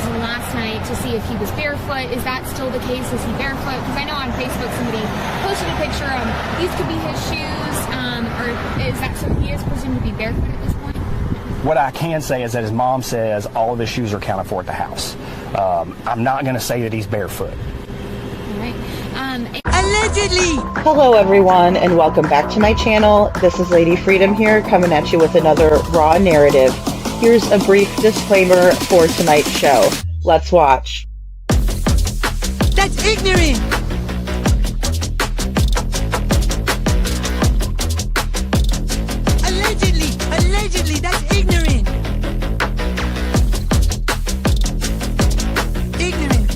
shoes last night to see if he was barefoot. Is that still the case? Is he barefoot? Because I know on Facebook somebody posted a picture of these could be his shoes, or is that so he is presumed to be barefoot at this point? What I can say is that his mom says all of his shoes are accounted for at the house. I'm not going to say that he's barefoot. All right. Allegedly! Hello everyone and welcome back to my channel. This is Lady Freedom here coming at you with another raw narrative. Here's a brief disclaimer for tonight's show. Let's watch. That's ignorant! Allegedly, that's ignorant! Ignorant.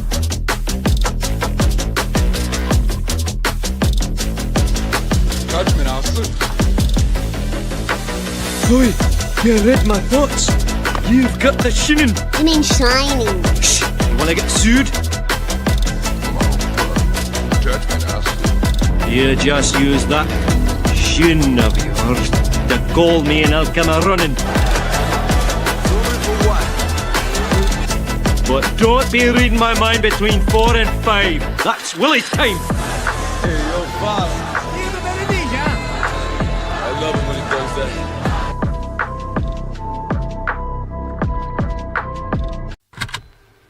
Judgment, Aslı. Boy, you read my thoughts. You've got the shinin. You mean shining? Shh, you wanna get sued? Judgment, Aslı. You just use that shin of yours to call me and I'll come a-running. But don't be reading my mind between 4 and 5. That's Willie's time. Hey, yo, Bob. I love it when he does that.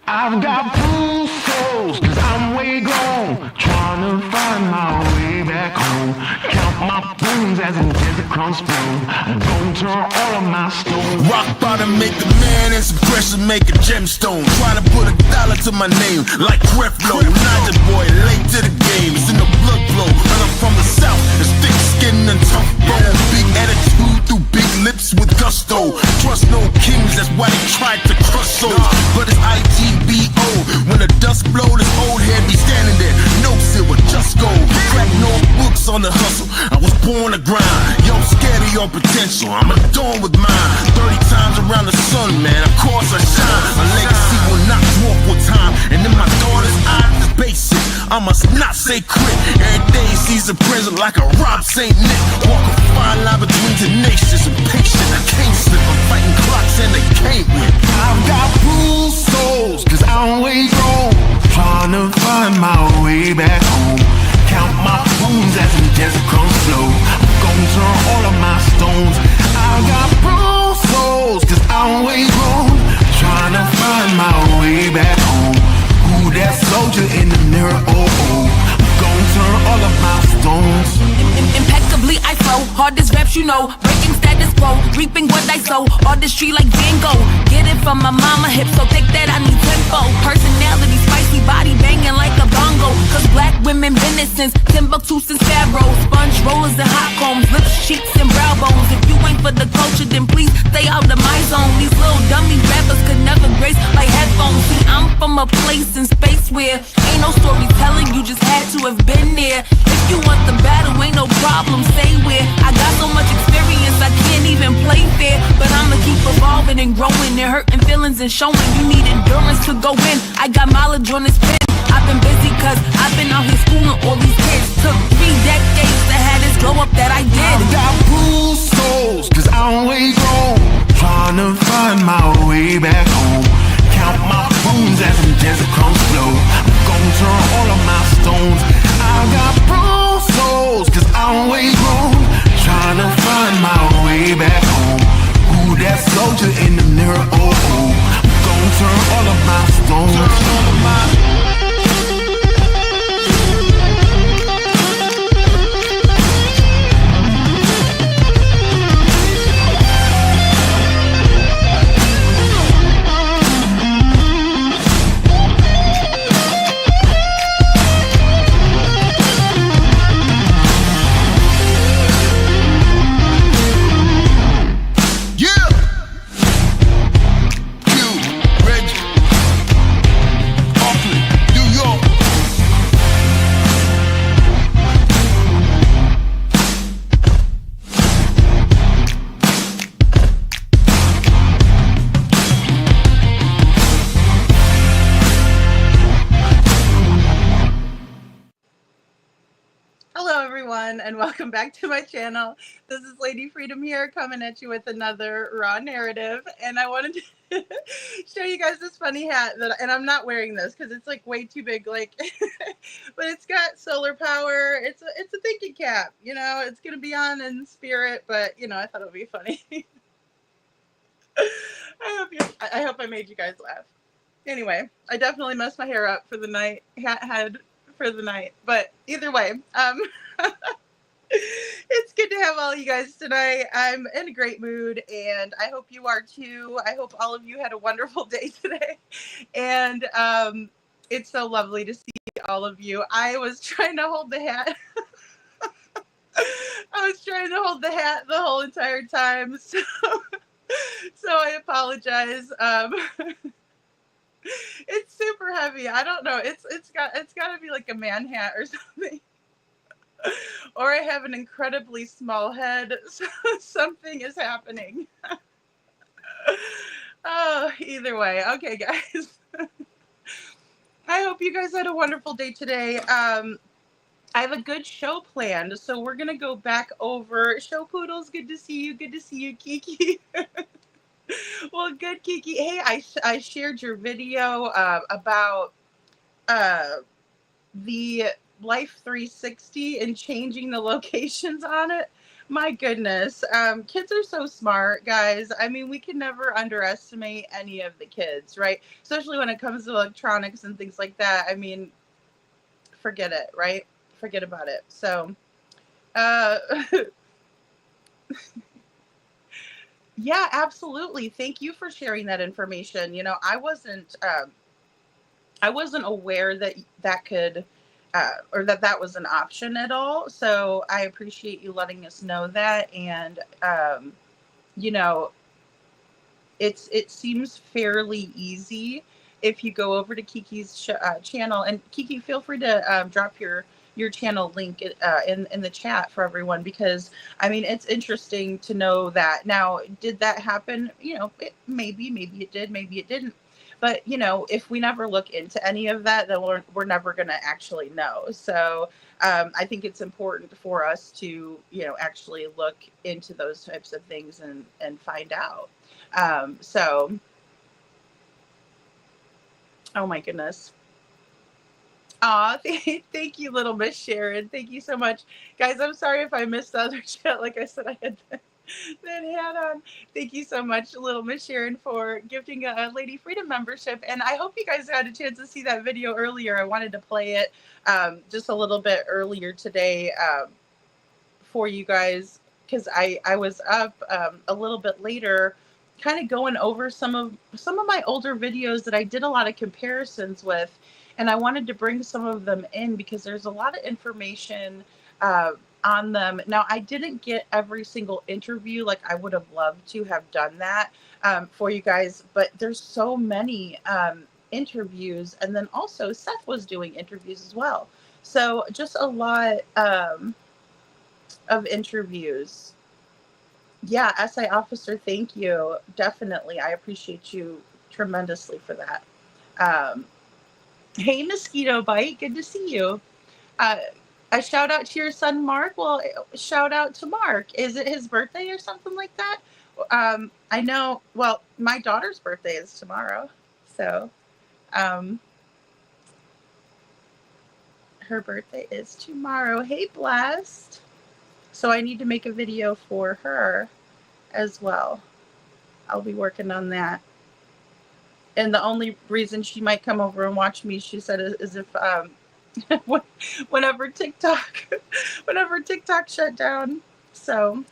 I've got blue souls, cause I'm way gone, trying to find my way back home. Count my bones as in desert crumbs spoon. I'm gonna turn all of my stones. Rock bottom make a man and some pressure make a gemstone. Trying to put $1 to my name like Creflo. Naja boy, late to the game, it's in the blood flow. And I'm from the south, it's thick skin and tough bone. Big attitude through big lips with gusto. Trust no kings, that's why they tried to crush souls. But it's IGBO, when the dust blow, this old head be standing there. No silver, just gold. Crack no books on the hustle, I was born to grind. Yo, scared of your potential, I'm adorned with mine. 30 times around the sun, man, of course I shine. My legacy will not dwarf with time. And in my daughter's eyes, it's basic, I must not say quit. Every day sees a present like a Rob St. Nick. Walk a fine line between tenacious and patient. I can't slip, I'm fighting clocks and they can't win. I've got bruised souls, cause I'm way gone, trying to find my way back home. Count my wounds as in desert crumbs flow. I'm gonna turn all of my stones. I've got bruised souls, cause I'm way gone, trying to find my way back home. Who that soldier in the mirror? Oh, oh. I'm gonna turn all of my stones. Impeccably I flow, hardest raps you know, breaking status quo, reaping what I sow, artistry like Van Gogh. Get it from my mama hip, so thick that I need tempo. Personality, spicy body banging like a bongo. Cause black women been it since Timbuktu, since Pharaoh. Sponge rollers and hot combs, lips, cheeks and brow bones. If you ain't for the culture, then please stay out of my zone. These little dummy rappers could never grace my headphones. See, I'm from a place in space where ain't no storytelling, you just had to have been there. If you want the battle, ain't no problem, say where. I got so much experience, I can't even play fair. But I'ma keep evolving and growing and hurting feelings and showing. You need endurance to go in, I got mileage on this pen. I've been busy cause I've been out here schooling all these kids. Took 3 decades to have this glow up that I did. I've got bruised souls, cause I'm way gone, trying to find my way back home. Count my wounds as in desert crumbs flow. I'm gonna turn all of my stones. I've got bruised souls, cause I'm way gone, trying to find my way back home. Who that soldier in the mirror? Oh, oh. I'm gonna turn all of my stones. All of my and welcome back to my channel. This is Lady Freedom here, coming at you with another raw narrative, and I wanted to show you guys this funny hat and I'm not wearing this because it's like way too big, like, but it's got solar power. It's a thinking cap, you know. It's gonna be on in spirit, but you know, I thought it would be funny. I hope I made you guys laugh. Anyway, I definitely messed my hair up for the night. Had for the night, but either way, it's good to have all you guys tonight. I'm in a great mood, and I hope you are too. I hope all of you had a wonderful day today, and it's so lovely to see all of you. I was trying to hold the hat. I was trying to hold the hat the whole entire time, so I apologize. It's super heavy. I don't know. It's got to be like a man hat or something. Or I have an incredibly small head. So something is happening. Oh, either way. Okay, guys. I hope you guys had a wonderful day today. I have a good show planned, so we're gonna go back over Show Poodles. Good to see you. Good to see you, Kiki. Well, good, Kiki. Hey, I shared your video about the Life 360 and changing the locations on it. My goodness. Kids are so smart, guys. I mean, we can never underestimate any of the kids, right? Especially when it comes to electronics and things like that. I mean, forget it, right? Forget about it. So, yeah, absolutely. Thank you for sharing that information. You know, I wasn't aware that that could, or that was an option at all. So I appreciate you letting us know that. And, you know, it seems fairly easy if you go over to Kiki's channel. And Kiki, feel free to drop your channel link in the chat for everyone, because I mean, it's interesting to know that. Now, did that happen? You know, maybe it did, maybe it didn't. But you know, if we never look into any of that, then we're never going to actually know. So I think it's important for us to, you know, actually look into those types of things and find out. So, oh my goodness. Aw, thank you, little Miss Sharon. Thank you so much. Guys, I'm sorry if I missed the other chat. Like I said, I had that hat on. Thank you so much, little Miss Sharon, for gifting a Lady Freedom membership. And I hope you guys had a chance to see that video earlier. I wanted to play it just a little bit earlier today for you guys, because I was up a little bit later, kind of going over some of my older videos that I did a lot of comparisons with. And I wanted to bring some of them in because there's a lot of information on them. Now, I didn't get every single interview. Like, I would have loved to have done that for you guys, but there's so many interviews. And then also Seth was doing interviews as well. So just a lot of interviews. Yeah, SI officer, thank you. Definitely. I appreciate you tremendously for that. Hey, Mosquito Bite, good to see you. A shout out to your son, Mark. Well, shout out to Mark. Is it his birthday or something like that? I know, well, my daughter's birthday is tomorrow. So, her birthday is tomorrow. Hey, Blast. So I need to make a video for her as well. I'll be working on that. And the only reason she might come over and watch me, she said, is if whenever TikTok shut down. So,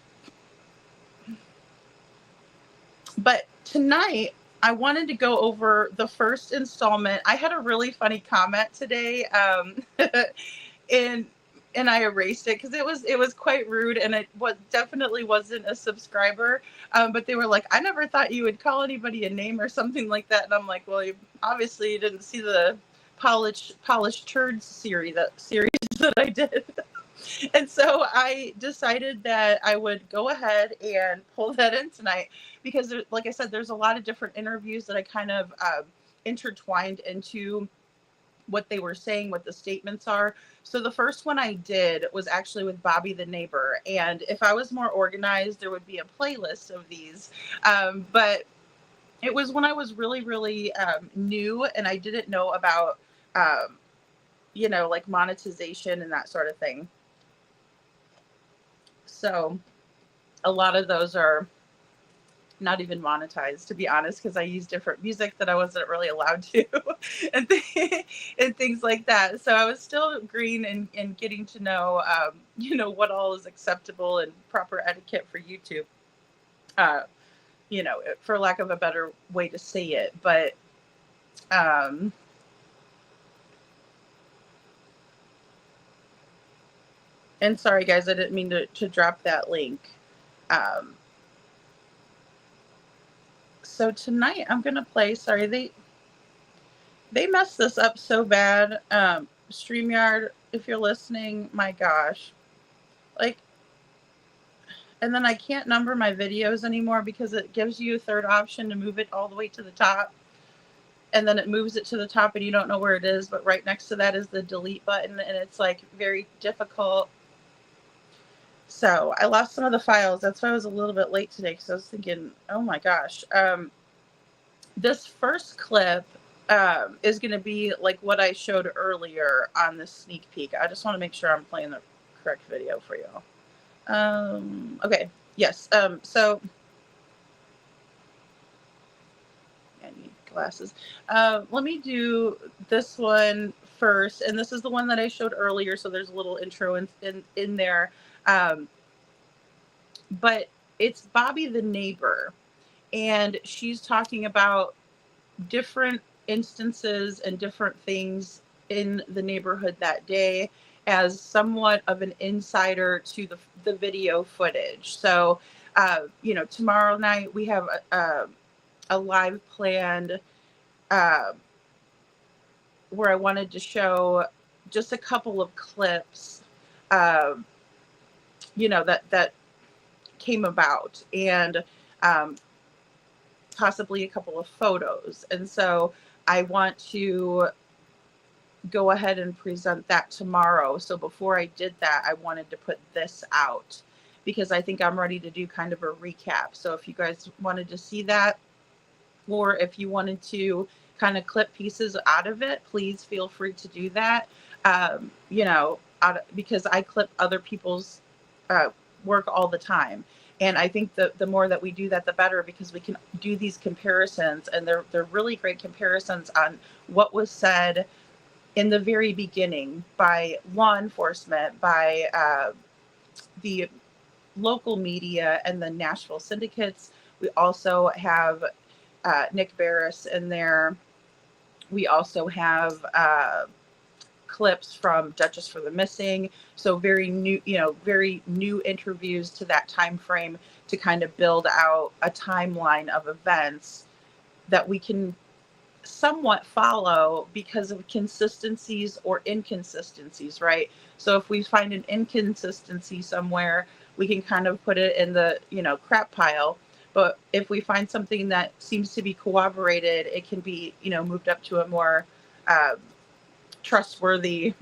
but tonight I wanted to go over the first installment. I had a really funny comment today, and I erased it because it was quite rude, and it definitely wasn't a subscriber. But they were like, I never thought you would call anybody a name or something like that. And I'm like, well, obviously you didn't see the polished Turds series that I did. And so I decided that I would go ahead and pull that in tonight because, like I said, there's a lot of different interviews that I kind of intertwined into what they were saying, what the statements are. So the first one I did was actually with Bobby the neighbor. And if I was more organized, there would be a playlist of these. But it was when I was really, really new and I didn't know about, you know, like monetization and that sort of thing. So a lot of those are not even monetized, to be honest, because I use different music that I wasn't really allowed to and, and things like that. So I was still green and getting to know, you know, what all is acceptable and proper etiquette for YouTube, you know, for lack of a better way to say it. But and sorry, guys, I didn't mean to drop that link. So tonight I'm going to play, sorry, they messed this up so bad. StreamYard, if you're listening, my gosh. Like, and then I can't number my videos anymore because it gives you a third option to move it all the way to the top. And then it moves it to the top and you don't know where it is, but right next to that is the delete button, and it's like very difficult. So I lost some of the files. That's why I was a little bit late today, because I was thinking, oh my gosh. This first clip is going to be like what I showed earlier on the sneak peek. I just want to make sure I'm playing the correct video for y'all. Okay. Yes. So I need glasses. Let me do this one first. And this is the one that I showed earlier. So there's a little intro in there. But it's Bobby the neighbor. And she's talking about different instances and different things in the neighborhood that day as somewhat of an insider to the video footage. So, you know, tomorrow night we have a live planned where I wanted to show just a couple of clips, you know, that came about, and possibly a couple of photos. And so I want to go ahead and present that tomorrow. So before I did that, I wanted to put this out because I think I'm ready to do kind of a recap. So if you guys wanted to see that, or if you wanted to kind of clip pieces out of it, please feel free to do that. You know, because I clip other people's work all the time. And I think the more that we do that, the better, because we can do these comparisons, and they're really great comparisons on what was said in the very beginning by law enforcement, by the local media and the Nashville syndicates. We also have Nick Barris in there. We also have clips from Judges for the Missing. So very new, you know, very new interviews to that time frame to kind of build out a timeline of events that we can somewhat follow because of consistencies or inconsistencies, right? So if we find an inconsistency somewhere, we can kind of put it in the, you know, crap pile. But if we find something that seems to be corroborated, it can be, you know, moved up to a more trustworthy,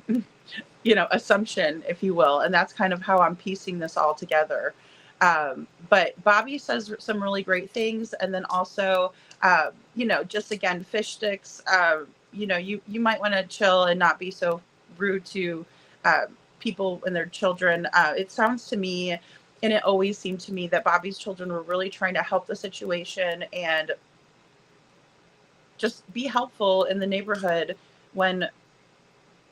you know, assumption, if you will. And that's kind of how I'm piecing this all together. But Bobby says some really great things. And then also, you know, just again, fish sticks, you know, you might want to chill and not be so rude to people and their children. It sounds to me, and it always seemed to me, that Bobby's children were really trying to help the situation and just be helpful in the neighborhood when,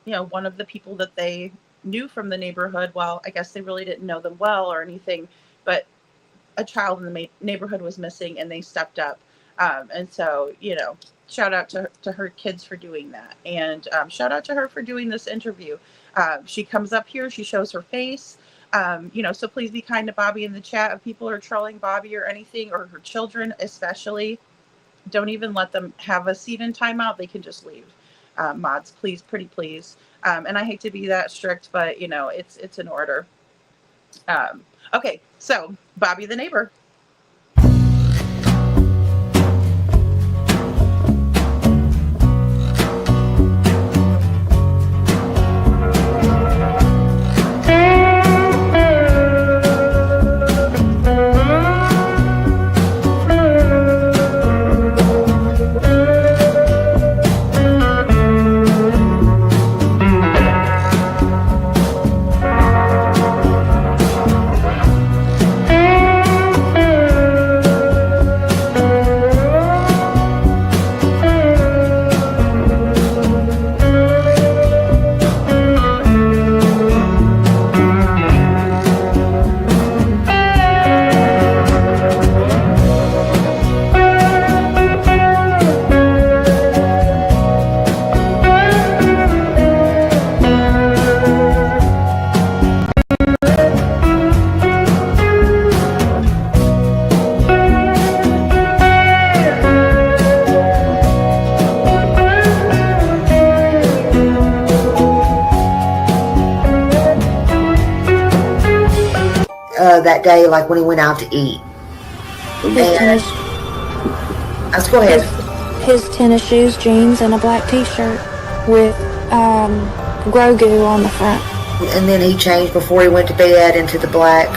you know, one of the people that they knew from the neighborhood, well, I guess they really didn't know them well or anything, but a child in the neighborhood was missing and they stepped up. And so, you know, shout out to her kids for doing that. And shout out to her for doing this interview. She comes up here, she shows her face. You know, so please be kind to Bobby in the chat. If people are trolling Bobby or anything, or her children especially, don't even let them have a seat in timeout. They can just leave. Mods, please, pretty please. And I hate to be that strict, but, you know, it's an order. Okay, so Bobby the neighbor. that day, like when he went out to eat. His let's go ahead. His tennis shoes, jeans, and a black T-shirt with Grogu on the front. And then he changed before he went to bed into the black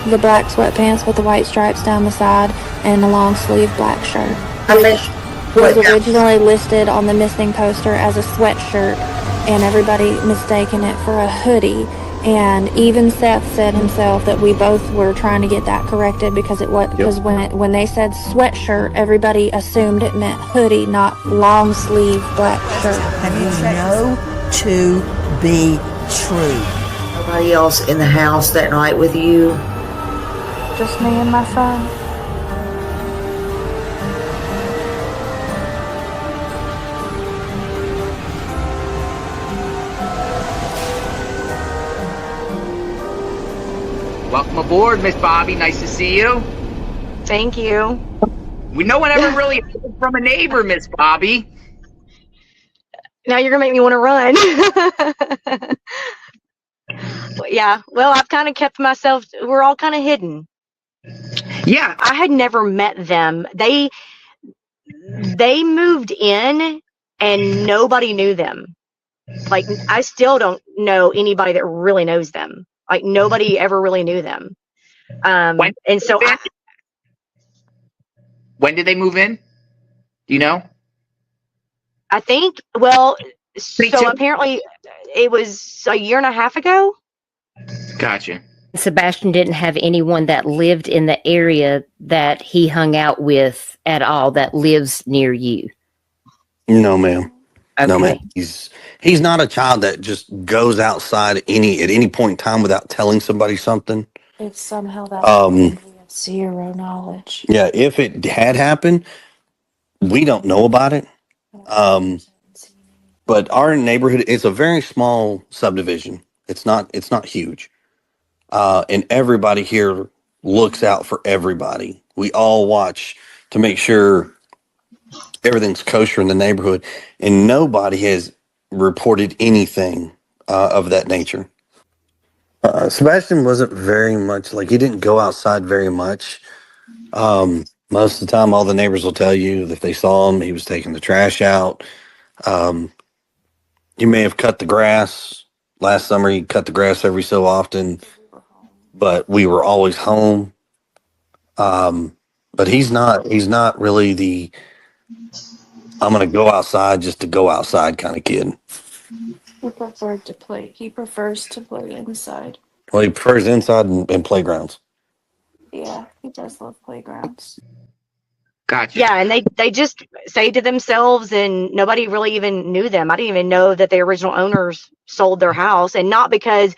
Sweatpants with the white stripes down the side and a long sleeve black shirt. I think was originally listed on the missing poster as a sweatshirt, and everybody mistaken it for a hoodie. And even Seth said himself that we both were trying to get that corrected because when they said sweatshirt, everybody assumed it meant hoodie, not long sleeve black shirt. And you know to be true. Nobody else in the house that night with you? Just me and my son. Welcome aboard, Miss Bobby. Nice to see you. Thank you. No one ever really heard from a neighbor, Miss Bobby. Now you're gonna make me want to run. Yeah, well, I've kind of kept myself. We're all kind of hidden. Yeah, I had never met them. They moved in, and nobody knew them. Like, I still don't know anybody that really knows them. Like, nobody ever really knew them. And so when did they move in? Do you know? I think, well, so apparently it was a year and a half ago. Gotcha. Sebastian didn't have anyone that lived in the area that he hung out with at all that lives near you. No, ma'am. Okay. No, ma'am. He's not a child that just goes outside at any point in time without telling somebody something. It's somehow that we have zero knowledge. Yeah, if it had happened, we don't know about it. But our neighborhood is a very small subdivision. It's not huge. And everybody here looks out for everybody. We all watch to make sure everything's kosher in the neighborhood, and nobody has reported anything of that nature. Sebastian wasn't very much he didn't go outside very much. Most of the time, all the neighbors will tell you that if they saw him, he was taking the trash out. He may have cut the grass. Last summer, he cut the grass every so often, but we were always home. But he's not really the I'm going to go outside just to go outside kind of kid. He prefers to play inside. Well, he prefers inside and playgrounds. Yeah, he does love playgrounds. Gotcha. Yeah, and they just say to themselves, and nobody really even knew them. I didn't even know that the original owners sold their house, and not because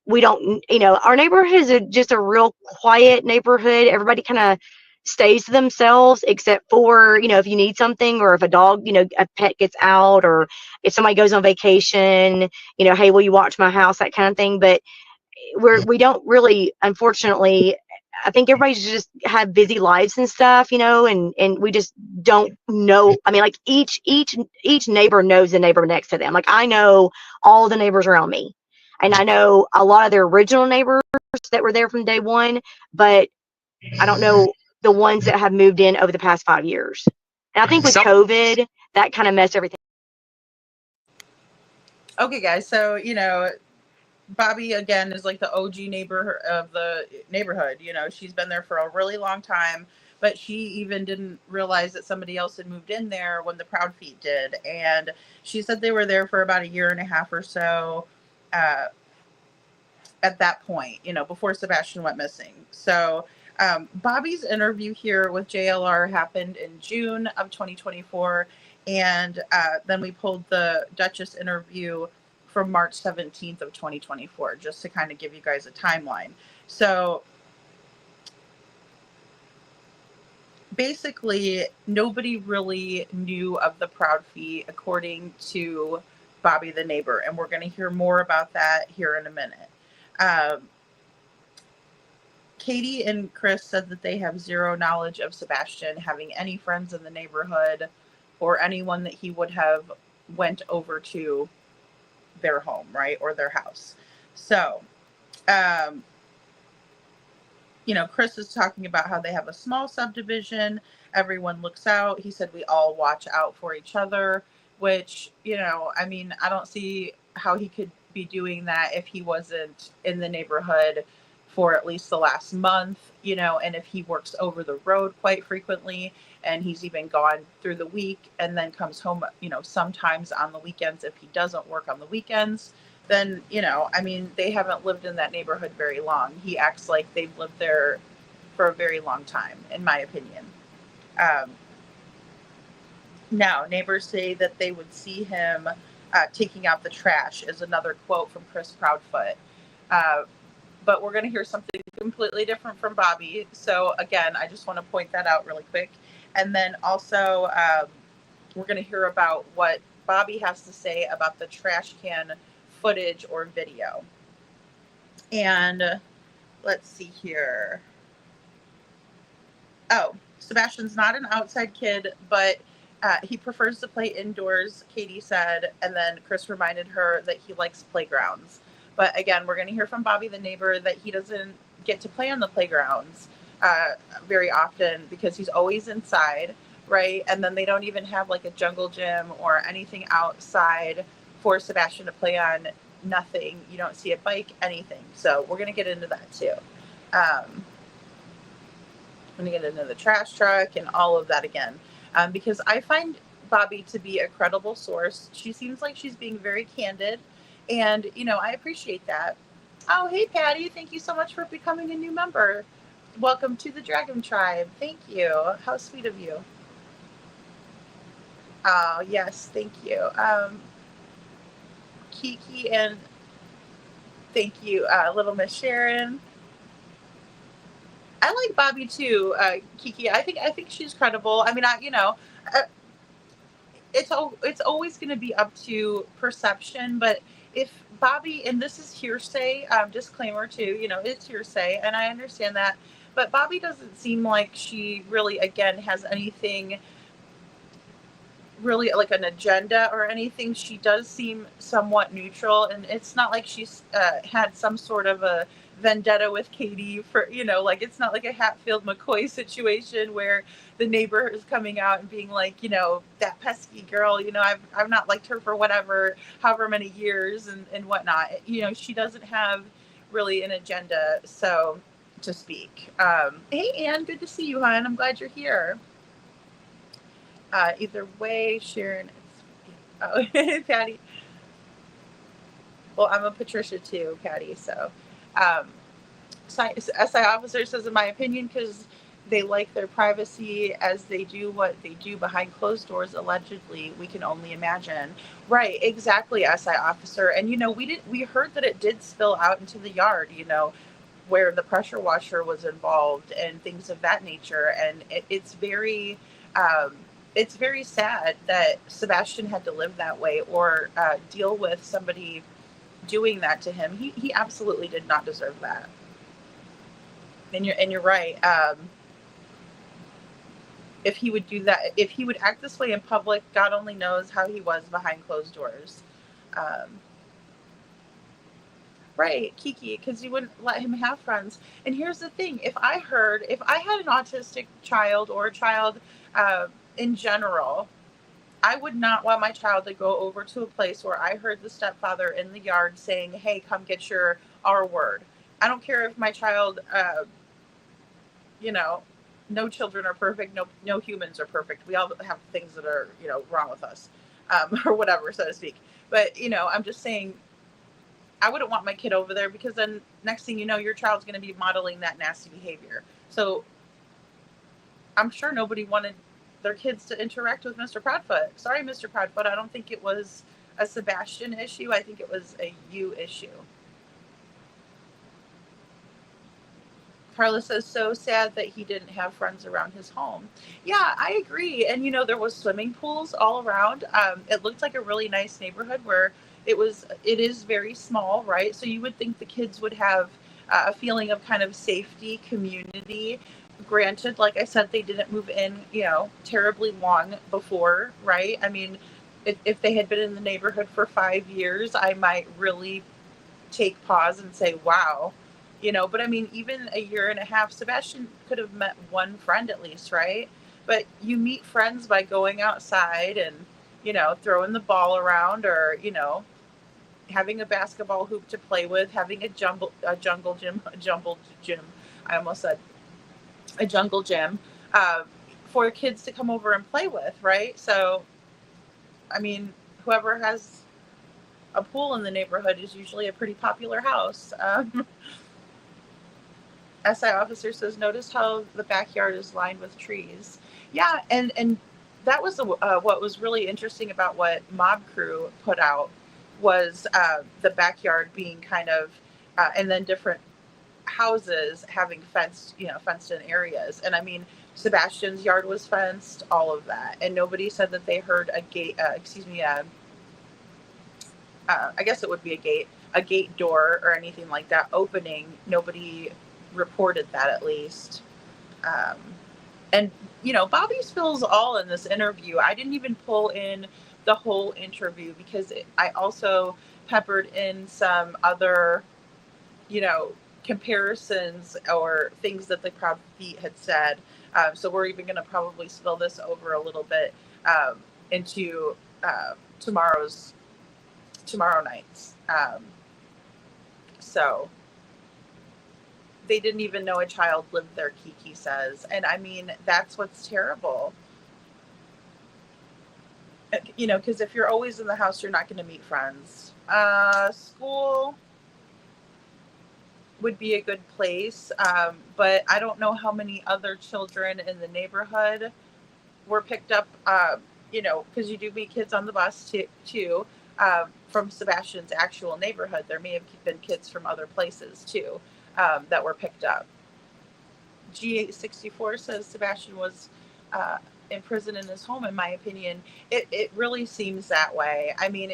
we don't, our neighborhood is just a real quiet neighborhood. Everybody kind of stays to themselves, except for, if you need something, or if a dog, a pet gets out, or if somebody goes on vacation, hey, will you watch my house, that kind of thing. But we don't really, unfortunately, I think everybody's just have busy lives and stuff, and we just don't know. I mean, like each neighbor knows the neighbor next to them. Like, I know all the neighbors around me, and I know a lot of their original neighbors that were there from day one, but I don't know the ones that have moved in over the past 5 years. And I think with COVID, that kind of messed everything. Okay, guys. So, Bobby, again, is like the OG neighbor of the neighborhood. She's been there for a really long time, but she even didn't realize that somebody else had moved in there when the Proud Feet did. And she said they were there for about a year and a half or so at that point, before Sebastian went missing. So Bobby's interview here with JLR happened in June of 2024. And then we pulled the Duchess interview from March 17th of 2024, just to kind of give you guys a timeline. So basically, nobody really knew of the Proud Feet, according to Bobby the neighbor. And we're going to hear more about that here in a minute. Katie and Chris said that they have zero knowledge of Sebastian having any friends in the neighborhood or anyone that he would have went over to their home, right, or their house. So Chris is talking about how they have a small subdivision. Everyone looks out. He said we all watch out for each other, which, I mean, I don't see how he could be doing that if he wasn't in the neighborhood for at least the last month, and if he works over the road quite frequently and he's even gone through the week and then comes home, sometimes on the weekends if he doesn't work on the weekends, then, I mean, they haven't lived in that neighborhood very long. He acts like they've lived there for a very long time, in my opinion. Now, neighbors say that they would see him taking out the trash, is another quote from Chris Proudfoot. But we're going to hear something completely different from Bobby. So, again, I just want to point that out really quick. And then also, we're going to hear about what Bobby has to say about the trash can footage or video. And let's see here. Oh, Sebastian's not an outside kid, but he prefers to play indoors, Katie said. And then Chris reminded her that he likes playgrounds. But again, we're going to hear from Bobby, the neighbor, that he doesn't get to play on the playgrounds very often because he's always inside, right? And then they don't even have like a jungle gym or anything outside for Sebastian to play on. Nothing. You don't see a bike, anything. So we're going to get into that too. I'm going to get into the trash truck and all of that again because I find Bobby to be a credible source. She seems like she's being very candid. And, I appreciate that. Oh, hey, Patty. Thank you so much for becoming a new member. Welcome to the Dragon Tribe. Thank you. How sweet of you. Oh, yes. Thank you. Kiki and thank you, Little Miss Sharon. I like Bobby too, Kiki. I think she's credible. I mean, it's always going to be up to perception, but if Bobby, and this is hearsay, disclaimer too, it's hearsay, and I understand that, but Bobby doesn't seem like she really, again, has anything really like an agenda or anything. She does seem somewhat neutral, and it's not like she's had some sort of a vendetta with Katie for, like it's not like a Hatfield McCoy situation where the neighbor is coming out and being like, that pesky girl, I've not liked her for however many years and whatnot. She doesn't have really an agenda, so to speak. Hey, Ann, good to see you, hon. I'm glad you're here. Either way, Sharon, oh, Patty. Well, I'm a Patricia too, Patty. So, SI officer says, in my opinion, because they like their privacy as they do what they do behind closed doors, allegedly, we can only imagine. Right, exactly, SI officer. And, we heard that it did spill out into the yard, where the pressure washer was involved and things of that nature. And it's very sad that Sebastian had to live that way or deal with somebody doing that to him. He absolutely did not deserve that. And you're right. If he would do that, if he would act this way in public, God only knows how he was behind closed doors. Right, Kiki, because you wouldn't let him have friends. And here's the thing: if I had an autistic child or a child in general, I would not want my child to go over to a place where I heard the stepfather in the yard saying, "Hey, come get your R word." I don't care if my child, no children are perfect, no humans are perfect. We all have things that are, wrong with us, or whatever, so to speak. But, I'm just saying, I wouldn't want my kid over there because then next thing you know, your child's going to be modeling that nasty behavior. So I'm sure nobody wanted their kids to interact with Mr. Proudfoot. Sorry, Mr. Proudfoot. I don't think it was a Sebastian issue. I think it was a you issue. Carla says, so sad that he didn't have friends around his home. Yeah, I agree. And, there was swimming pools all around. It looked like a really nice neighborhood where it is very small, right? So you would think the kids would have a feeling of kind of safety, community. Granted, like I said, they didn't move in, terribly long before, right? I mean, if they had been in the neighborhood for 5 years, I might really take pause and say, wow, But I mean, even a year and a half, Sebastian could have met one friend at least, right? But you meet friends by going outside and, throwing the ball around, or, having a basketball hoop to play with, having a jungle gym, a jumbled gym. I almost said a jungle gym, for kids to come over and play with, right? So, I mean, whoever has a pool in the neighborhood is usually a pretty popular house. SI officer says, notice how the backyard is lined with trees. Yeah, and that was what was really interesting about what Mob Crew put out was the backyard being kind of, and then different houses having fenced in areas. And I mean, Sebastian's yard was fenced, all of that, and nobody said that they heard a gate. I guess it would be a gate door or anything like that opening. Nobody reported that, at least. And Bobby spills all in this interview. I didn't even pull in the whole interview because I also peppered in some other, comparisons or things that the Proud Feet had said. So we're even going to probably spill this over a little bit into tomorrow night's. So they didn't even know a child lived there, Kiki says. And I mean, that's what's terrible. Because if you're always in the house, you're not going to meet friends. School would be a good place, but I don't know how many other children in the neighborhood were picked up, because you do meet kids on the bus too, from Sebastian's actual neighborhood. There may have been kids from other places too that were picked up. G864 says Sebastian was in prison in his home. In my opinion, it really seems that way. I mean,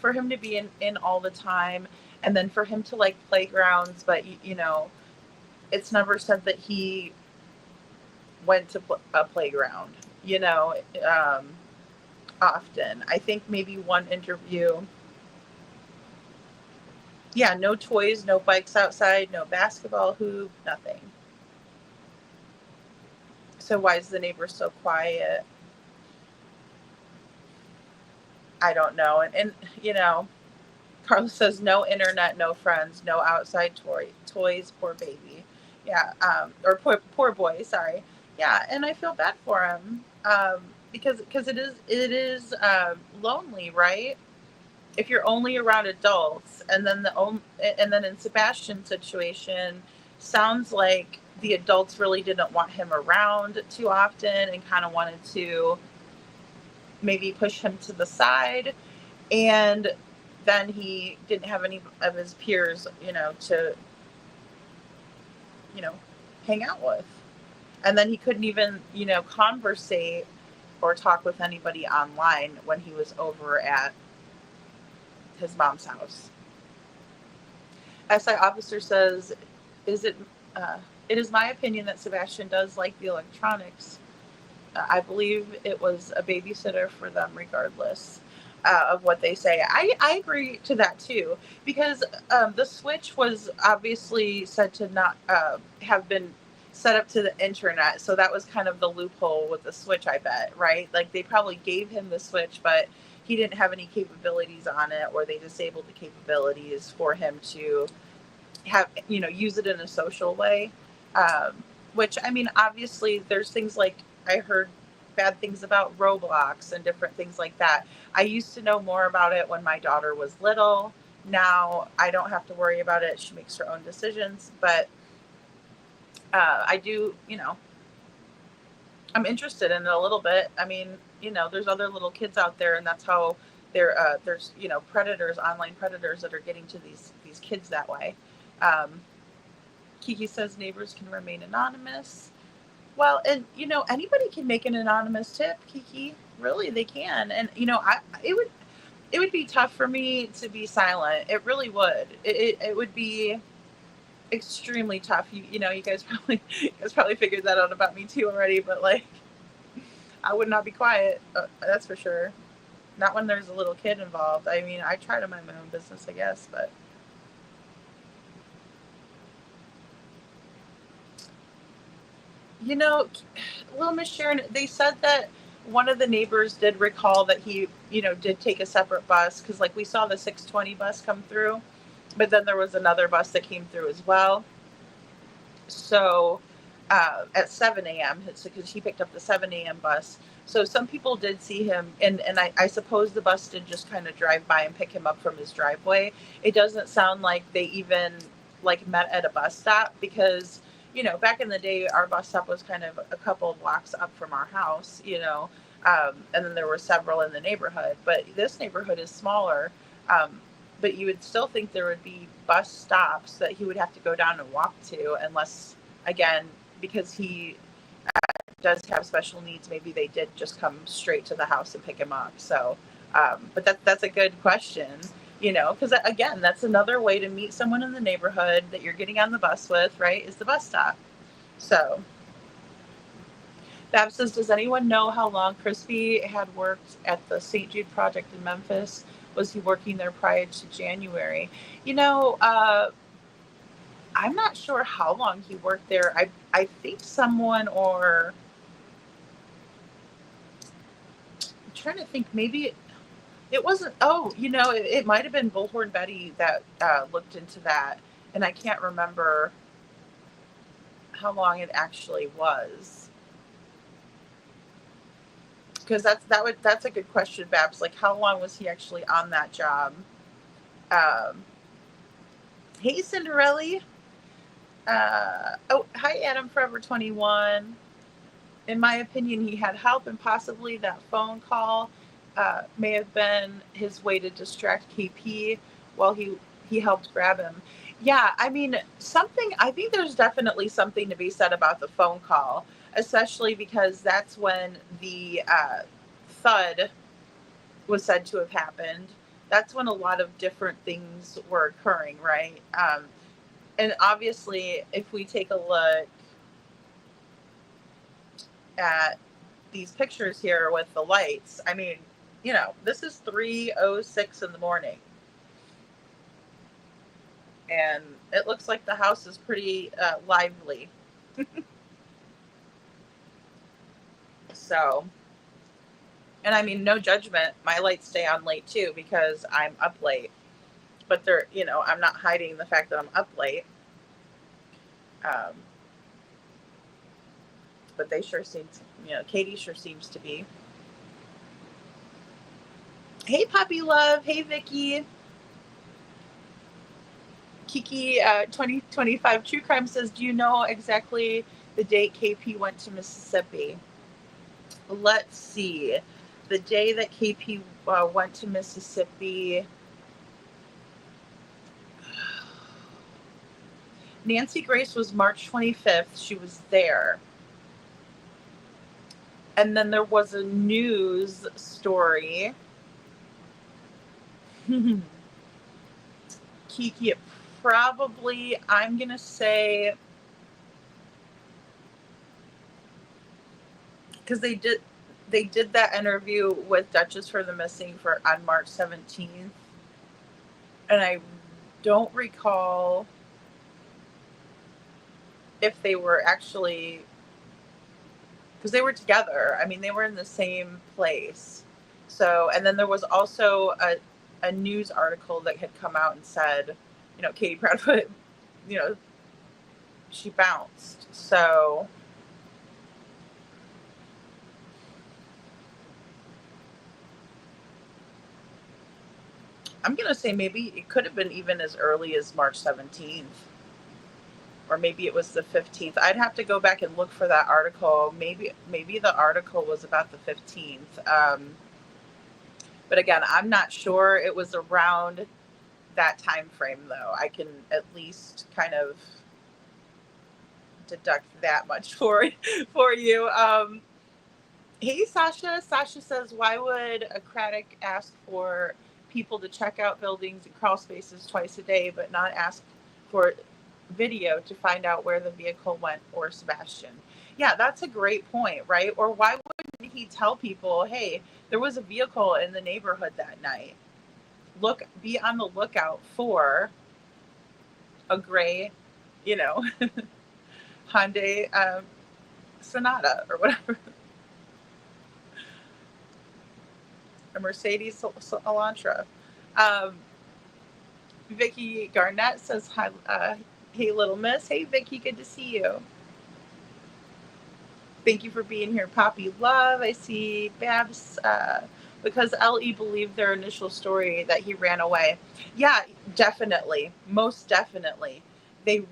for him to be in all the time, and then for him to like playgrounds, but it's never said that he went to a playground. Often. I think maybe one interview. Yeah, no toys, no bikes outside, no basketball hoop, nothing. So why is the neighbor so quiet? I don't know. And Carla says no internet, no friends, no outside toys, poor baby. Yeah, or poor boy, sorry. Yeah, and I feel bad for him. Because it is lonely, right? If you're only around adults, and then in Sebastian's situation, sounds like the adults really didn't want him around too often and kind of wanted to maybe push him to the side, and then he didn't have any of his peers, to hang out with, and then he couldn't even conversate or talk with anybody online when he was over at his mom's house. SI officer says, it is my opinion that Sebastian does like the electronics. I believe it was a babysitter for them regardless of what they say. I agree to that too, because the switch was obviously said to not have been set up to the internet. So that was kind of the loophole with the switch, I bet, right? Like they probably gave him the switch, but he didn't have any capabilities on it, or they disabled the capabilities for him to have, use it in a social way. Which, I mean, obviously there's things like, I heard bad things about Roblox and different things like that. I used to know more about it when my daughter was little. Now I don't have to worry about it. She makes her own decisions, but I do, I'm interested in it a little bit. I mean, there's other little kids out there, and that's how there's, predators, online predators that are getting to these kids that way. Kiki says neighbors can remain anonymous. Well, and anybody can make an anonymous tip, Kiki. Really, they can. And it would be tough for me to be silent. It really would. It would be extremely tough. You guys probably figured that out about me too already. But like, I would not be quiet. That's for sure. Not when there's a little kid involved. I mean, I try to mind my own business, I guess, but You know, little Miss Sharon, they said that one of the neighbors did recall that he, did take a separate bus because, like, we saw the 620 bus come through, but then there was another bus that came through as well. So at 7 a.m., because he picked up the 7 a.m. bus. So some people did see him, and I suppose the bus did just kind of drive by and pick him up from his driveway. It doesn't sound like they even like met at a bus stop because, back in the day, our bus stop was kind of a couple of blocks up from our house, and then there were several in the neighborhood. But this neighborhood is smaller. But you would still think there would be bus stops that he would have to go down and walk to, unless, again, because he does have special needs, maybe they did just come straight to the house and pick him up. So, but that's a good question, because again, that's another way to meet someone in the neighborhood that you're getting on the bus with, right, is the bus stop. So, Bab says, does anyone know how long Crispy had worked at the St. Jude Project in Memphis? Was he working there prior to January? I'm not sure how long he worked there. I think someone, or I'm trying to think, maybe it wasn't. It might have been Bullhorn Betty that looked into that, and I can't remember how long it actually was. Because that's a good question, Babs. Like, how long was he actually on that job? Hey, Cinderella. Hi, Adam Forever 21. In my opinion, he had help, and possibly that phone call may have been his way to distract KP while he helped grab him. Yeah, I mean, I think there's definitely something to be said about the phone call, especially because that's when the thud was said to have happened. That's when a lot of different things were occurring, right? And obviously, if we take a look at these pictures here with the lights, I mean, this is 3:06 in the morning. And it looks like the house is pretty lively. So, and I mean, no judgment. My lights stay on late too because I'm up late. But I'm not hiding the fact that I'm up late. But they sure seem to, Katie sure seems to be. Hey, Puppy Love. Hey, Vicky. Kiki 2025 True Crime says, do you know exactly the date KP went to Mississippi? Let's see. The day that KP went to Mississippi, Nancy Grace was March 25th. She was there. And then there was a news story. Kiki, probably, I'm going to say, because they did that interview with Duchess for the Missing on March 17th. And I don't recall if they were actually, because they were together. I mean, they were in the same place. So, and then there was also a news article that had come out and said, Katie Proudfoot, she bounced. So, I'm going to say maybe it could have been even as early as March 17th. Or maybe it was the 15th. I'd have to go back and look for that article. Maybe the article was about the 15th. But again, I'm not sure. It was around that time frame, though. I can at least kind of deduct that much for you. Hey, Sasha. Sasha says, why would a Craddock ask for people to check out buildings and crawl spaces twice a day, but not ask for video to find out where the vehicle went, or Sebastian? Yeah, that's a great point, right? Or why wouldn't he tell people, hey, there was a vehicle in the neighborhood that night. Be on the lookout for a gray, Hyundai Sonata or whatever. A Mercedes Elantra. Vicky Garnett says, hi, hey, little miss. Hey, Vicky, good to see you. Thank you for being here, Poppy Love. I see Babs, because LE believed their initial story that he ran away. Yeah, definitely. Most definitely. They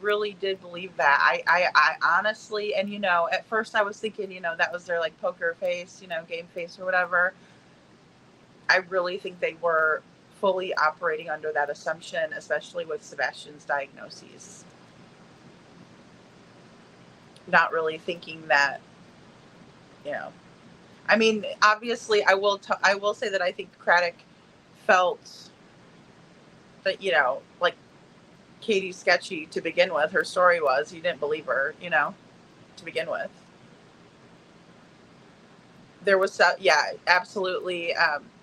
really did believe that. I honestly, and at first I was thinking, that was their like poker face, game face or whatever. I really think they were fully operating under that assumption, especially with Sebastian's diagnoses. Not really thinking that, I mean, obviously, I will say that I think Craddock felt that, like Katie's sketchy to begin with. Her story was he didn't believe her, to begin with. There was, yeah, absolutely.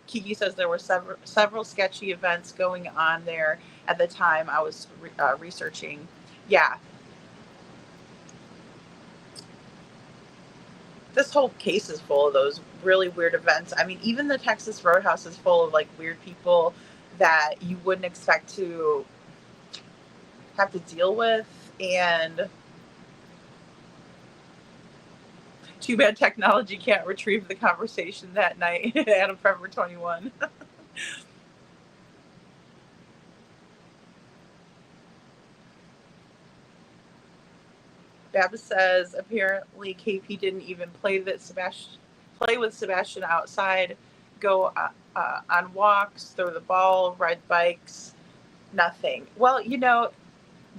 Kiki says there were several sketchy events going on there at the time I was researching. Yeah. This whole case is full of those really weird events. I mean, even the Texas Roadhouse is full of like weird people that you wouldn't expect to have to deal with. And too bad technology can't retrieve the conversation that night at Forever 21. Babs says apparently KP didn't even play with Sebastian outside, go on walks, throw the ball, ride bikes, nothing. Well,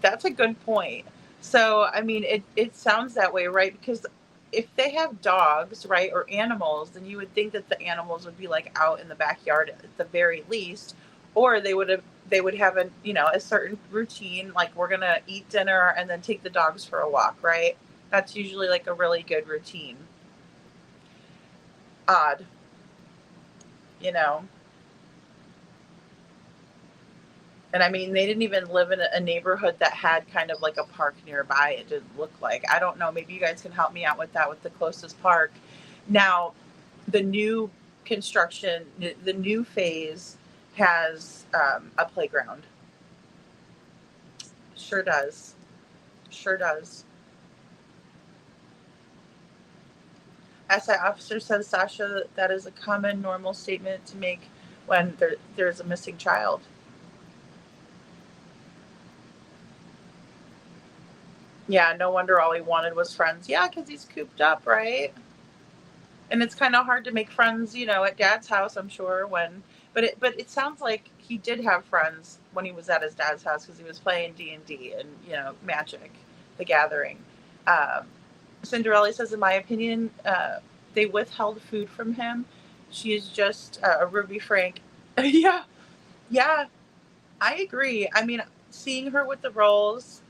that's a good point. So, I mean, it sounds that way, right? Because if they have dogs, right, or animals, then you would think that the animals would be like out in the backyard at the very least, or they would have a certain routine, like we're gonna eat dinner and then take the dogs for a walk, right? That's usually like a really good routine. Odd, And I mean, they didn't even live in a neighborhood that had kind of like a park nearby. It didn't look like. I don't know. Maybe you guys can help me out with that, with the closest park. Now, the new construction, the new phase has a playground. Sure does. Sure does. SI officer says, Sasha, that is a common, normal statement to make when there's a missing child. Yeah, no wonder all he wanted was friends. Yeah, because he's cooped up, right? And it's kind of hard to make friends, at Dad's house, I'm sure. But it sounds like he did have friends when he was at his dad's house because he was playing D&D and Magic, the Gathering. Cinderella says, in my opinion, they withheld food from him. She is just a Ruby Frank. Yeah, I agree. I mean, seeing her with the rolls,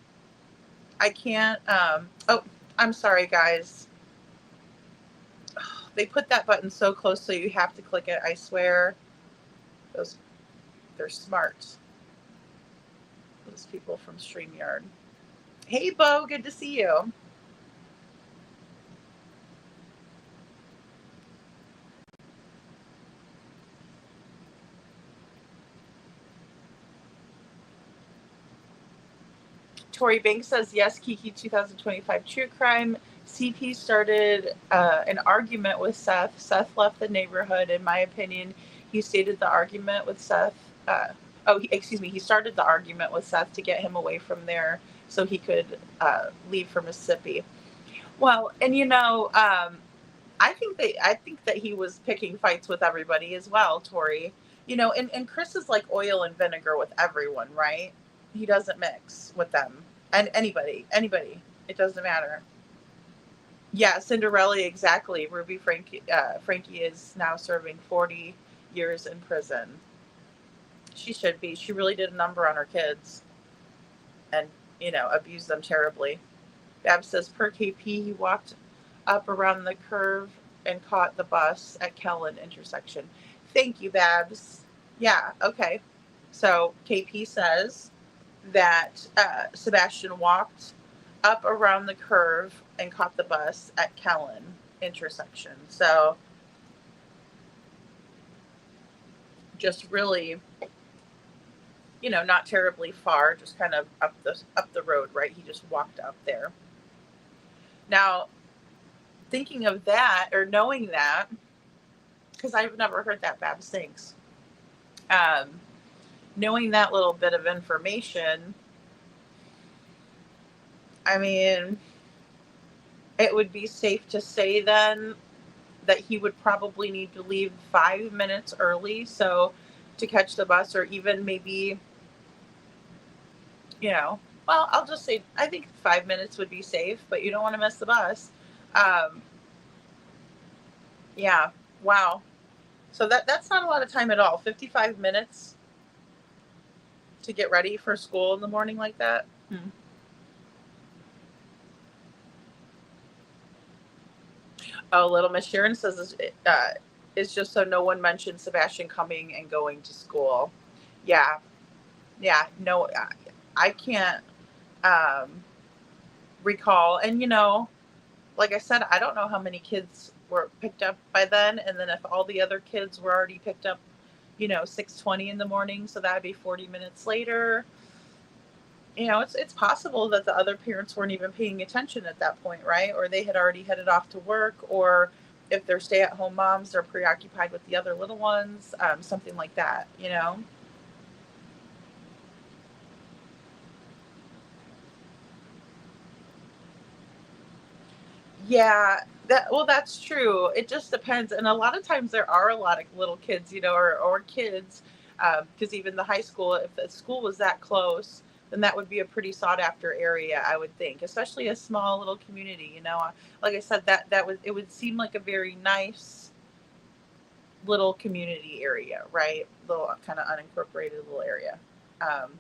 I can't. Oh, I'm sorry, guys. They put that button so close, so you have to click it. I swear, they're smart. Those people from StreamYard. Hey, Bo, good to see you. Tori Banks says, yes, Kiki 2025 True Crime. CP started an argument with Seth. Seth left the neighborhood. In my opinion, he stated the argument with Seth. He started the argument with Seth to get him away from there so he could leave for Mississippi. Well, and I think that he was picking fights with everybody as well, Tori. And Chris is like oil and vinegar with everyone, right? He doesn't mix with them. And anybody. It doesn't matter. Yeah, Cinderella, exactly. Ruby Frankie is now serving 40 years in prison. She should be. She really did a number on her kids and, abused them terribly. Babs says, per KP, he walked up around the curve and caught the bus at Kellen intersection. Thank you, Babs. Yeah, okay. So KP says that Sebastian walked up around the curve and caught the bus at Kellen intersection. So just really, you know, not terribly far, just kind of up the road, right? He just walked up there. Now, thinking of that, or knowing that, because I've never heard that, Babs, thanks. Knowing that little bit of information, I mean, it would be safe to say then that he would probably need to leave 5 minutes early, so to catch the bus, or even maybe, you know, well, I'll just say I think 5 minutes would be safe, but you don't want to miss the bus. Yeah, wow. So that's not a lot of time at all. 55 minutes to get ready for school in the morning like that. Oh, little Miss Sharon says it's just so no one mentions Sebastian coming and going to school. Yeah, no, I can't recall. And you know, like I said, I don't know how many kids were picked up by then, and then if all the other kids were already picked up, you know, 6:20 in the morning, so that'd be 40 minutes later. You know, it's possible that the other parents weren't even paying attention at that point, right? Or they had already headed off to work, or if they're stay-at-home moms, they're preoccupied with the other little ones, something like that, you know? Yeah, that's true. It just depends, and a lot of times there are a lot of little kids, you know, or kids, because even the high school, if the school was that close, then that would be a pretty sought after area, I would think, especially a small little community. You know, like I said, it would seem like a very nice little community area, right? Little kind of unincorporated little area. Um,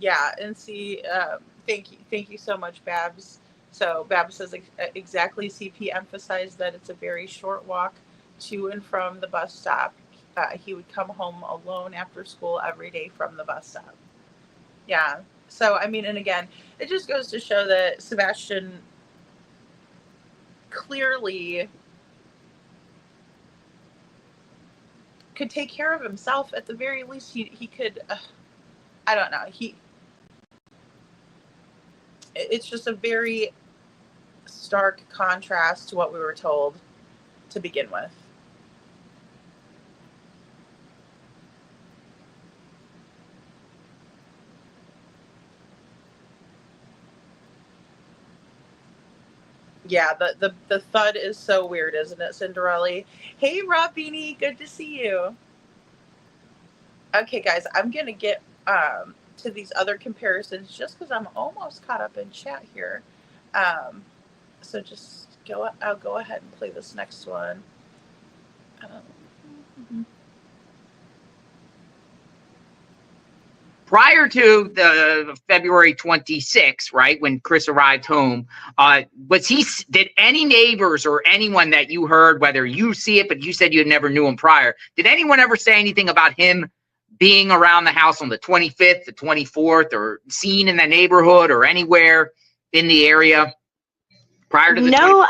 Yeah, and see, thank you so much, Babs. So Babs says exactly. CP emphasized that it's a very short walk to and from the bus stop. He would come home alone after school every day from the bus stop. Yeah. So I mean, and again, it just goes to show that Sebastian clearly could take care of himself. At the very least, he could. I don't know. It's just a very stark contrast to what we were told to begin with. Yeah, the thud is so weird, isn't it, Cinderella? Hey, Rob Beanie, good to see you. Okay, guys, I'm gonna get to these other comparisons just because I'm almost caught up in chat here. So just I'll go ahead and play this next one. Prior to the February 26th, right, when Chris arrived home, did any neighbors or anyone that you heard, whether you see it, but you said you never knew him prior, did anyone ever say anything about him being around the house on the 25th, the 24th, or seen in the neighborhood or anywhere in the area prior to the 25th?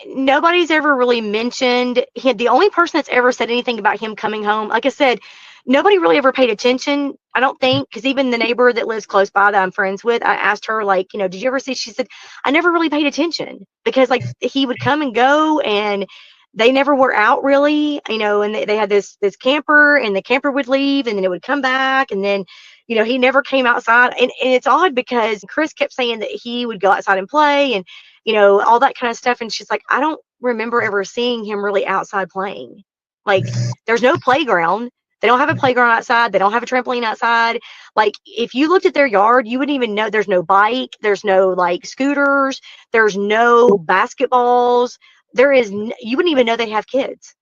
Nobody's ever really mentioned him. The only person that's ever said anything about him coming home, like I said, nobody really ever paid attention, I don't think, because even the neighbor that lives close by that I'm friends with, I asked her, like, you know, did you ever see? She said, I never really paid attention because, like, he would come and go and they never were out really, you know, and they had this camper, and the camper would leave and then it would come back, and then, you know, he never came outside. And it's odd because Chris kept saying that he would go outside and play and, you know, all that kind of stuff. And she's like, I don't remember ever seeing him really outside playing. Like, there's no playground. They don't have a playground outside. They don't have a trampoline outside. Like, if you looked at their yard, you wouldn't even know. There's no bike. There's no, like, scooters. There's no basketballs. You wouldn't even know they have kids.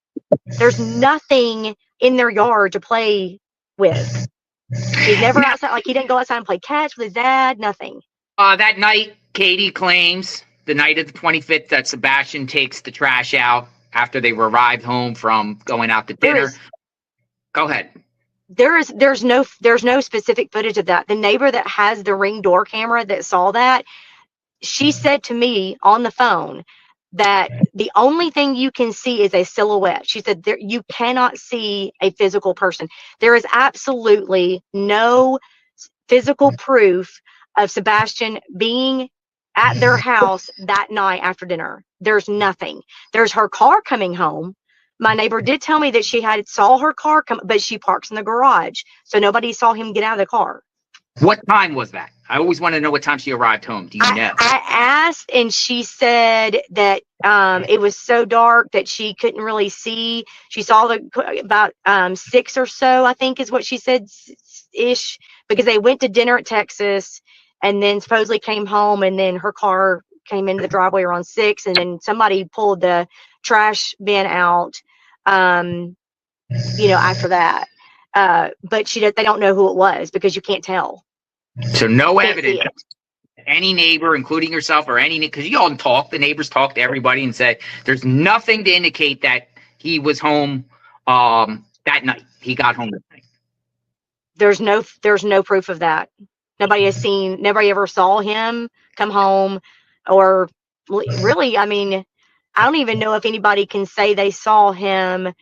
There's nothing in their yard to play with. He's never outside. Like, he didn't go outside and play catch with his dad. Nothing. That night, Katie claims, the night of the 25th, that Sebastian takes the trash out after they arrived home from going out to dinner. Go ahead. There's no specific footage of that. The neighbor that has the Ring door camera that saw that, she said to me on the phone that the only thing you can see is a silhouette. She said there, you cannot see a physical person. There is absolutely no physical proof of Sebastian being at their house that night after dinner. There's nothing. There's her car coming home. My neighbor did tell me that she had saw her car come, but she parks in the garage, so nobody saw him get out of the car. What time was that? I always want to know what time she arrived home. Do you know? I asked, and she said that it was so dark that she couldn't really see. She saw about 6 or so, I think is what she said, ish, because they went to dinner at Texas and then supposedly came home, and then her car came into the driveway around 6, and then somebody pulled the trash bin out, after that. But they don't know who it was because you can't tell. So no evidence. Any neighbor, including yourself, or because you all talk, the neighbors talk to everybody and said there's nothing to indicate that he was home that night. He got home that night. There's no proof of that. Nobody ever saw him come home, or really, I mean, I don't even know if anybody can say they saw him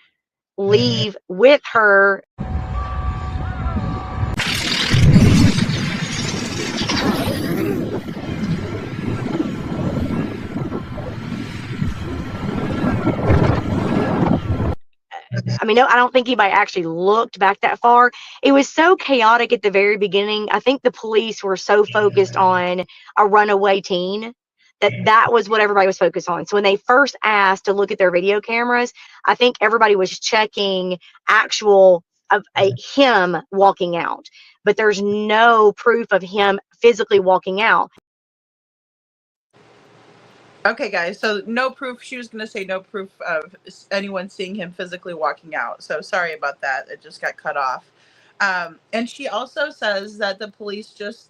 leave with her. I mean, no, I don't think anybody actually looked back that far. It was so chaotic at the very beginning. I think the police were so focused on a runaway teen that was what everybody was focused on. So when they first asked to look at their video cameras, I think everybody was checking actual of him walking out, but there's no proof of him physically walking out. Okay, guys, so no proof. She was going to say no proof of anyone seeing him physically walking out. So sorry about that. It just got cut off. And she also says that the police just,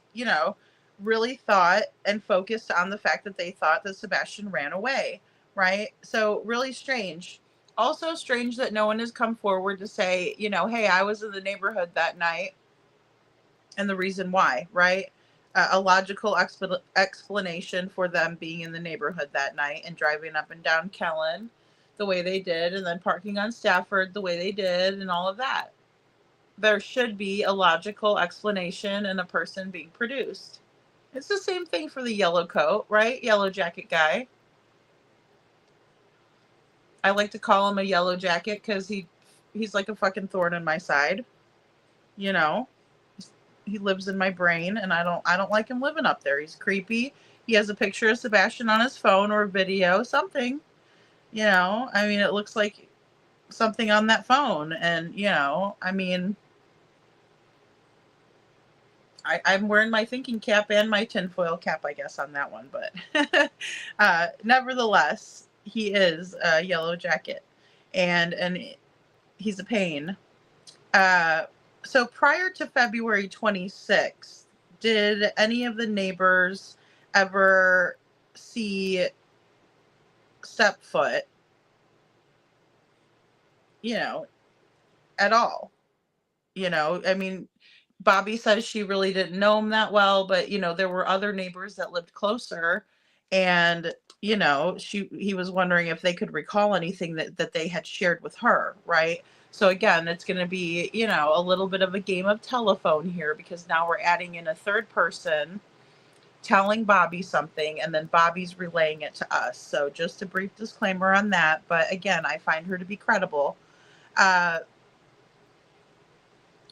really thought and focused on the fact that they thought that Sebastian ran away, right? So really strange. Also strange that no one has come forward to say, hey, I was in the neighborhood that night and the reason why, right? A logical explanation for them being in the neighborhood that night and driving up and down Kellen the way they did, and then parking on Stafford the way they did, and all of that. There should be a logical explanation and a person being produced. It's the same thing for the yellow coat, right? Yellow jacket guy. I like to call him a yellow jacket because he's like a fucking thorn in my side. He lives in my brain, and I don't like him living up there. He's creepy. He has a picture of Sebastian on his phone or a video, something. I mean, it looks like something on that phone, and I mean, I'm wearing my thinking cap and my tinfoil cap, I guess, on that one, but nevertheless, he is a yellow jacket, and he's a pain. So prior to February 26th, did any of the neighbors ever see Stepfoot, at all? I mean, Bobby says she really didn't know him that well, but, there were other neighbors that lived closer, and, he was wondering if they could recall anything that they had shared with her, right? So again, it's going to be, a little bit of a game of telephone here, because now we're adding in a third person telling Bobby something, and then Bobby's relaying it to us. So just a brief disclaimer on that. But again, I find her to be credible.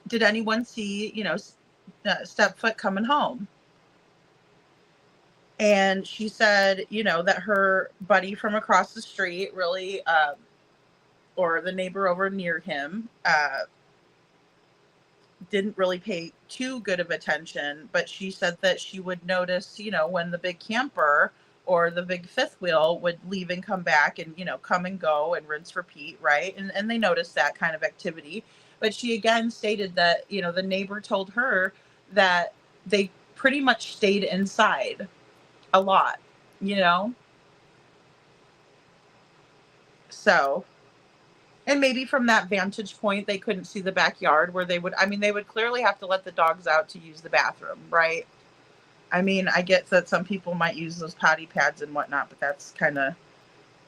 Did anyone see, Stepfoot coming home? And she said, that her buddy from across the street really, or the neighbor over near him, didn't really pay too good of attention, but she said that she would notice, when the big camper or the big fifth wheel would leave and come back and, come and go and rinse, repeat, right? And they noticed that kind of activity. But she again stated that, the neighbor told her that they pretty much stayed inside a lot, So, and maybe from that vantage point, they couldn't see the backyard where they would clearly have to let the dogs out to use the bathroom, right? I mean, I get that some people might use those potty pads and whatnot, but that's kind of,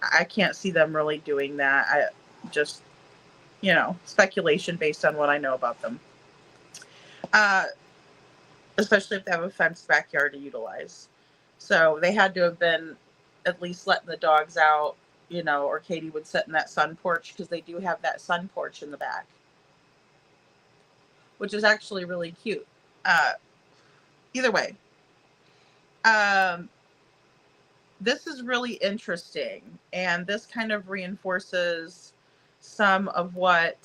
I can't see them really doing that. I just, speculation based on what I know about them. Especially if they have a fenced backyard to utilize. So they had to have been at least letting the dogs out, or Katie would sit in that sun porch, because they do have that sun porch in the back, which is actually really cute. Either way, this is really interesting, and this kind of reinforces some of what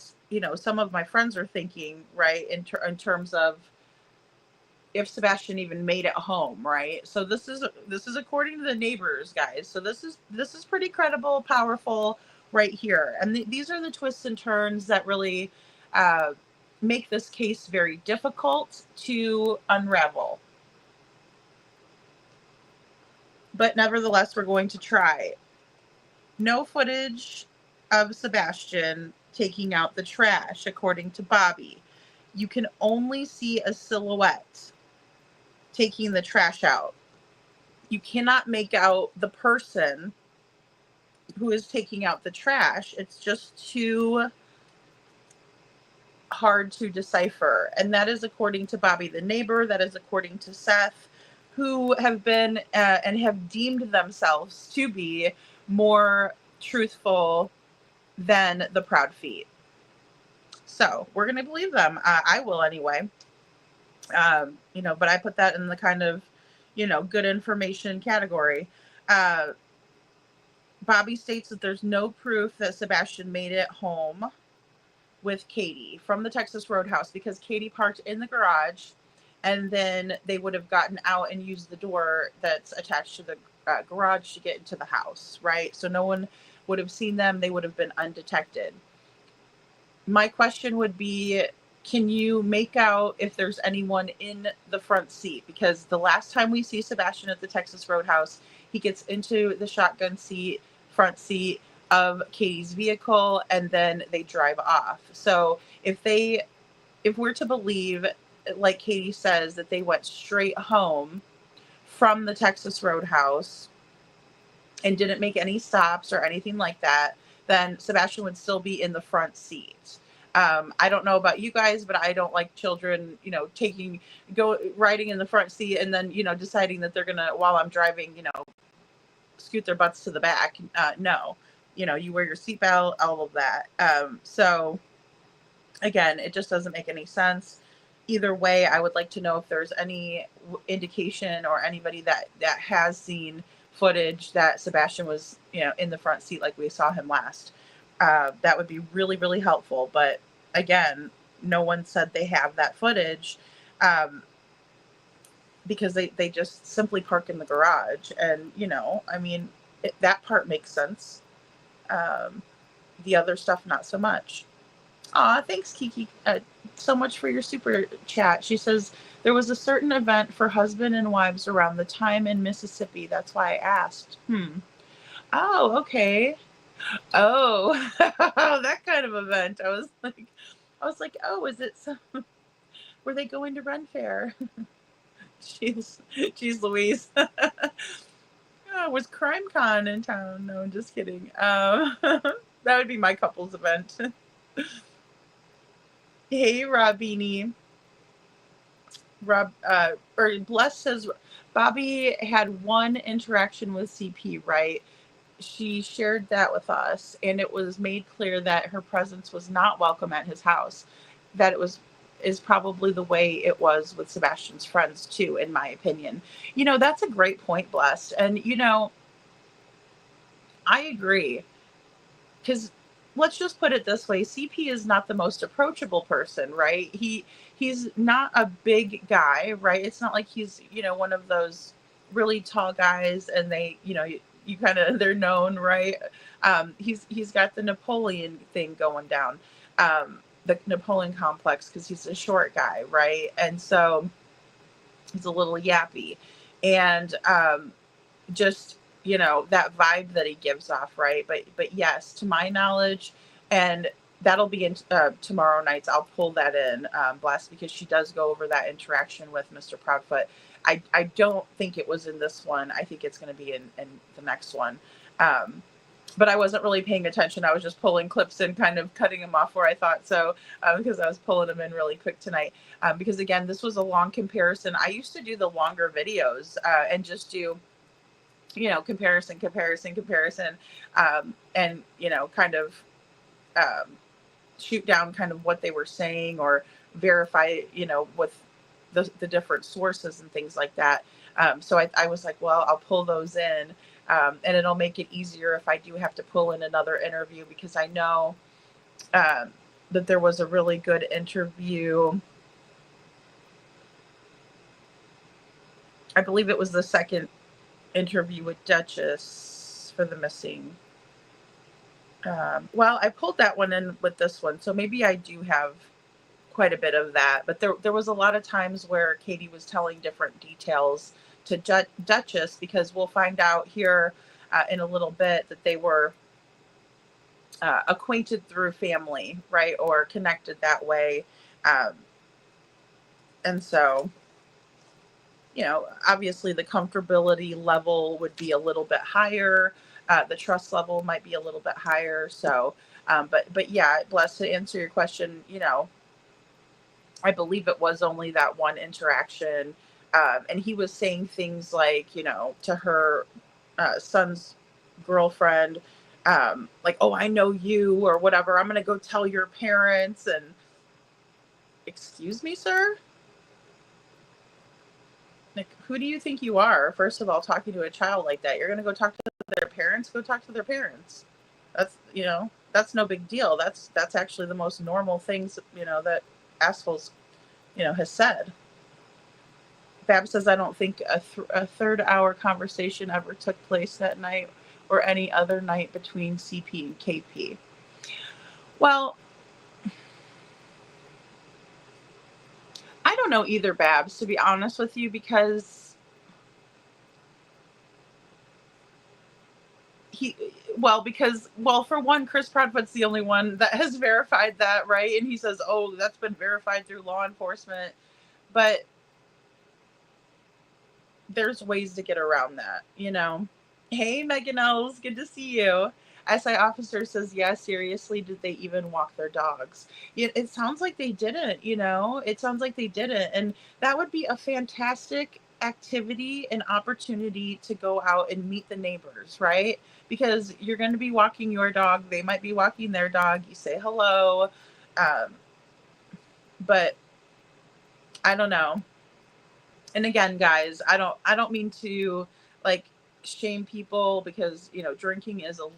some of my friends are thinking, right, in terms of if Sebastian even made it home, right? So this is according to the neighbors, guys. So this is pretty credible, powerful right here, and these are the twists and turns that really make this case very difficult to unravel. But nevertheless, we're going to try. No footage of Sebastian taking out the trash, according to Bobby. You can only see a silhouette taking the trash out. You cannot make out the person who is taking out the trash. It's just too hard to decipher. And that is according to Bobby the neighbor. That is according to Seth, who have been and have deemed themselves to be more truthful than the Proud Feet. So we're going to believe them. I will anyway. But I put that in the kind of, good information category. Bobby states that there's no proof that Sebastian made it home with Katie from the Texas Roadhouse, because Katie parked in the garage, and then they would have gotten out and used the door that's attached to the garage to get into the house, right? So no one would have seen them. They would have been undetected. My question would be, can you make out if there's anyone in the front seat? Because the last time we see Sebastian at the Texas Roadhouse, he gets into the shotgun seat, front seat of Katie's vehicle, and then they drive off. So if we're to believe, like Katie says, that they went straight home from the Texas Roadhouse and didn't make any stops or anything like that, then Sebastian would still be in the front seat. I don't know about you guys, but I don't like children, riding in the front seat and then, deciding that they're going to, while I'm driving, scoot their butts to the back. No, you wear your seatbelt, all of that. So again, it just doesn't make any sense. Either way, I would like to know if there's any indication or anybody that has seen footage that Sebastian was, in the front seat like we saw him last. That would be really, really helpful. But again, no one said they have that footage, because they just simply park in the garage. And, that part makes sense. The other stuff, not so much. Aw, thanks, Kiki, so much for your super chat. She says, there was a certain event for husband and wives around the time in Mississippi. That's why I asked. Oh, okay. Oh, that kind of event. I was like, oh, is it some, were they going to Ren Fair? Jeez, Louise. Oh, was CrimeCon in town? No, I'm just kidding. That would be my couple's event. Hey, Robini. Bless says, Bobby had one interaction with CP, right? She shared that with us, and it was made clear that her presence was not welcome at his house. That is probably the way it was with Sebastian's friends too, in my opinion. That's a great point, Blessed. And, I agree. Because let's just put it this way. CP is not the most approachable person, right? He's not a big guy, right? It's not like he's, one of those really tall guys and they, you kind of, they're known, right? He's got the Napoleon thing going down, the Napoleon complex, because he's a short guy, right? And so he's a little yappy, and just that vibe that he gives off, right? But yes, to my knowledge, and that'll be in tomorrow night's. I'll pull that in, Blast, because she does go over that interaction with Mr. Proudfoot. I don't think it was in this one. I think it's going to be in the next one. But I wasn't really paying attention. I was just pulling clips and kind of cutting them off where I thought so, because I was pulling them in really quick tonight. Because again, this was a long comparison. I used to do the longer videos and just do, comparison, and, kind of shoot down kind of what they were saying or verify, with the different sources and things like that. So I was like, well, I'll pull those in. And it'll make it easier if I do have to pull in another interview, because I know that there was a really good interview. I believe it was the second interview with Duchess for the missing. Well, I pulled that one in with this one, so maybe I do have quite a bit of that. But there was a lot of times where Katie was telling different details to Duchess, because we'll find out here in a little bit that they were acquainted through family, right, or connected that way. And so, obviously the comfortability level would be a little bit higher. The trust level might be a little bit higher. So, but yeah, Bless, to answer your question, I believe it was only that one interaction. And he was saying things like, to her son's girlfriend, like, oh, I know you, or whatever. I'm going to go tell your parents. And excuse me, sir? Like, who do you think you are? First of all, talking to a child like that, you're going to go talk to their parents, go talk to their parents. That's, that's no big deal. That's actually the most normal things, that Assholes, has said. Fab says, I don't think a third-hour conversation ever took place that night or any other night between CP and KP. Well, I don't know either, Babs, to be honest with you, because for one, Chris Proudfoot's the only one that has verified that, right? And he says, oh, that's been verified through law enforcement. But there's ways to get around that, Hey, Megan Ells, good to see you. SI officer says, yeah, seriously, did they even walk their dogs? It sounds like they didn't, It sounds like they didn't. And that would be a fantastic activity and opportunity to go out and meet the neighbors, right? Because you're going to be walking your dog. They might be walking their dog. You say hello. But I don't know. And again, guys, I don't mean to shame people, because drinking is a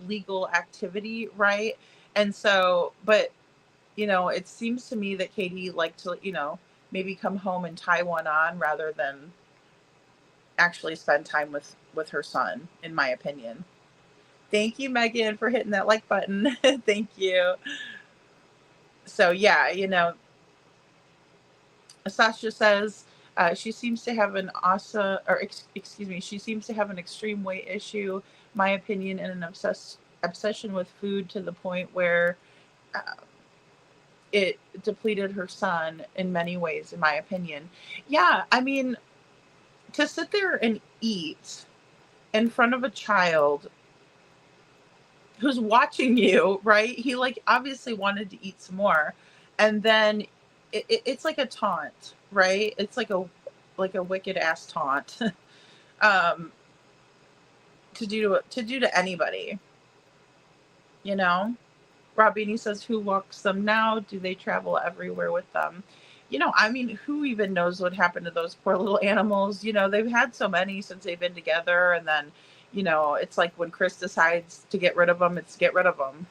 legal activity, right? And so, but it seems to me that Katie liked to maybe come home and tie one on rather than actually spend time with her son, in my opinion. Thank you, Megan, for hitting that like button. Thank you. So yeah, Sasha says, she seems to have an she seems to have an extreme weight issue, my opinion, and an obsession with food to the point where it depleted her son in many ways, in my opinion. Yeah, I mean, to sit there and eat in front of a child who's watching you, right? He obviously wanted to eat some more. And then it's like a taunt, right? It's like a wicked ass taunt to do to anybody, Rob Beanie says, who walks them now? Do they travel everywhere with them? I mean, who even knows what happened to those poor little animals? They've had so many since they've been together. And then, it's like when Chris decides to get rid of them, it's get rid of them.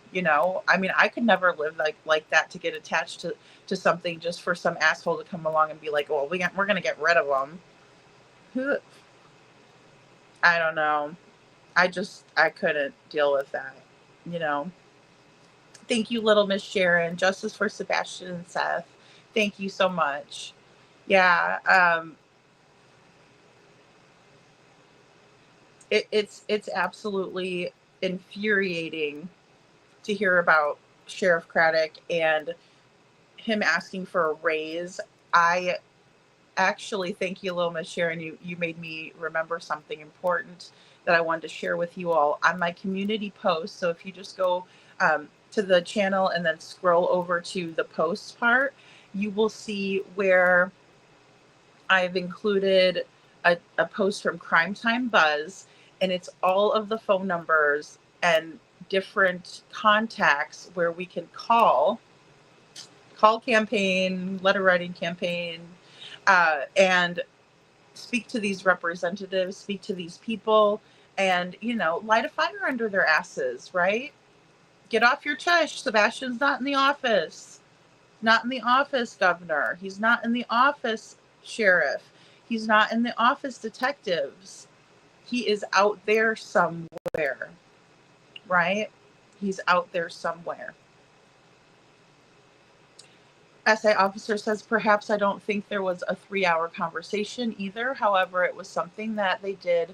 I mean, I could never live like that, to get attached to something just for some asshole to come along and be like, well, we're going to get rid of them. Who? I don't know. I couldn't deal with that, Thank you, little Miss Sharon. Justice for Sebastian and Seth. Thank you so much. Yeah. It's absolutely infuriating to hear about Sheriff Craddock and him asking for a raise. I actually, thank you, Little Miss Sharon. You made me remember something important that I wanted to share with you all on my community post. So if you just go to the channel and then scroll over to the post part, you will see where I've included a post from Crime Time Buzz, and it's all of the phone numbers and different contacts where we can call campaign, letter writing campaign, and speak to these representatives, speak to these people, and, light a fire under their asses, right? Get off your tush. Sebastian's not in the office. Not in the office, Governor. He's not in the office, Sheriff. He's not in the office, detectives. He is out there somewhere, right? He's out there somewhere. SA officer says, perhaps I don't think there was a 3-hour conversation either. However, it was something that they did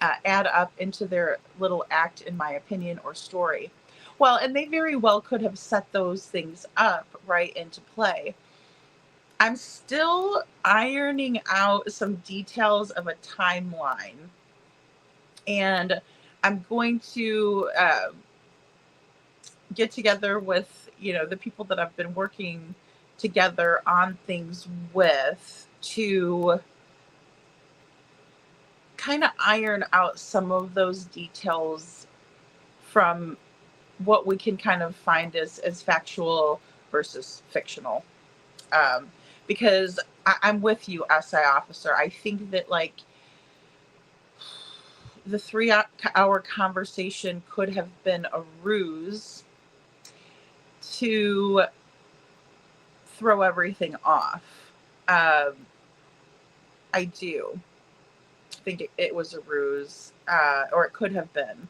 add up into their little act, in my opinion, or story. Well, and they very well could have set those things up right into play. I'm still ironing out some details of a timeline. And I'm going to get together with, the people that I've been working together on things with to kind of iron out some of those details from what we can kind of find as factual versus fictional. Because I'm with you, SI officer. I think that, like, the 3-hour conversation could have been a ruse to throw everything off. I do think it was a ruse, or it could have been.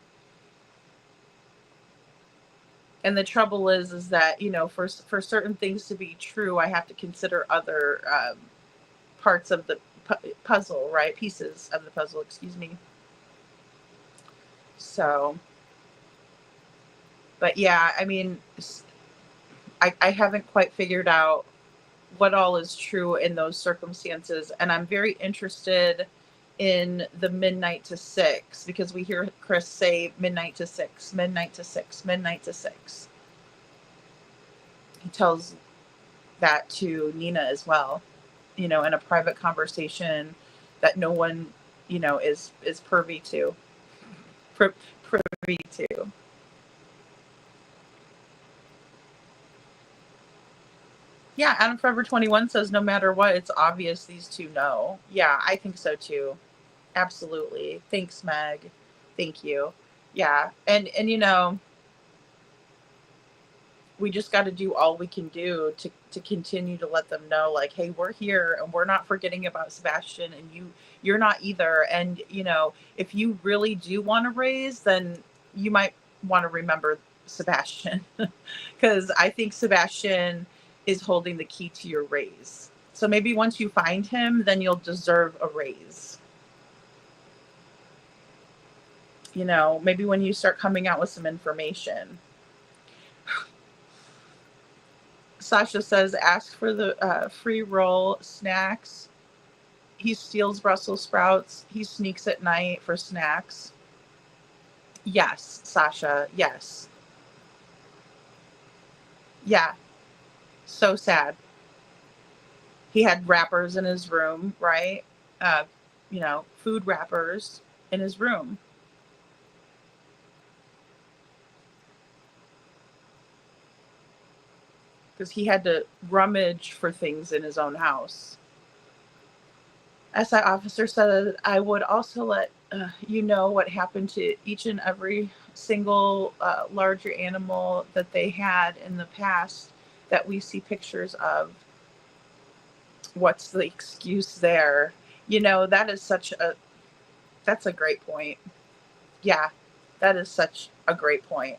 And the trouble is that, for certain things to be true, I have to consider other parts of the puzzle, right? Pieces of the puzzle, excuse me. So, but yeah, I mean, I haven't quite figured out what all is true in those circumstances. And I'm very interested in the midnight to 6, because we hear Chris say midnight to 6, midnight to 6, midnight to 6. He tells that to Nina as well, in a private conversation that no one, is privy to. Privy to. Yeah, Adam Forever 21 says no matter what, it's obvious these two know. Yeah, I think so too. Absolutely. Thanks, Meg. Thank you. Yeah. And we just got to do all we can do to continue to let them know, like, hey, we're here and we're not forgetting about Sebastian, and you're not either. And, if you really do want to raise, then you might want to remember Sebastian, because I think Sebastian is holding the key to your raise. So maybe once you find him, then you'll deserve a raise. Maybe when you start coming out with some information. Sasha says, ask for the free roll snacks. He steals Brussels sprouts. He sneaks at night for snacks. Yes, Sasha. Yes. Yeah. So sad. He had wrappers in his room, right? Food wrappers in his room. Because he had to rummage for things in his own house. SI officer said, I would also let you know what happened to each and every single larger animal that they had in the past that we see pictures of. What's the excuse there? That is that's a great point. Yeah, that is such a great point.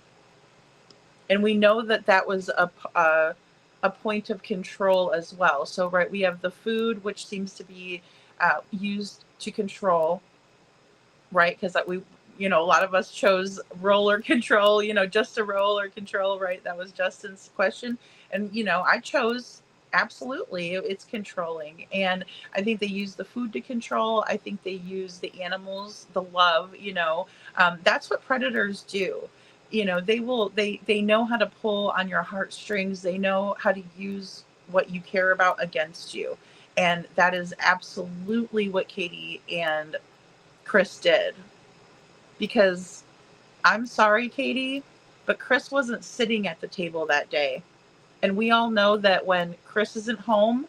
And we know that was a point of control as well. So, right, we have the food, which seems to be used to control. right? Because we, a lot of us chose roll or control, just to roll or control, right? That was Justin's question. And, I chose absolutely. It's controlling. And I think they use the food to control. I think they use the animals, the love, that's what predators do. They know how to pull on your heartstrings. They know how to use what you care about against you. And that is absolutely what Katie and Chris did. Because I'm sorry, Katie, but Chris wasn't sitting at the table that day. And we all know that when Chris isn't home,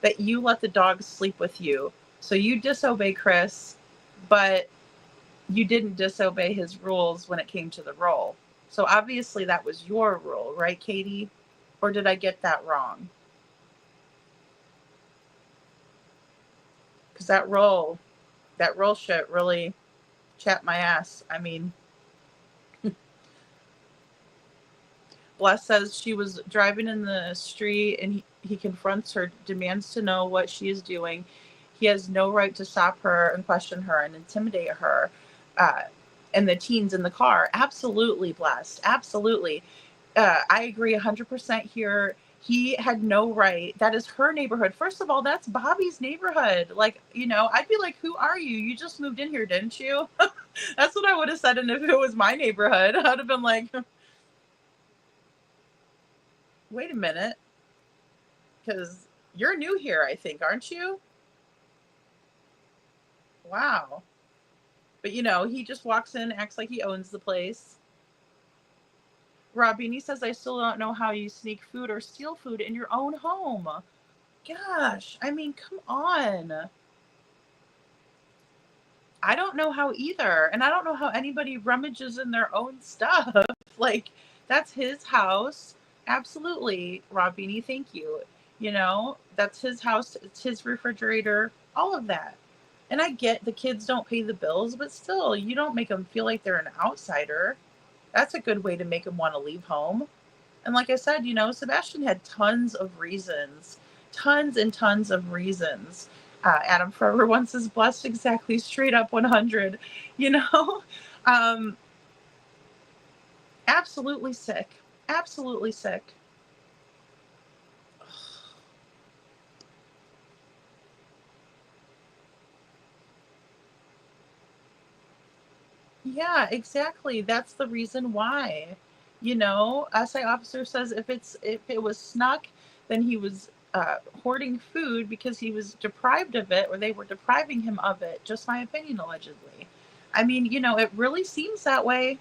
that you let the dogs sleep with you. So you disobey Chris, but you didn't disobey his rules when it came to the roll. So obviously that was your rule, right, Katie? Or did I get that wrong? Because that roll shit really chapped my ass. I mean, Bless says she was driving in the street and he confronts her, demands to know what she is doing. He has no right to stop her and question her and intimidate her. And the teens in the car. Absolutely, Blessed. Absolutely. I agree 100% here. He had no right. That is her neighborhood. First of all, that's Bobby's neighborhood. Like, I'd be like, who are you? You just moved in here, didn't you? That's what I would have said. And if it was my neighborhood, I'd have been like, wait a minute, because you're new here, I think, aren't you? Wow. But, he just walks in, acts like he owns the place. Robbini says, I still don't know how you sneak food or steal food in your own home. Gosh, I mean, come on. I don't know how either. And I don't know how anybody rummages in their own stuff. Like, that's his house. Absolutely, Robbini, thank you. That's his house. It's his refrigerator, all of that. And I get the kids don't pay the bills, but still, you don't make them feel like they're an outsider. That's a good way to make them want to leave home. And like I said, Sebastian had tons of reasons, tons and tons of reasons. Adam Forever once says, blessed exactly, straight up 100, absolutely sick, absolutely sick. Yeah, exactly. That's the reason why. SI officer says if it was snuck, then he was hoarding food because he was deprived of it, or they were depriving him of it. Just my opinion, allegedly. I mean, it really seems that way.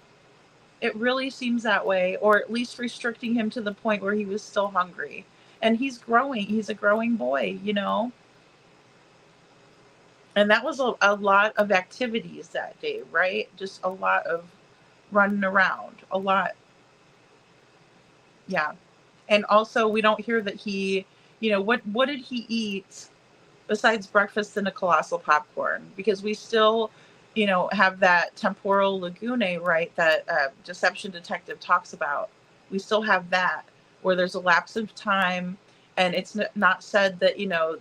It really seems that way, or at least restricting him to the point where he was still hungry. And he's growing. He's a growing boy, And that was a lot of activities that day, right? Just a lot of running around, a lot. Yeah. And also we don't hear that he, what did he eat besides breakfast and a colossal popcorn? Because we still, have that temporal lagune, right? That deception detective talks about. We still have that where there's a lapse of time and it's not said that,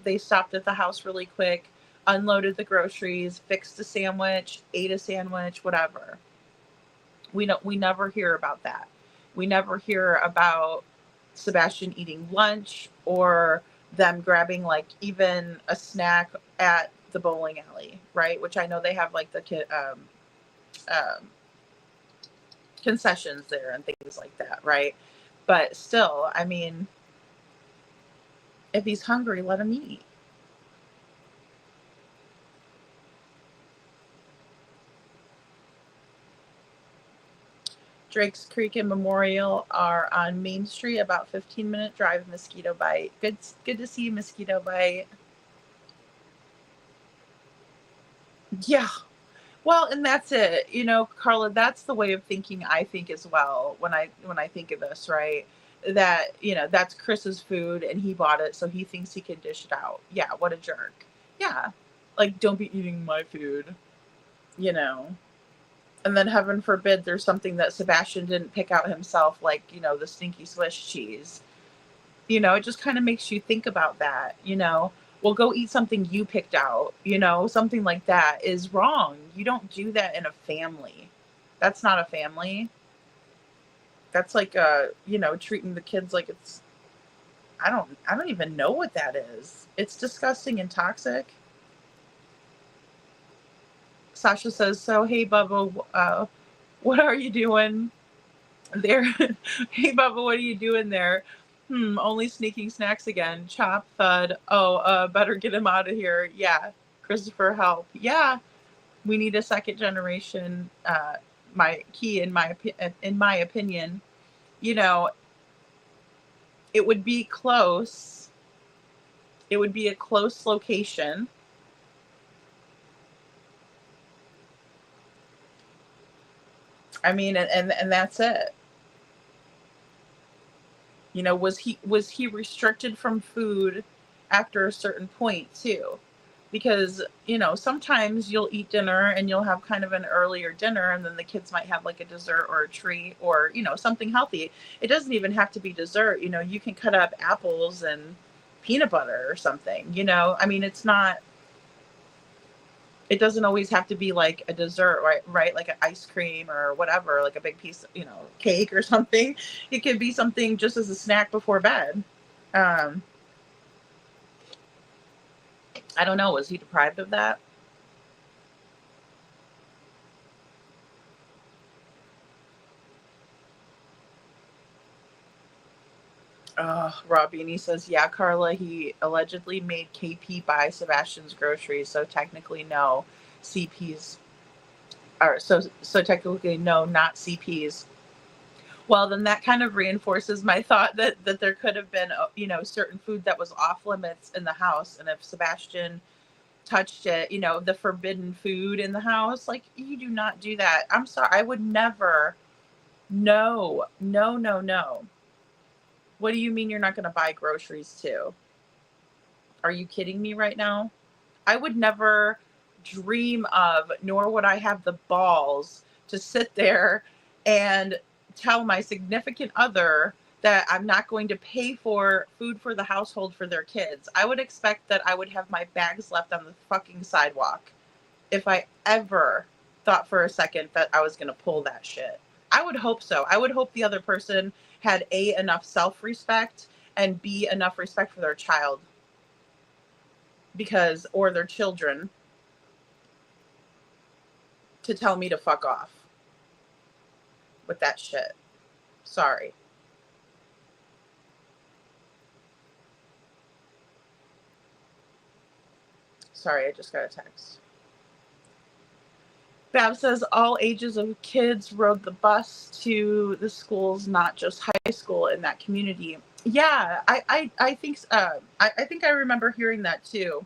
they stopped at the house really quick, unloaded the groceries, fixed a sandwich, ate a sandwich, whatever. We never hear about that. We never hear about Sebastian eating lunch or them grabbing like even a snack at the bowling alley, right? Which I know they have like the concessions there and things like that, right? But still, I mean, if he's hungry, let him eat. Drake's Creek and Memorial are on Main Street, about 15-minute drive, Mosquito Bite. Good to see you, Mosquito Bite. Yeah. Well, and that's it. Carla, that's the way of thinking I think as well when I think of this, right? That, that's Chris's food and he bought it, so he thinks he can dish it out. Yeah, what a jerk. Yeah. Like, don't be eating my food, And then heaven forbid there's something that Sebastian didn't pick out himself, like, the stinky Swiss cheese. It just kind of makes you think about that, Well, go eat something you picked out, you know, something like that is wrong. You don't do that in a family. That's not a family. That's like, you know, treating the kids like it's, I don't even know what that is. It's disgusting and toxic. Sasha says, so, hey, Bubba, what are you doing there? Hey, Bubba, what are you doing there? Only sneaking snacks again. Chop, thud. Oh, better get him out of here. Yeah. Christopher, help. Yeah. We need a second generation, in my opinion, you know, it would be close. It would be a close location. I mean, and that's it. You know, was he restricted from food after a certain point too? Because, you know, sometimes you'll eat dinner and you'll have kind of an earlier dinner, and then the kids might have like a dessert or a treat or, you know, something healthy. It doesn't even have to be dessert. You know, you can cut up apples and peanut butter or something, you know. I mean, it doesn't always have to be like a dessert, right? Like an ice cream or whatever, like a big piece of, you know, cake or something. It could be something just as a snack before bed. I don't know. Was he deprived of that? Robbie says, yeah, Carla, he allegedly made KP buy Sebastian's groceries, so technically no CPs. Or so technically no, not CPs. Well, then that kind of reinforces my thought that there could have been, you know, certain food that was off limits in the house, and if Sebastian touched it, you know, the forbidden food in the house, like, you do not do that. I'm sorry, I would never. No. What do you mean you're not going to buy groceries too? Are you kidding me right now? I would never dream of, nor would I have the balls to sit there and tell my significant other that I'm not going to pay for food for the household for their kids. I would expect that I would have my bags left on the fucking sidewalk if I ever thought for a second that I was going to pull that shit. I would hope so. I would hope the other person had A, enough self-respect, and B, enough respect for their child, or their children, to tell me to fuck off with that shit. Sorry. Sorry, I just got a text. Bab says all ages of kids rode the bus to the schools, not just high school in that community. Yeah, I think I think I remember hearing that too,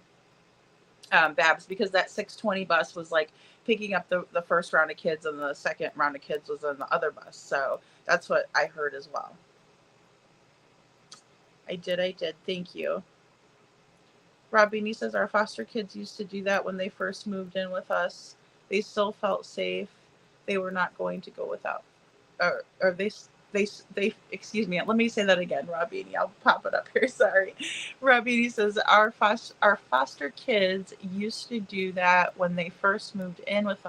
Babs, because that 620 bus was like picking up the first round of kids, and the second round of kids was on the other bus. So that's what I heard as well. I did. Thank you. Rob Beanie says our foster kids used to do that when they first moved in with us. They still felt safe. They were not going to go without, or they excuse me. Let me say that again, Rob Beanie. I'll pop it up here. Sorry. Rob Beanie says our foster kids used to do that when they first moved in with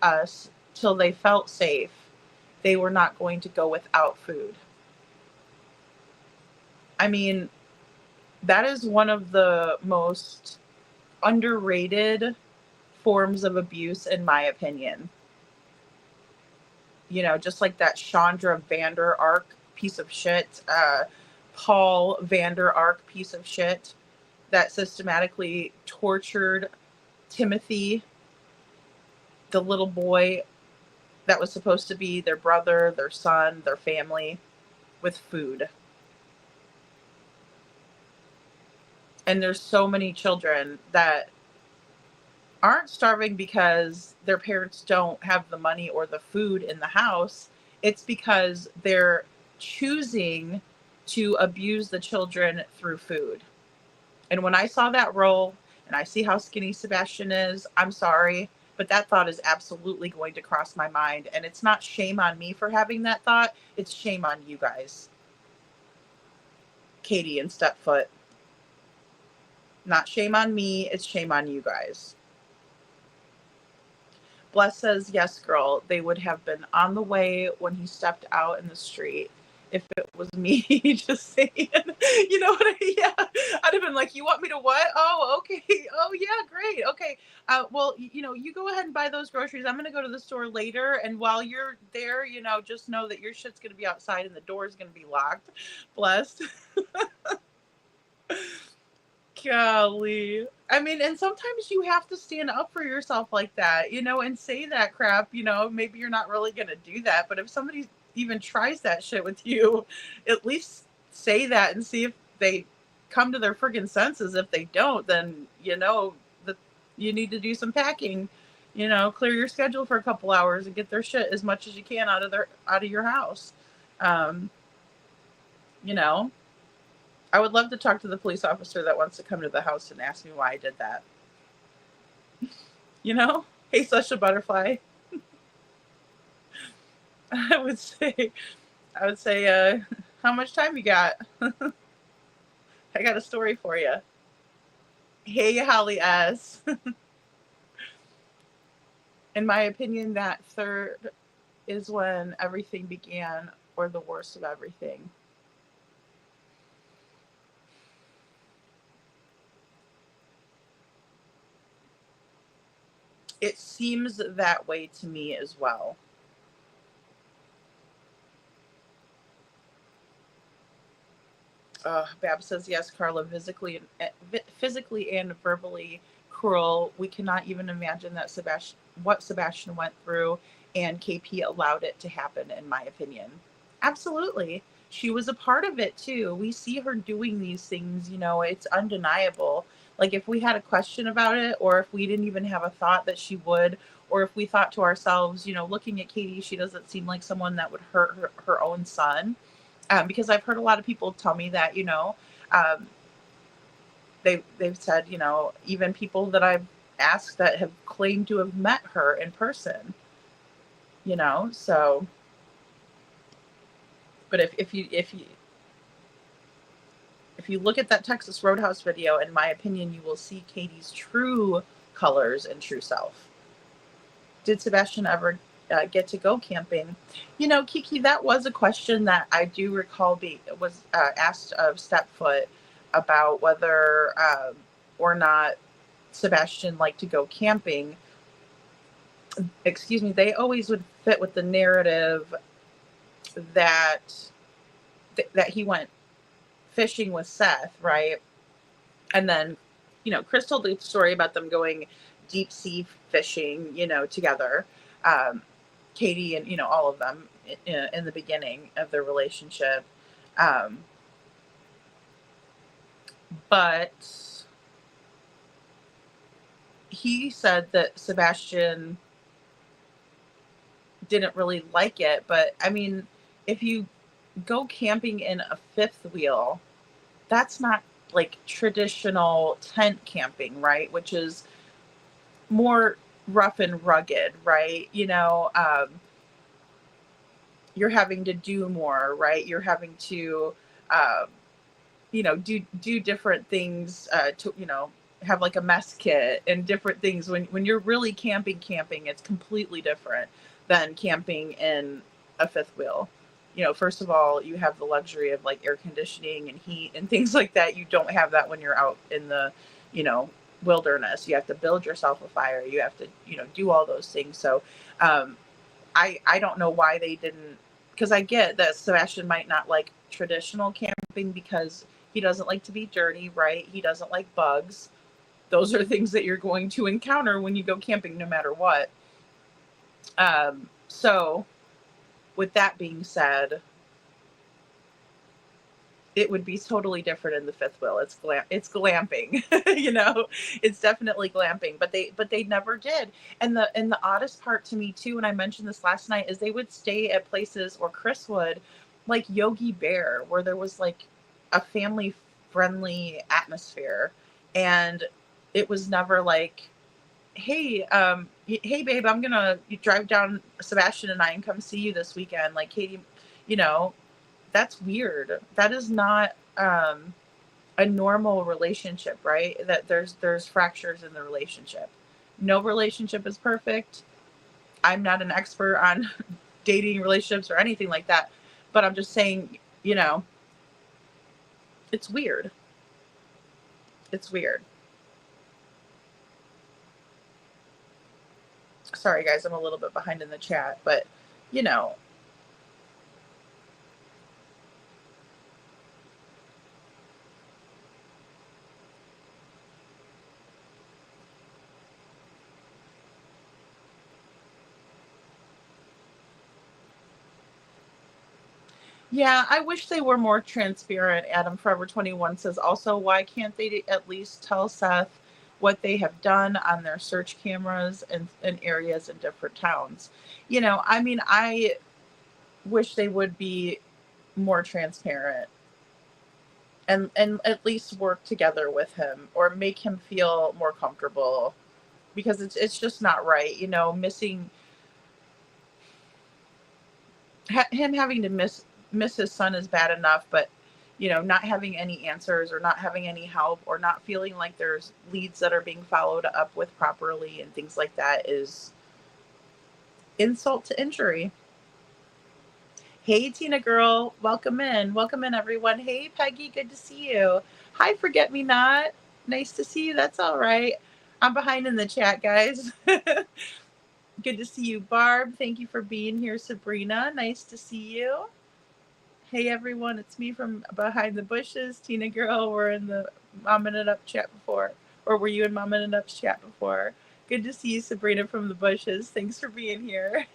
us till they felt safe. They were not going to go without food. I mean, that is one of the most underrated forms of abuse, in my opinion. You know, just like that Chandra Vander Ark piece of shit, Paul Vander Ark piece of shit that systematically tortured Timothy, the little boy that was supposed to be their brother, their son, their family, with food. And there's so many children that aren't starving because their parents don't have the money or the food in the house. It's because they're choosing to abuse the children through food. And when I saw that role, and I see how skinny Sebastian is, I'm sorry, but that thought is absolutely going to cross my mind. And it's not shame on me for having that thought. It's shame on you guys. Katie and Stepfoot. Not shame on me, it's shame on you guys. Bless says, yes, girl, they would have been on the way when he stepped out in the street. If it was me, just saying, you know what yeah, I'd have been like, you want me to what? Oh, okay. Oh, yeah, great. Okay. Well, you go ahead and buy those groceries. I'm going to go to the store later. And while you're there, just know that your shit's going to be outside and the door is going to be locked. Blessed. Golly. I mean, and sometimes you have to stand up for yourself like that, and say that crap, maybe you're not really going to do that. But if somebody even tries that shit with you, at least say that and see if they come to their friggin' senses. If they don't, then, that you need to do some packing, clear your schedule for a couple hours and get their shit as much as you can out of your house. I would love to talk to the police officer that wants to come to the house and ask me why I did that. Hey, Sasha Butterfly. I would say, how much time you got? I got a story for you. Hey, Holly S. In my opinion, that third is when everything began, or the worst of everything. It seems that way to me as well. Bab says, yes, Carla, physically and verbally cruel. We cannot even imagine what Sebastian went through, and KP allowed it to happen, in my opinion. Absolutely. She was a part of it too. We see her doing these things, it's undeniable. Like, if we had a question about it, or if we didn't even have a thought that she would, or if we thought to ourselves, looking at Katie, she doesn't seem like someone that would hurt her own son. Because I've heard a lot of people tell me that, they've said, even people that I've asked that have claimed to have met her in person, so. But if you look at that Texas Roadhouse video, in my opinion, you will see Katie's true colors and true self. Did Sebastian ever get to go camping? Kiki, that was a question that I do recall was asked of Stepfoot about whether or not Sebastian liked to go camping. Excuse me, they always would fit with the narrative that he went fishing with Seth, right? And then, Chris told the story about them going deep sea fishing, together. Katie and, all of them in the beginning of their relationship. But he said that Sebastian didn't really like it. But I mean, if you go camping in a fifth wheel, that's not like traditional tent camping, right? Which is more rough and rugged, right? You're having to do more, right? You're having to, do different things to, have like a mess kit and different things. When you're really camping, it's completely different than camping in a fifth wheel. First of all, you have the luxury of like air conditioning and heat and things like that. You don't have that when you're out in the, wilderness. You have to build yourself a fire. You have to, do all those things. So I don't know why they didn't, because I get that Sebastian might not like traditional camping because he doesn't like to be dirty, right? He doesn't like bugs. Those are things that you're going to encounter when you go camping, no matter what. So with that being said, it would be totally different in the fifth wheel. It's glamping, it's definitely glamping, but they never did. And the oddest part to me too, and I mentioned this last night, is they would stay at places, or Chris would, like Yogi Bear, where there was like a family friendly atmosphere. And it was never like, hey babe, I'm gonna drive down, Sebastian and I, and come see you this weekend. Like, Katie, that's weird. That is not a normal relationship, right? That there's fractures in the relationship. No relationship is perfect. I'm not an expert on dating relationships or anything like that, but I'm just saying, it's weird. It's weird. Sorry guys, I'm a little bit behind in the chat, but yeah, I wish they were more transparent. Adam Forever 21 says also, why can't they at least tell Seth what they have done on their search cameras in areas in different towns? I wish they would be more transparent and at least work together with him or make him feel more comfortable, because it's just not right. Missing him, having to miss his son is bad enough, but not having any answers or not having any help or not feeling like there's leads that are being followed up with properly and things like that is insult to injury. Hey, Tina girl, welcome in everyone. Hey, Peggy, good to see you. Hi, Forget Me Not, nice to see you. That's all right, I'm behind in the chat, guys. Good to see you, Barb. Thank you for being here. Sabrina, nice to see you. Hey everyone, it's me from behind the bushes. Tina girl, we're in the Mom and It Up chat before, or were you in Mom and It Up's chat before? Good to see you, Sabrina from the bushes. Thanks for being here.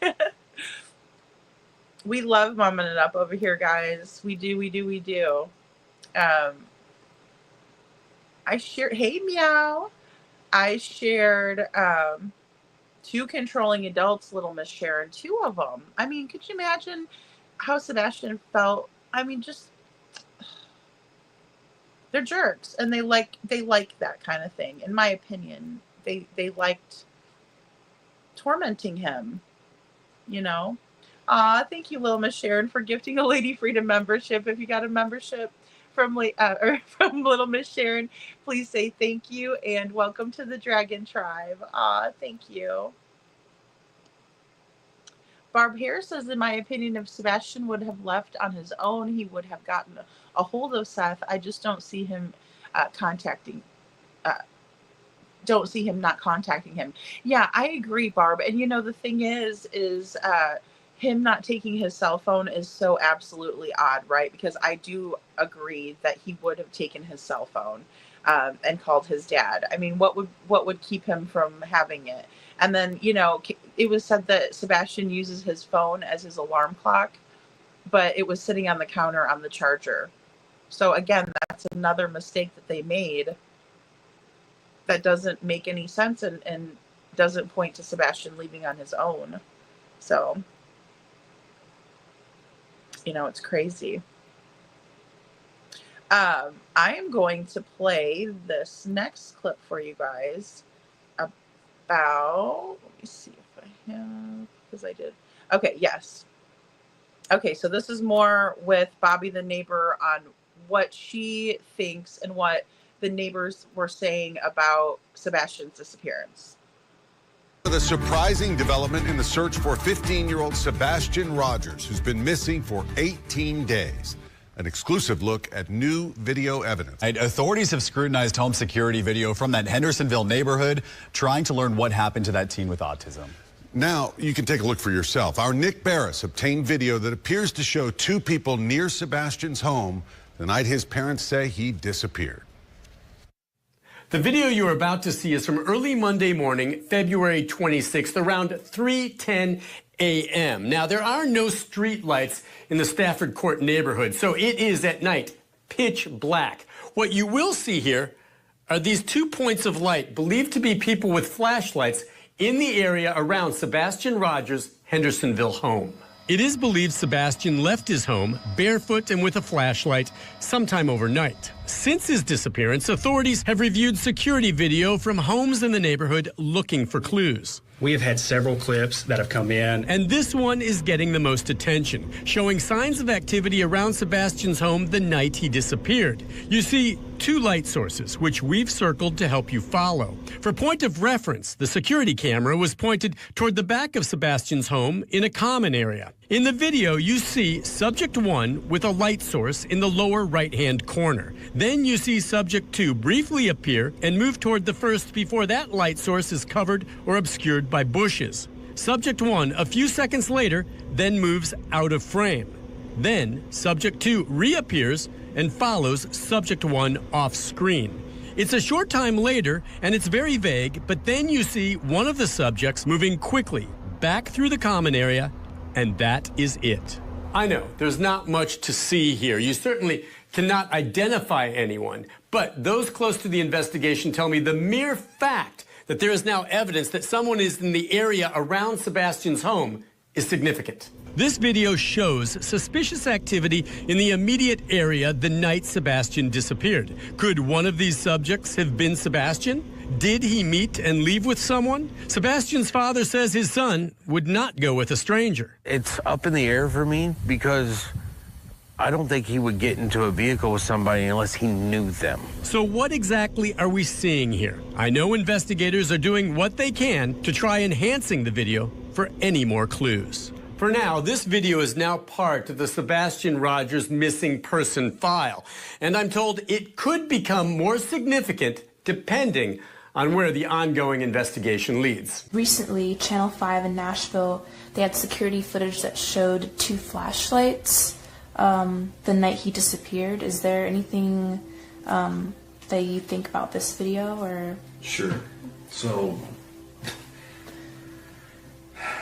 We love Mom and It Up over here, guys. We do. I shared, hey Meow. I shared 2 controlling adults, Little Miss Sharon, 2 of them. I mean, could you imagine how Sebastian felt? I mean, just, they're jerks, and they like that kind of thing. In my opinion, they liked tormenting him, Thank you, Little Miss Sharon, for gifting a Lady Freedom membership. If you got a membership from Little Miss Sharon, please say thank you and welcome to the Dragon Tribe. Thank you. Barb Hare says, in my opinion, if Sebastian would have left on his own, he would have gotten a hold of Seth. I just don't see him don't see him not contacting him. Yeah, I agree, Barb. And the thing is him not taking his cell phone is so absolutely odd, right? Because I do agree that he would have taken his cell phone and called his dad. I mean, what would keep him from having it? And then, it was said that Sebastian uses his phone as his alarm clock, but it was sitting on the counter on the charger. So again, that's another mistake that they made that doesn't make any sense and doesn't point to Sebastian leaving on his own. So, it's crazy. I am going to play this next clip for you guys about, let me see if I have, because I did. Okay, yes. Okay, so this is more with Bobby the neighbor on what she thinks and what the neighbors were saying about Sebastian's disappearance. The surprising development in the search for 15-year-old Sebastian Rogers, who's been missing for 18 days. An exclusive look at new video evidence. Authorities have scrutinized home security video from that Hendersonville neighborhood, trying to learn what happened to that teen with autism. Now you can take a look for yourself. Our Nick Barris obtained video that appears to show 2 people near Sebastian's home the night his parents say he disappeared. The video you're about to see is from early Monday morning, February 26th, around 3:10 a.m. Now, there are no street lights in the Stafford Court neighborhood, so it is at night, pitch black. What you will see here are these 2 points of light believed to be people with flashlights in the area around Sebastian Rogers' Hendersonville home. It is believed Sebastian left his home barefoot and with a flashlight sometime overnight. Since his disappearance, authorities have reviewed security video from homes in the neighborhood looking for clues. We have had several clips that have come in. And this one is getting the most attention, showing signs of activity around Sebastian's home the night he disappeared. You see, two light sources, which we've circled to help you follow. For point of reference, the security camera was pointed toward the back of Sebastian's home in a common area. In the video, you see subject 1 with a light source in the lower right-hand corner. Then you see subject 2 briefly appear and move toward the first before that light source is covered or obscured by bushes. Subject 1, a few seconds later, then moves out of frame. Then subject 2 reappears and follows subject 1 off screen. It's a short time later and it's very vague, but then you see one of the subjects moving quickly back through the common area, and that is it. I know, there's not much to see here. You certainly cannot identify anyone, but those close to the investigation tell me the mere fact that there is now evidence that someone is in the area around Sebastian's home is significant. This video shows suspicious activity in the immediate area the night Sebastian disappeared. Could one of these subjects have been Sebastian? Did he meet and leave with someone? Sebastian's father says his son would not go with a stranger. It's up in the air for me because I don't think he would get into a vehicle with somebody unless he knew them. So what exactly are we seeing here? I know investigators are doing what they can to try enhancing the video for any more clues. For now, this video is now part of the Sebastian Rogers missing person file, and I'm told it could become more significant depending on where the ongoing investigation leads. Recently, Channel 5 in Nashville, they had security footage that showed 2 flashlights the night he disappeared. Is there anything that you think about this video? Or Sure. So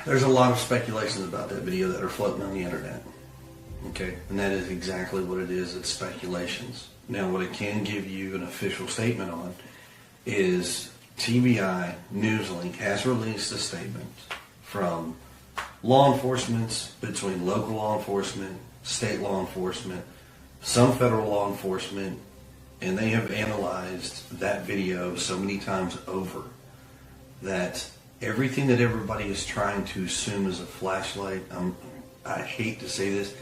there's a lot of speculations about that video that are floating on the internet. Okay, and that is exactly what it is. It's speculations. Now, what I can give you an official statement on is TBI Newslink has released a statement from law enforcement, between local law enforcement, state law enforcement, some federal law enforcement, and they have analyzed that video so many times over that everything that everybody is trying to assume is a flashlight, I hate to say this,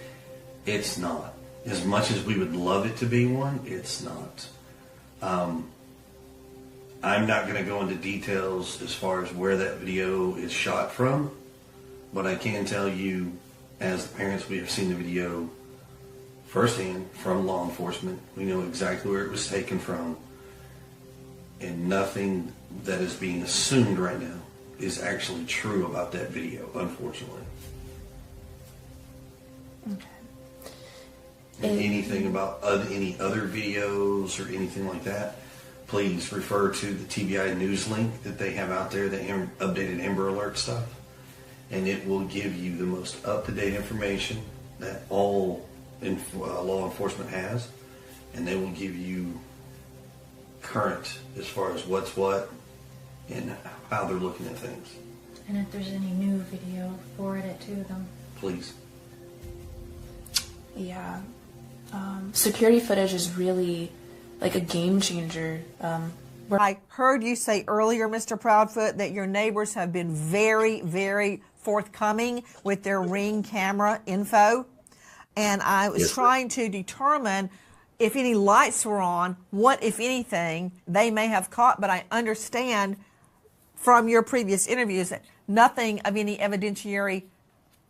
it's not. As much as we would love it to be one, it's not. I'm not going to go into details as far as where that video is shot from, but I can tell you, as the parents, we have seen the video firsthand from law enforcement. We know exactly where it was taken from, and nothing that is being assumed right now is actually true about that video, unfortunately. okay. And anything about any other videos or anything like that, please refer to the TBI news link that they have out there, the updated Amber Alert stuff, and it will give you the most up-to-date information that all law enforcement has, and they will give you current as far as what's what and how they're looking at things. And if there's any new video, forward it to them. Please. Yeah. Security footage is really like a game changer. I heard you say earlier, Mr. Proudfoot, that your neighbors have been very, very forthcoming with their Ring camera info. And I was trying to determine if any lights were on, what, if anything, they may have caught. But I understand from your previous interviews that nothing of any evidentiary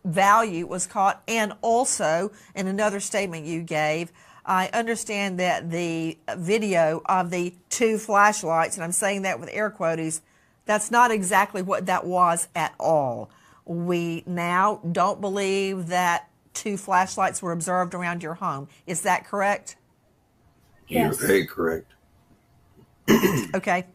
value was caught. And also, in another statement you gave, I understand that the video of the 2 flashlights, and I'm saying that with air quotes, that's not exactly what that was at all. We now don't believe that 2 flashlights were observed around your home. Is that correct? You're very correct. Okay.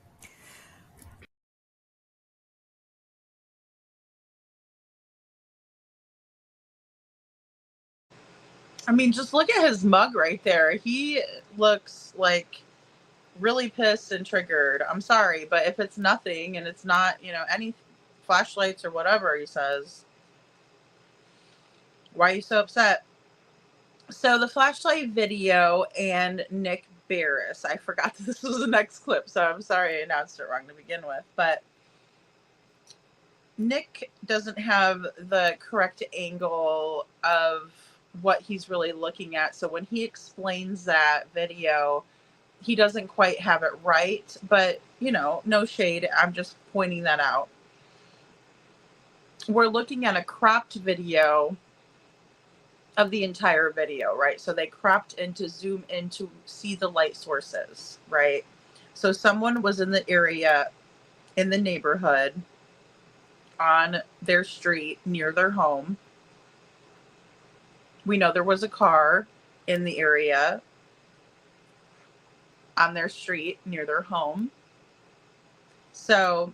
I mean, just look at his mug right there. He looks like really pissed and triggered. I'm sorry, but if it's nothing and it's not, any flashlights or whatever he says, why are you so upset? So the flashlight video and Nick Barris, I forgot that this was the next clip, so I'm sorry I announced it wrong to begin with, but Nick doesn't have the correct angle of what he's really looking at. So when he explains that video, he doesn't quite have it right, but no shade. I'm just pointing that out. We're looking at a cropped video of the entire video, right? So they cropped in to zoom in to see the light sources, right? So someone was in the area, in the neighborhood, on their street near their home. We know there was a car in the area on their street near their home. So,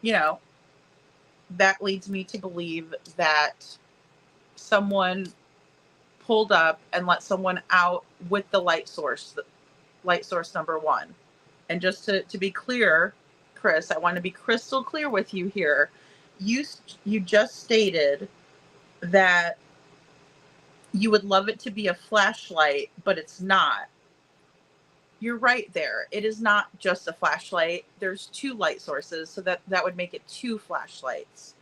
that leads me to believe that someone pulled up and let someone out with the light source number one. And just to be clear, Chris, I want to be crystal clear with you here. You just stated that you would love it to be a flashlight, but it's not. You're right there. It is not just a flashlight. There's two light sources, so that would make it two flashlights,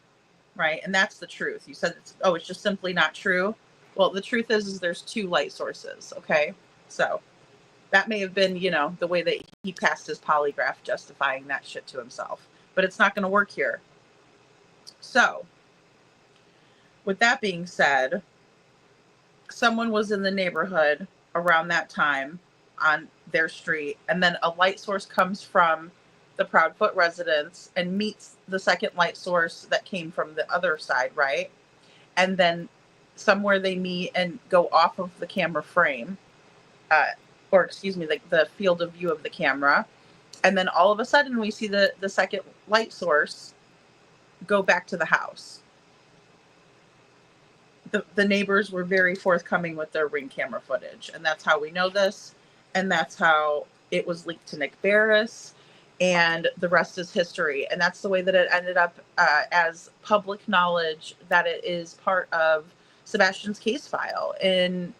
right? And that's the truth. You said it's just simply not true. Well, the truth is there's two light sources, okay? So that may have been, the way that he passed his polygraph, justifying that shit to himself. But it's not going to work here. So, with that being said, someone was in the neighborhood around that time on their street, and then a light source comes from the Proudfoot residence and meets the second light source that came from the other side, right? And then somewhere they meet and go off of the camera frame, the field of view of the camera. And then all of a sudden we see the second light source go back to the house. The neighbors were very forthcoming with their Ring camera footage. And that's how we know this. And that's how it was leaked to Nick Barris. And the rest is history. And that's the way that it ended up as public knowledge that it is part of Sebastian's case file in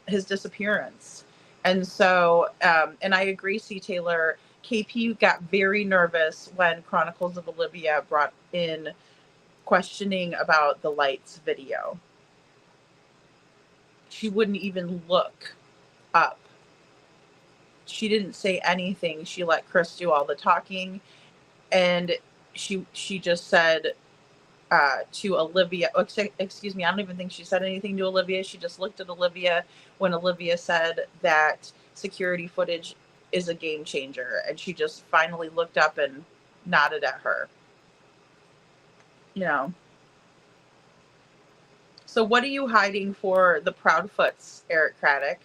his disappearance. And so, and I agree, C. Taylor, KP got very nervous when Chronicles of Olivia brought in questioning about the lights video. She wouldn't even look up. She didn't say anything. She let Chris do all the talking. And she just said to Olivia, excuse me, I don't even think she said anything to Olivia. She just looked at Olivia when Olivia said that security footage is a game changer. And she just finally looked up and nodded at her. So what are you hiding for the Proudfoots, Eric Craddock?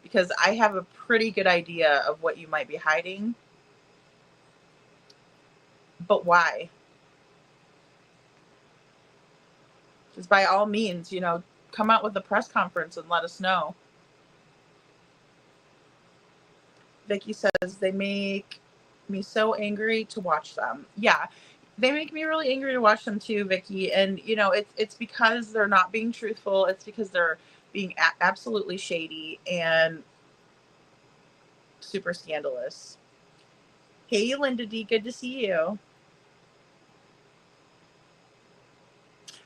Because I have a pretty good idea of what you might be hiding. But why? Just by all means, come out with a press conference and let us know. Vicky says, they make me so angry to watch them. Yeah, they make me really angry to watch them too, Vicky. And, it's because they're not being truthful. It's because they're being absolutely shady and super scandalous. Hey, Linda D, good to see you.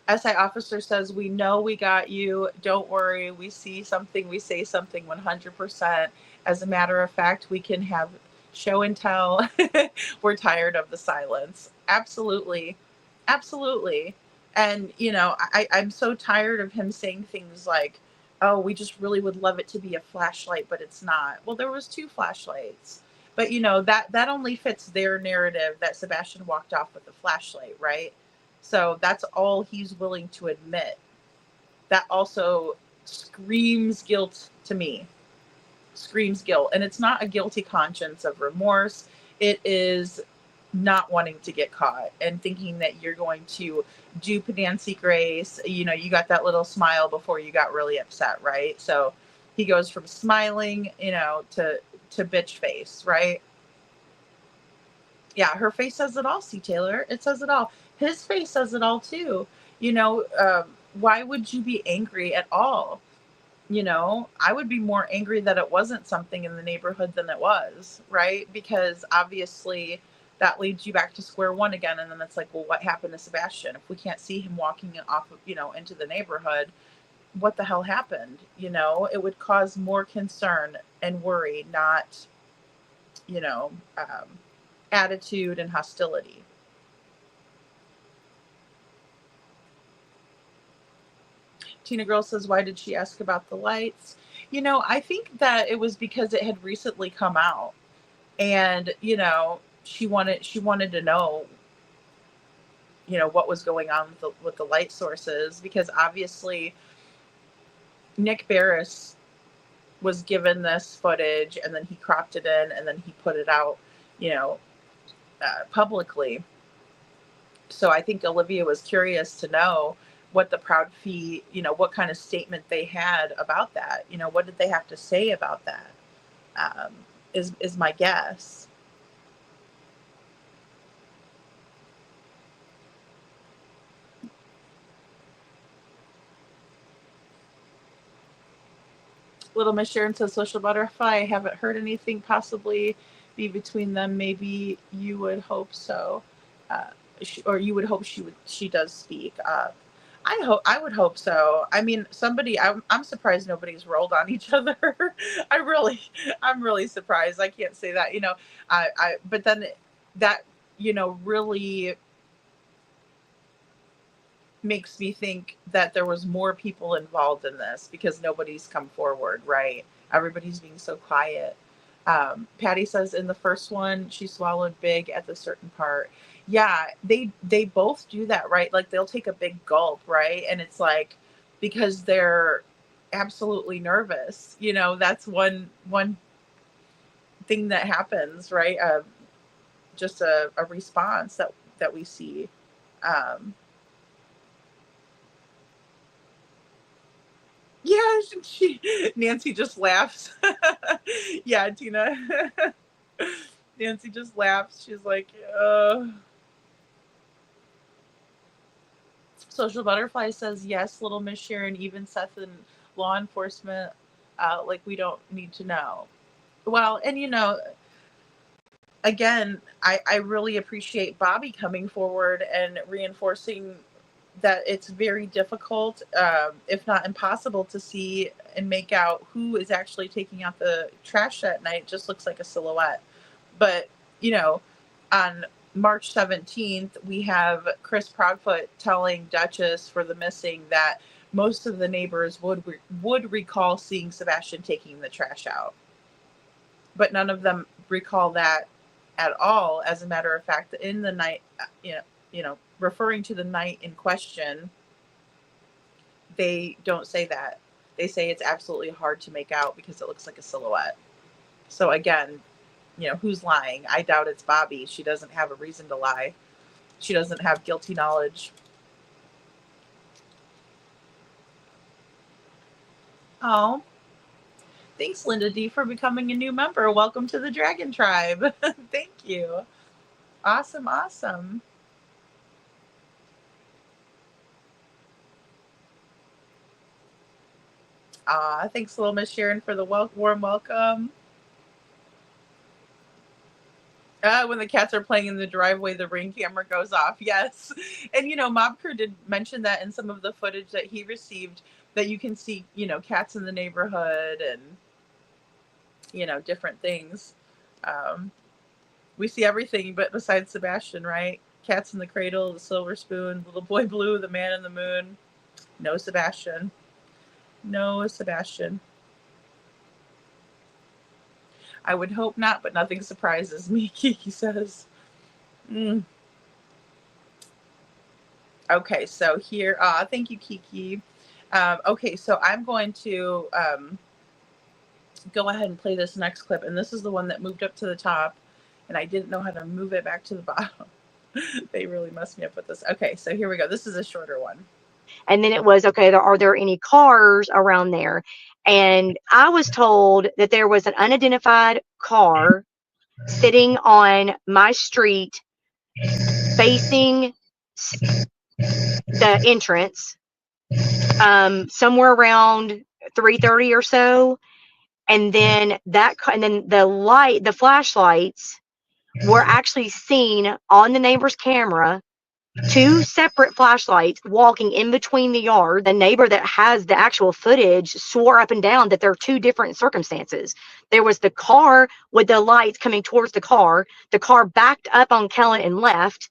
SI officer says, we know we got you. Don't worry. We see something. We say something 100%. As a matter of fact, we can have show and tell. We're tired of the silence. Absolutely. Absolutely. And, I'm so tired of him saying things like, oh, we just really would love it to be a flashlight, but it's not. Well, there was two flashlights. But, that only fits their narrative that Sebastian walked off with a flashlight, right? So that's all he's willing to admit. That also screams guilt to me. Screams guilt. And it's not a guilty conscience of remorse. It is not wanting to get caught and thinking that you're going to dupe Nancy Grace. You got that little smile before you got really upset, right? So he goes from smiling, to bitch face, right? Yeah, her face says it all, C. Taylor. It says it all. His face says it all too. Why would you be angry at all? I would be more angry that it wasn't something in the neighborhood than it was, right? Because obviously that leads you back to square one again. And then it's like, well, what happened to Sebastian? If we can't see him walking off, into the neighborhood, what the hell happened. It would cause more concern and worry, not, you know, attitude and hostility. Tina Girl says, why did she ask about the lights? I think that it was because it had recently come out, and she wanted to know, what was going on with the light sources, because obviously Nick Barris was given this footage, and then he cropped it in, and then he put it out, you know, publicly. So I think Olivia was curious to know what the Proud Fee, what kind of statement they had about that. What did they have to say about that? Is my guess. Little Miss Sharon says, Social Butterfly, I haven't heard anything possibly be between them. Maybe you would hope so. Or you would hope she does speak. I would hope so. I mean, I'm surprised nobody's rolled on each other. I'm really surprised. I can't say that, but then that, really makes me think that there was more people involved in this, because nobody's come forward, right? Everybody's being so quiet. Patty says in the first one, she swallowed big at the certain part. Yeah, they both do that, right? Like they'll take a big gulp, right? And it's like, because they're absolutely nervous. That's one thing that happens, right? Just a response that we see. Yeah, Nancy just laughs. Yeah, Tina. Nancy just laughs. She's like, Social Butterfly says, yes, Little Miss Sharon, even Seth and law enforcement, like, we don't need to know. Well, and again, I really appreciate Bobby coming forward and reinforcing that it's very difficult, if not impossible, to see and make out who is actually taking out the trash that night. It just looks like a silhouette. But, on March 17th, we have Chris Proudfoot telling Duchess for the missing that most of the neighbors would recall seeing Sebastian taking the trash out. But none of them recall that at all. As a matter of fact, in the night, referring to the night in question, they don't say that. They say it's absolutely hard to make out because it looks like a silhouette. So again, who's lying? I doubt it's Bobby. She doesn't have a reason to lie. She doesn't have guilty knowledge. Oh, thanks, Linda D, for becoming a new member. Welcome to the Dragon Tribe. Thank you. Awesome, awesome. Thanks, little Miss Sharon, for the warm welcome. When the cats are playing in the driveway, the Ring camera goes off. Yes. And, Mob Crew did mention that in some of the footage that he received, that you can see, cats in the neighborhood and, different things. We see everything but besides Sebastian, right? Cats in the Cradle, the Silver Spoon, Little Boy Blue, the Man in the Moon. No Sebastian. No Sebastian. I would hope not, but nothing surprises me, Kiki says. Okay, so here, thank you, Kiki. Okay, so I'm going to go ahead and play this next clip, and this is the one that moved up to the top, and I didn't know how to move it back to the bottom. They really messed me up with this. Okay, so here we go. This is a shorter one. And then it was, okay, are there any cars around there? And I was told that there was an unidentified car sitting on my street facing the entrance, somewhere around 3:30 or so. And then the flashlights were actually seen on the neighbor's camera 2 separate flashlights walking in between the yard. The neighbor that has the actual footage swore up and down that there are 2 different circumstances. There was the car with the lights coming towards the car backed up on Kellen and left.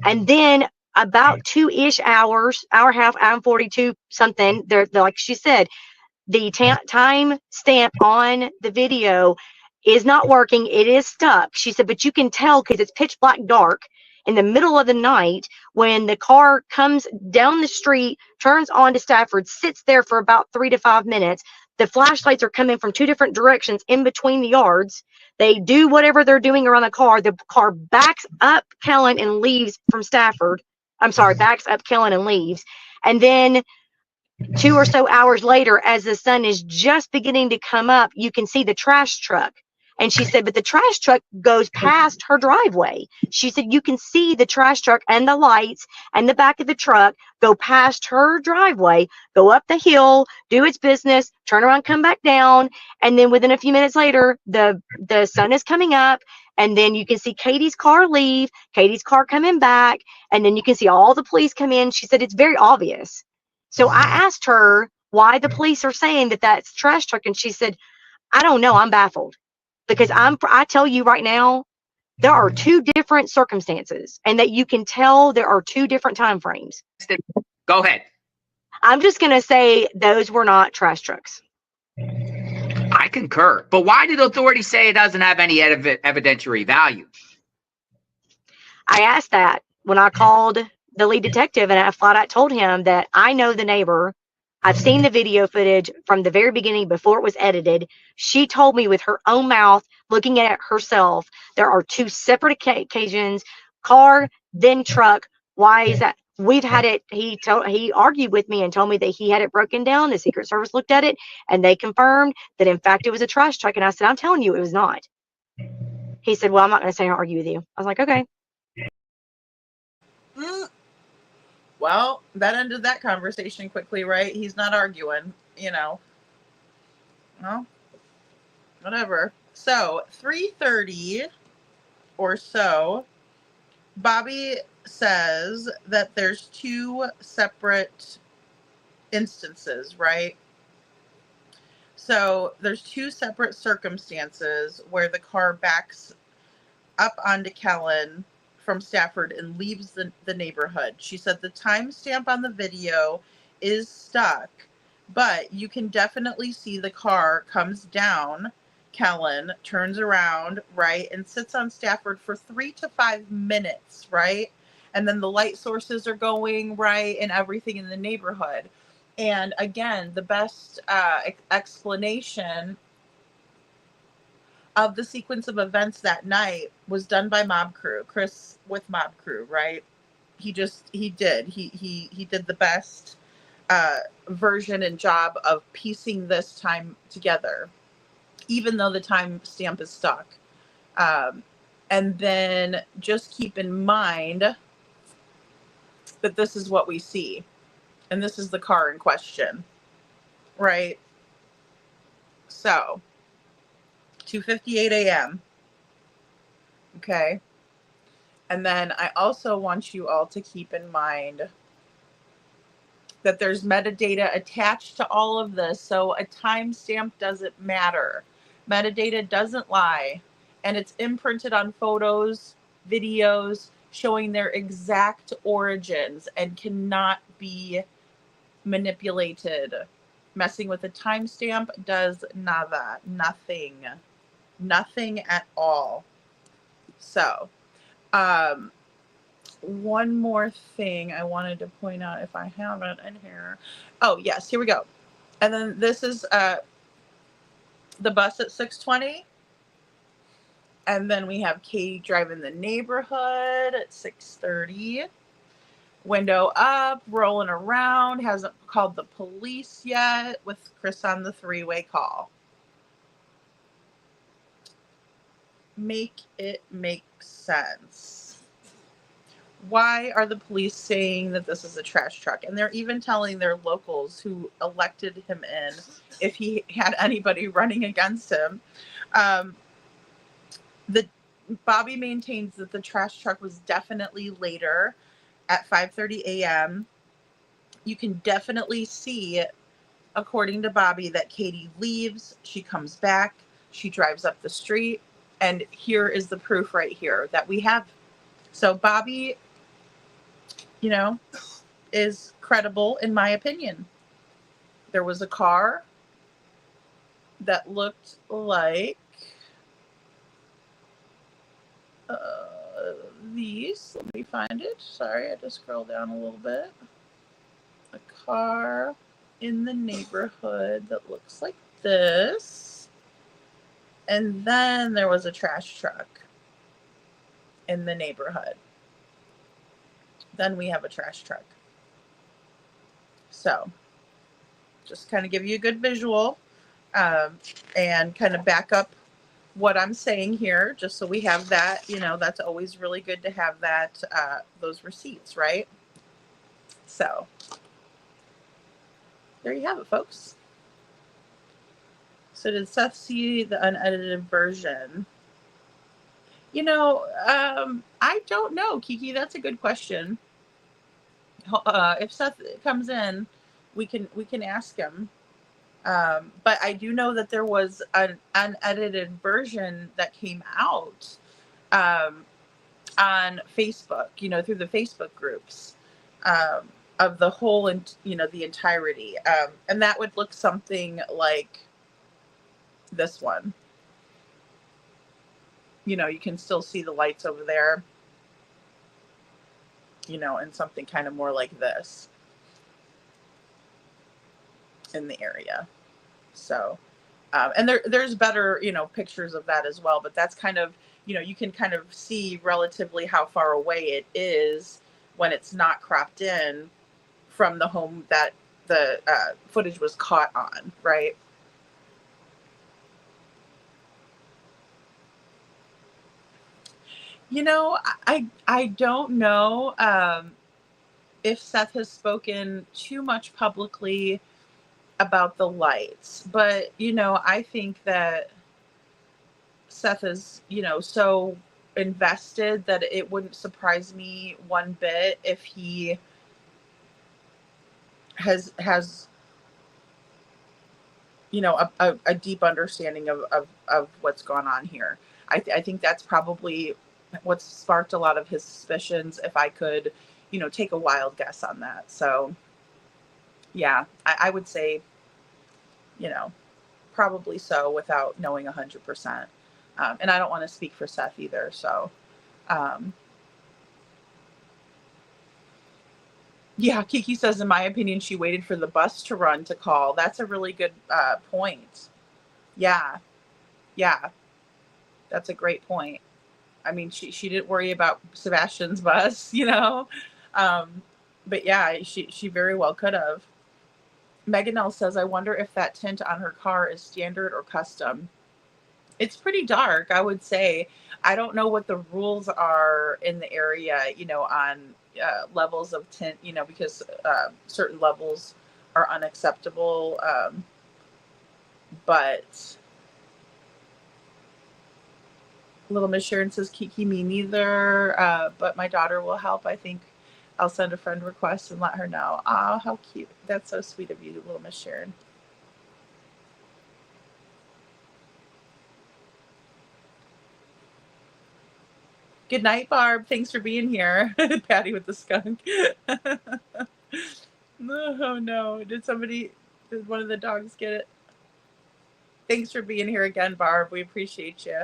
And then about 2-ish hours, hour and a half, hour and 42 something, they're like she said, the time stamp on the video is not working. It is stuck. She said, but you can tell because it's pitch black dark in the middle of the night when the car comes down the street, turns onto Stafford, sits there for about 3 to 5 minutes. The flashlights are coming from 2 different directions in between the yards. They do whatever they're doing around the car. The car backs up Kellen and leaves from Stafford. I'm sorry, backs up Kellen and leaves. And then 2 or so hours later, as the sun is just beginning to come up, you can see the trash truck. And she said, but the trash truck goes past her driveway. She said, you can see the trash truck and the lights and the back of the truck go past her driveway, go up the hill, do its business, turn around, come back down. And then within a few minutes later, the sun is coming up. And then you can see Katie's car leave, Katie's car coming back. And then you can see all the police come in. She said, it's very obvious. So I asked her why the police are saying that that's trash truck. And she said, I don't know. I'm baffled because I tell you right now, there are 2 different circumstances and that you can tell there are 2 different time frames. Go ahead. I'm just going to say those were not trash trucks. I concur. But why did authorities say it doesn't have any evidentiary value? I asked that when I called the lead detective, and I flat out told him that I know the neighbor. I've seen the video footage from the very beginning before it was edited. She told me with her own mouth, looking at it herself, there are 2 separate occasions, car, then truck. Why is that? We've had it. He argued with me and told me that he had it broken down. The Secret Service looked at it and they confirmed that in fact it was a trash truck. And I said, I'm telling you, it was not. He said, well, I'm not going to say I'll argue with you. I was like, okay. Well, that ended that conversation quickly, right? He's not arguing, you know. Well, whatever. So, 3:30 or so, Bobby says that there's 2 separate instances, right? So, there's 2 separate circumstances where the car backs up onto Kellen from Stafford and leaves the neighborhood. She said the timestamp on the video is stuck, but you can definitely see the car comes down Kellen, turns around, right, and sits on Stafford for 3 to 5 minutes, right? And then the light sources are going, right, and everything in the neighborhood. And again, the best explanation of the sequence of events that night was done by Mob Crew, Chris with Mob Crew, right? He did the best version and job of piecing this time together, even though the time stamp is stuck. And then just keep in mind that this is what we see. And this is the car in question, right? So, 2:58 a.m. Okay. And then I also want you all to keep in mind that there's metadata attached to all of this. So a timestamp doesn't matter. Metadata doesn't lie. And it's imprinted on photos, videos, showing their exact origins and cannot be manipulated. Messing with a timestamp does nada. Nothing. Nothing at all. So, one more thing I wanted to point out if I have it in here. Oh, yes, here we go. And then this is the bus at 6:20. And then we have Katie driving the neighborhood at 6:30. Window up, rolling around, hasn't called the police yet with Chris on the 3-way call. Make it make sense. Why are the police saying that this is a trash truck? And they're even telling their locals who elected him in if he had anybody running against him. Bobby maintains that the trash truck was definitely later. at 5:30 a.m. You can definitely see, according to Bobby, that Katie leaves, she comes back, she drives up the street, and here is the proof right here that we have. So Bobby, you know, is credible in my opinion. There was a car that looked like these. Let me find it. Sorry, I had to scroll down a little bit. A car in the neighborhood that looks like this. And then there was a trash truck in the neighborhood. Then we have a trash truck. So, just kind of give you a good visual and kind of back up what I'm saying here, just so we have that. You know, that's always really good to have that, those receipts, right? So, there you have it, folks. So did Seth see the unedited version? You know, I don't know, Kiki. That's a good question. If Seth comes in, we can ask him. But I do know that there was an unedited version that came out on Facebook. You know, through the Facebook groups of the whole, and you know, the entirety, and that would look something like this one. You know, you can still see the lights over there, you know, and something kind of more like this in the area. So, and there's better, you know, pictures of that as well, but that's kind of, you know, you can kind of see relatively how far away it is when it's not cropped in from the home that the footage was caught on, right? You know, I don't know if Seth has spoken too much publicly about the lights, but you know, I think that Seth is, you know, so invested that it wouldn't surprise me one bit if he has you know, a deep understanding of what's going on here. I think that's probably what sparked a lot of his suspicions, if I could, you know, take a wild guess on that. So, yeah, I would say, you know, probably so without knowing 100%. And I don't want to speak for Seth either. So, yeah, Kiki says, in my opinion, she waited for the bus to run to call. That's a really good point. Yeah, yeah, that's a great point. I mean, she didn't worry about Sebastian's bus, you know? But yeah, she very well could have. Megan L says, I wonder if that tint on her car is standard or custom. It's pretty dark, I would say. I don't know what the rules are in the area, you know, on levels of tint, you know, because certain levels are unacceptable. But Little Miss Sharon says, Kiki, me neither, but my daughter will help. I think I'll send a friend request and let her know. Oh, how cute. That's so sweet of you, Little Miss Sharon. Good night, Barb. Thanks for being here. Patty with the skunk. Oh, no. Did one of the dogs get it? Thanks for being here again, Barb. We appreciate you.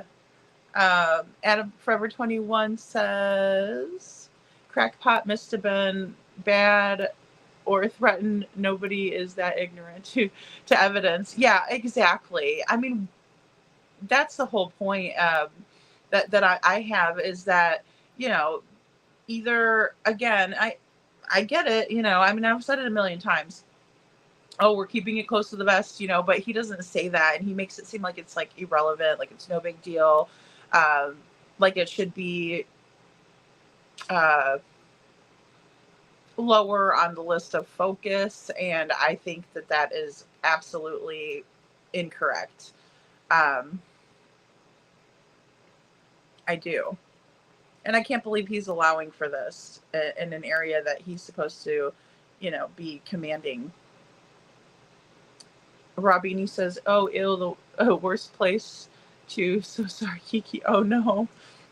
Adam Forever 21 says, crackpot must have been bad or threatened. Nobody is that ignorant to evidence. Yeah, exactly. I mean, that's the whole point that I have, is that, you know, either, again, I get it, you know, I mean, I've said it a million times. Oh, we're keeping it close to the vest, you know, but he doesn't say that, and he makes it seem like it's like irrelevant, like it's no big deal, like it should be uh, lower on the list of focus, and I think that that is absolutely incorrect. I do. And I can't believe he's allowing for this in an area that he's supposed to, be commanding. Robini says, "Oh, ill, the worst place to." So sorry, Kiki. Oh no.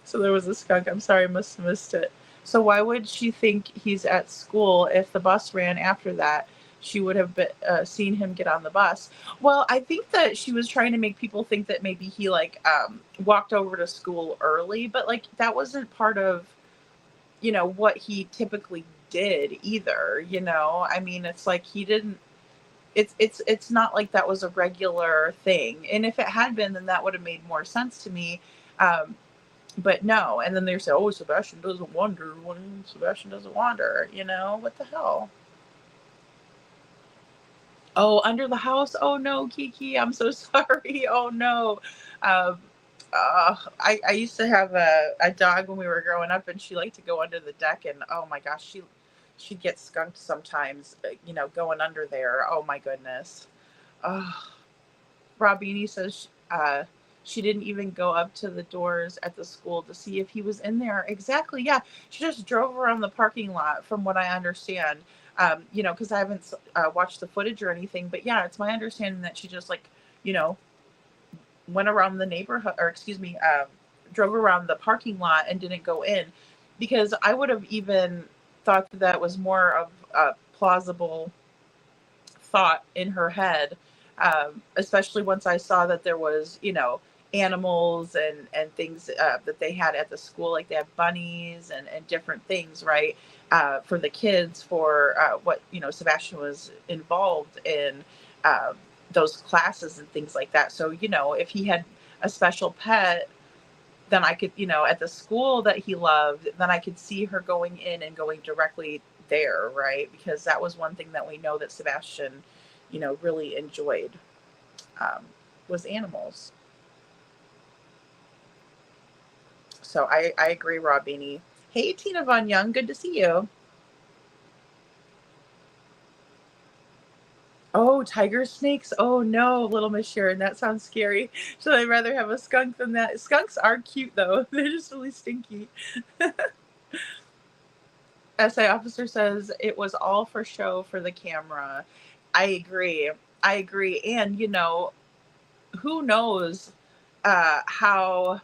So there was a skunk. I'm sorry, I must have missed it. So why would she think he's at school if the bus ran after that? She would have seen him get on the bus. Well, I think that she was trying to make people think that maybe he walked over to school early, but that wasn't part of what he typically did either. I mean, it's like he didn't. It's not like that was a regular thing, and if it had been, then that would have made more sense to me. But no, and then they say, "Oh, Sebastian doesn't wander when Sebastian doesn't wander." What the hell? Oh, under the house. Oh no, Kiki, I'm so sorry. Oh no. Um, I used to have a dog when we were growing up, and she liked to go under the deck, and oh my gosh, she'd get skunked sometimes. Going under there. Oh my goodness. Robini says she didn't even go up to the doors at the school to see if he was in there. Exactly. Yeah. She just drove around the parking lot, from what I understand. Because I haven't watched the footage or anything. But yeah, it's my understanding that she just went around the neighborhood, or excuse me, drove around the parking lot and didn't go in. Because I would have even thought that was more of a plausible thought in her head, especially once I saw that there was, animals and things that they had at the school, like they have bunnies and different things, right? For the kids, for what, Sebastian was involved in, those classes and things like that. So, if he had a special pet, then I could, at the school that he loved, then I could see her going in and going directly there, right? Because that was one thing that we know that Sebastian, really enjoyed, was animals. So I agree, Robini. Hey, Tina Von Young, good to see you. Oh, tiger snakes? Oh no, little Miss Sharon, that sounds scary. Should I rather have a skunk than that? Skunks are cute though. They're just really stinky. SA officer says it was all for show for the camera. I agree. I agree. And who knows how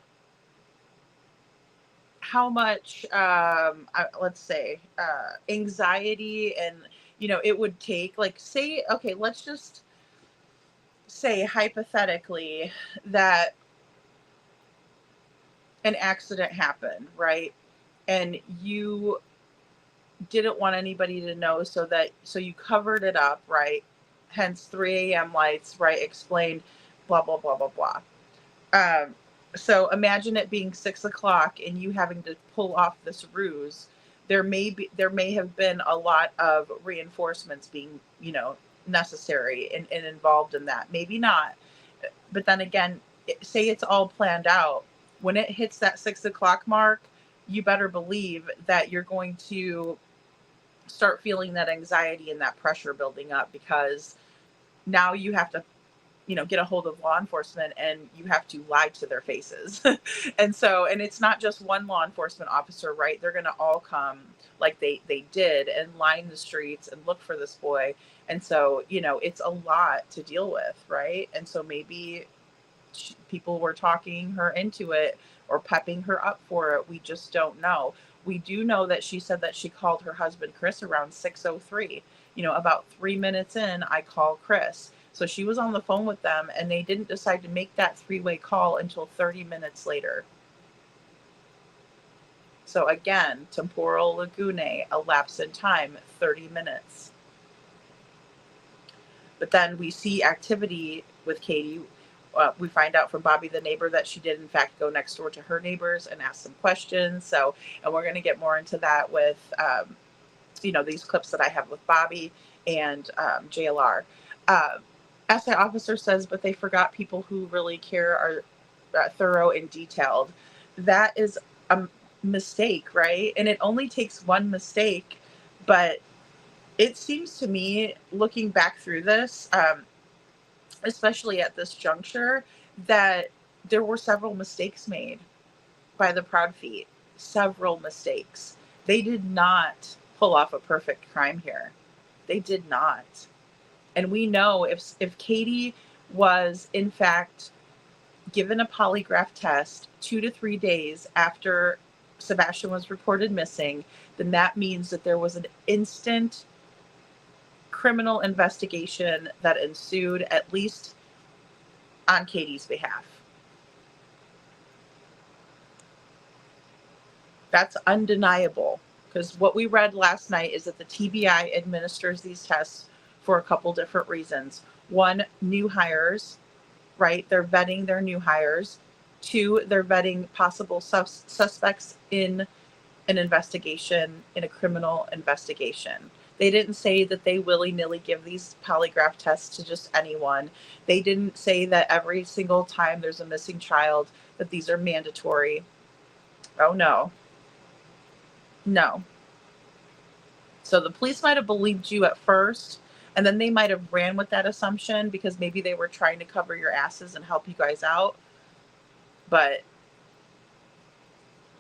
much let's say anxiety and it would take, say, okay, let's just say hypothetically that an accident happened, right? And you didn't want anybody to know, so you covered it up, right? Hence 3 a.m. lights, right? Explained, blah blah blah blah blah. So imagine it being 6 o'clock and you having to pull off this ruse. There may have been a lot of reinforcements being, necessary and involved in that. Maybe not. But then again, say it's all planned out. When it hits that 6 o'clock mark, you better believe that you're going to start feeling that anxiety and that pressure building up, because now you have to get a hold of law enforcement and you have to lie to their faces. and it's not just one law enforcement officer, right? They're going to all come like they did and line the streets and look for this boy. And so, it's a lot to deal with, right? And so maybe people were talking her into it or pepping her up for it. We just don't know. We do know that she said that she called her husband Chris around 6:03. About 3 minutes in, I call Chris. So she was on the phone with them, and they didn't decide to make that 3-way call until 30 minutes later. So again, temporal lagune, a lapse in time, 30 minutes. But then we see activity with Katie. We find out from Bobby, the neighbor, that she did in fact go next door to her neighbors and ask some questions. So, and we're going to get more into that with, these clips that I have with Bobby and JLR. SA officer says, but they forgot people who really care are thorough and detailed. That is a mistake, right? And it only takes one mistake, but it seems to me, looking back through this, especially at this juncture, that there were several mistakes made by the Proud Feet. several mistakes. They did not pull off a perfect crime here. They did not. And we know if Katie was in fact given a polygraph test 2 to 3 days after Sebastian was reported missing, then that means that there was an instant criminal investigation that ensued, at least on Katie's behalf. That's undeniable, because what we read last night is that the TBI administers these tests for a couple different reasons. One, new hires, right? They're vetting their new hires. Two, they're vetting possible suspects in an investigation, in a criminal investigation. They didn't say that they willy-nilly give these polygraph tests to just anyone. They didn't say that every single time there's a missing child that these are mandatory. Oh, no. No. So the police might have believed you at first, and then they might have ran with that assumption because maybe they were trying to cover your asses and help you guys out. But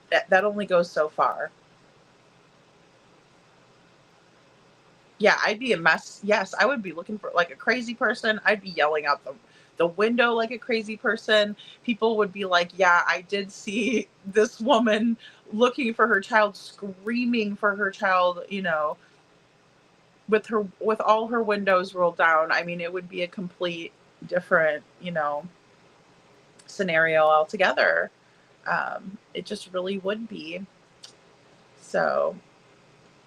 that only goes so far. Yeah, I'd be a mess. Yes, I would be looking for like a crazy person. I'd be yelling out the window like a crazy person. People would be like, yeah, I did see this woman looking for her child, screaming for her child, you know, with all her windows rolled down. I mean, it would be a complete different, you know, scenario altogether. It just really would be. So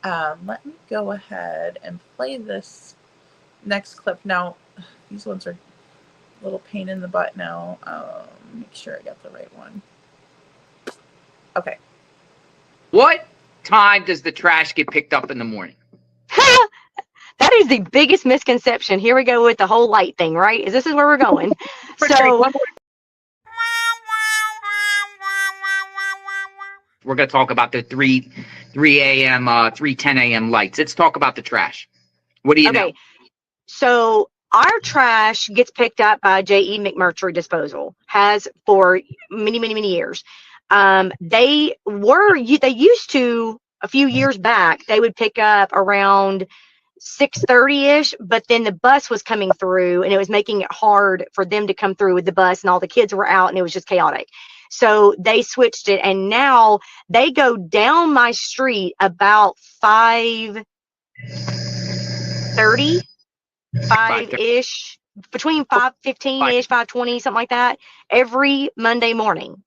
let me go ahead and play this next clip. Now, these ones are a little pain in the butt now. Make sure I got the right one. Okay. What time does the trash get picked up in the morning? That is the biggest misconception. Here we go with the whole light thing, right? This is where we're going. So we're going to talk about the 3 a.m., 3:10 a.m. lights. Let's talk about the trash. What do you know? So our trash gets picked up by J.E. McMurtry Disposal, has for many, many, many years. They used to, a few years back, they would pick up around 6:30-ish, but then the bus was coming through and it was making it hard for them to come through with the bus, and all the kids were out and it was just chaotic. So they switched it, and now they go down my street about 5:30, 5-ish, between 5:15-ish, 5:20, something like that, every Monday morning.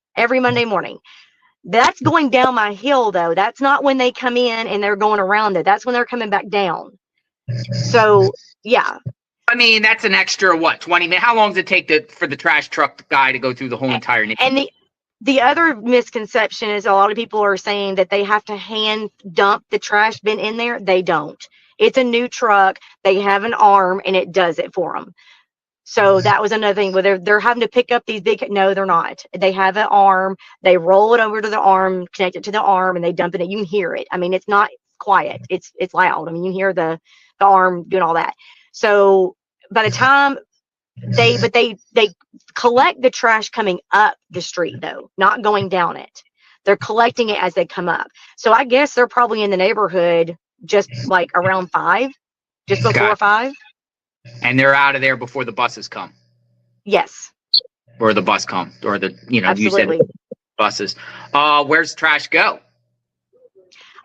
That's going down my hill, though. That's not when they come in and they're going around it. That's when they're coming back down. So, yeah. I mean, that's an extra, what, 20 minutes? How long does it take for the trash truck guy to go through the whole entire neighborhood? And the other misconception is a lot of people are saying that they have to hand dump the trash bin in there. They don't. It's a new truck. They have an arm, and it does it for them. So that was another thing where they're having to pick up these big. No, they're not. They have an arm. They roll it over to the arm, connect it to the arm, and they dump it in. You can hear it. I mean, it's not quiet. It's loud. I mean, you can hear the arm doing all that. So by the time they collect the trash coming up the street, though, not going down it. They're collecting it as they come up. So I guess they're probably in the neighborhood just like around 5, just before 5. And they're out of there before the buses come. Yes. Or the bus come, or Absolutely. You said buses. Where's trash go?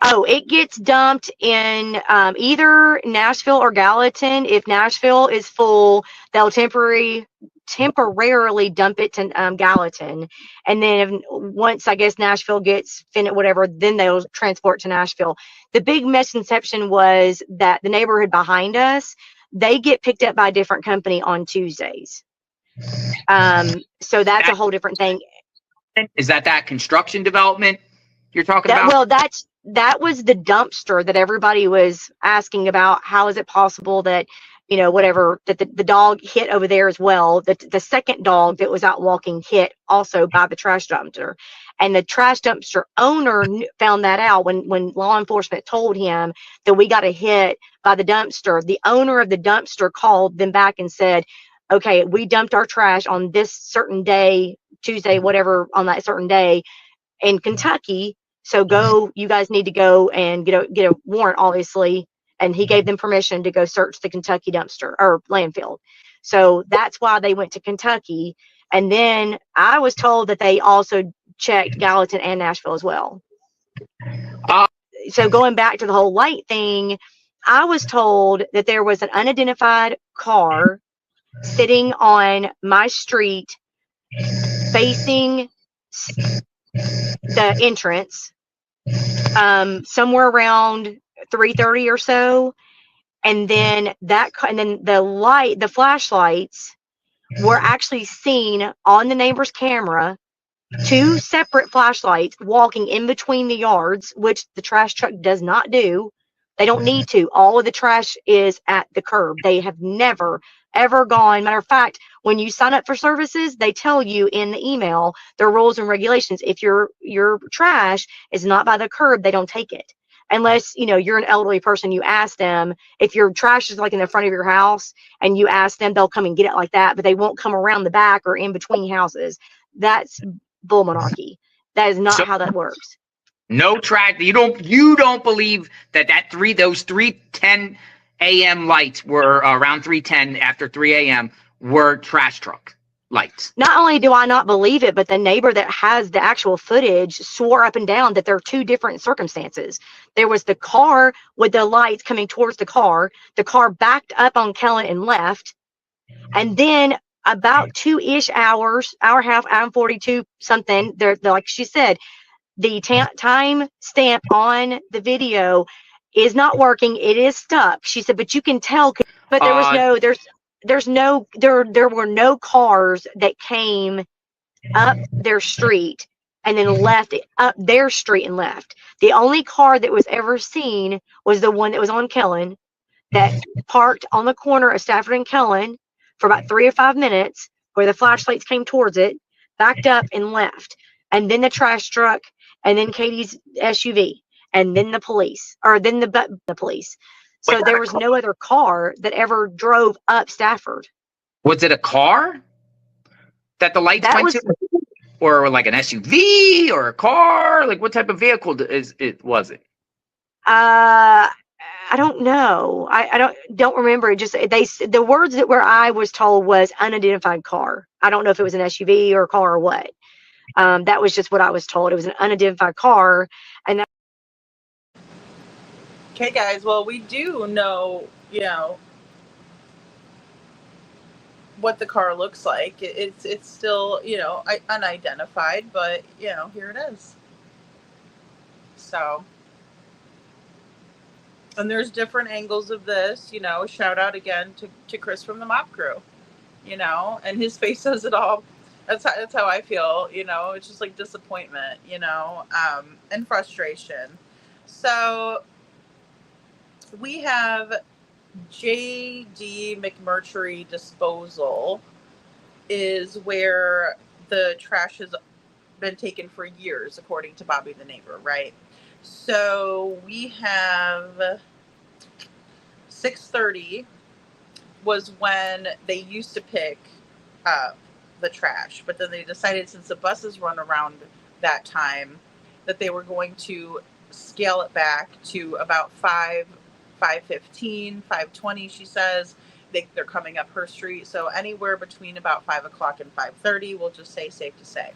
Oh, it gets dumped in either Nashville or Gallatin. If Nashville is full, they'll temporarily dump it to Gallatin. And then once, I guess, Nashville gets finished, whatever, then they'll transport to Nashville. The big misconception was that the neighborhood behind us, they get picked up by a different company on Tuesdays. So that's a whole different thing. Is that construction development you're talking about? Well, that was the dumpster that everybody was asking about. How is it possible that, whatever, that the dog hit over there as well? The second dog that was out walking hit also by the trash dumpster. And the trash dumpster owner found that out when law enforcement told him that we got a hit by the dumpster. The owner of the dumpster called them back and said, okay, we dumped our trash on this certain day, Tuesday, whatever, on that certain day in Kentucky. So go, you guys need to go and get a warrant, obviously. And he gave them permission to go search the Kentucky dumpster or landfill. So that's why they went to Kentucky. And then I was told that they also checked Gallatin and Nashville as well. So going back to the whole light thing, I was told that there was an unidentified car sitting on my street facing the entrance somewhere around 3:30 or so, and then the flashlights were actually seen on the neighbor's camera, 2 separate flashlights walking in between the yards, which the trash truck does not do. They don't need to. All of the trash is at the curb. They have never ever gone. Matter of fact, when you sign up for services, they tell you in the email their rules and regulations. If your trash is not by the curb, they don't take it. Unless, you're an elderly person, you ask them. If your trash is like in the front of your house and you ask them, they'll come and get it like that, but they won't come around the back or in between houses. That's bull monarchy. That is not how that works. No track. You don't believe that those 3:10 a.m. lights were around 3:10 after 3 a.m. were trash truck lights. Not only do I not believe it, but the neighbor that has the actual footage swore up and down that there are 2 different circumstances. There was the car with the lights coming towards the car backed up on Kellen and left. And then about 2-ish hours, hour and a half, hour and 42 something, they're like she said, the time stamp on the video is not working. It is stuck. She said, but you can tell, but there was there were no cars that came up their street and then left up their street and left. The only car that was ever seen was the one that was on Kellen that parked on the corner of Stafford and Kellen for about 3 or 5 minutes, where the flashlights came towards it, backed up and left. And then the trash truck, and then Katie's SUV, and then the police, or then the police. So there was no other car that ever drove up Stafford. Was it a car that the lights went to? Or like an SUV or a car? Like what type of vehicle was it? I don't know. I don't remember. It just the words that where I was told was unidentified car. I don't know if it was an SUV or a car or what. That was just what I was told. It was an unidentified car, and Okay, guys. Well, we do know, what the car looks like. It's still, unidentified, but here it is. So, and there's different angles of this. Shout out again to Chris from the Mop Crew. And his face says it all. That's how I feel. It's just like disappointment. And frustration. So we have J.D. McMurtry Disposal is where the trash has been taken for years, according to Bobby the neighbor, right? So we have 6:30 was when they used to pick up the trash, but then they decided, since the buses run around that time, that they were going to scale it back to about 5:15, 5:20, she says. They're coming up her street. So anywhere between about 5 o'clock and 5:30, we'll just say, safe to say.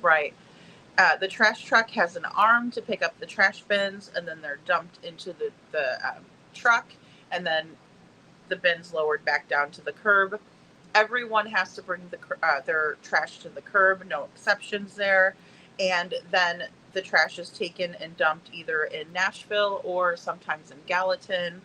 Right. The trash truck has an arm to pick up the trash bins, and then they're dumped into the truck, and then the bins lowered back down to the curb. Everyone has to bring their trash to the curb, no exceptions there. And then the trash is taken and dumped either in Nashville or sometimes in Gallatin.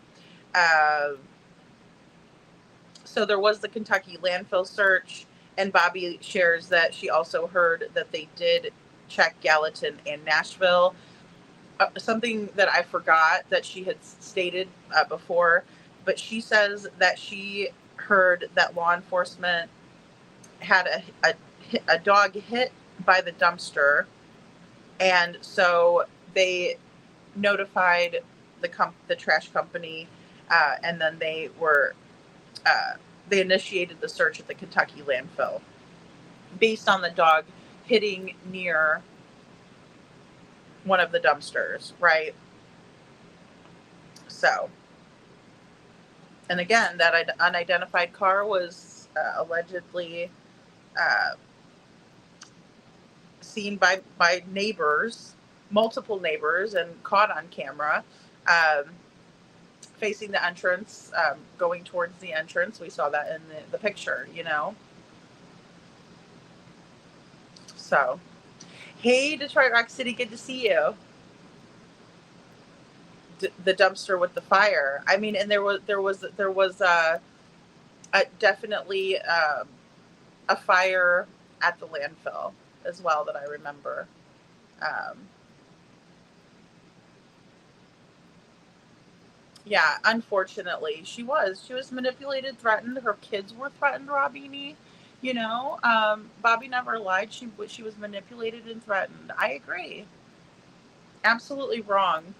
So there was the Kentucky landfill search, and Bobby shares that she also heard that they did check Gallatin and Nashville. Something that I forgot that she had stated before, but she says that she heard that law enforcement had a dog hit by the dumpster, and so they notified the trash company, and then they initiated the search at the Kentucky landfill based on the dog hitting near one of the dumpsters, right? So, and again, that unidentified car was allegedly seen by neighbors, multiple neighbors, and caught on camera, facing the entrance, going towards the entrance. We saw that in the picture, you know. So, hey, Detroit Rock City, good to see you. The dumpster with the fire. I mean, and there was definitely a fire at the landfill as well that I remember. Yeah, unfortunately, she was manipulated, threatened. Her kids were threatened, Robini. You know, Bobby never lied. She was manipulated and threatened. I agree. Absolutely wrong.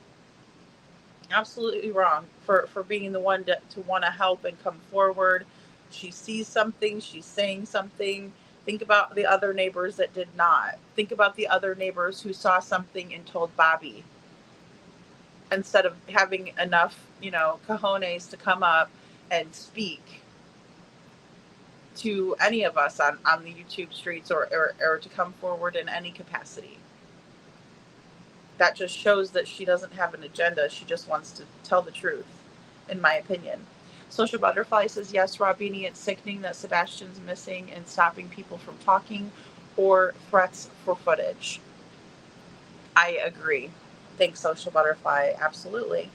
Absolutely wrong for being the one to want to help and come forward. She sees something. She's saying something. Think about the other neighbors that did not. Think about the other neighbors who saw something and told Bobby, instead of having enough, you know, cojones to come up and speak to any of us on the YouTube streets or to come forward in any capacity. That just shows that she doesn't have an agenda. She just wants to tell the truth, in my opinion. Social Butterfly says, yes, Robini, it's sickening that Sebastian's missing and stopping people from talking or threats for footage. I agree. Thanks, Social Butterfly. Absolutely.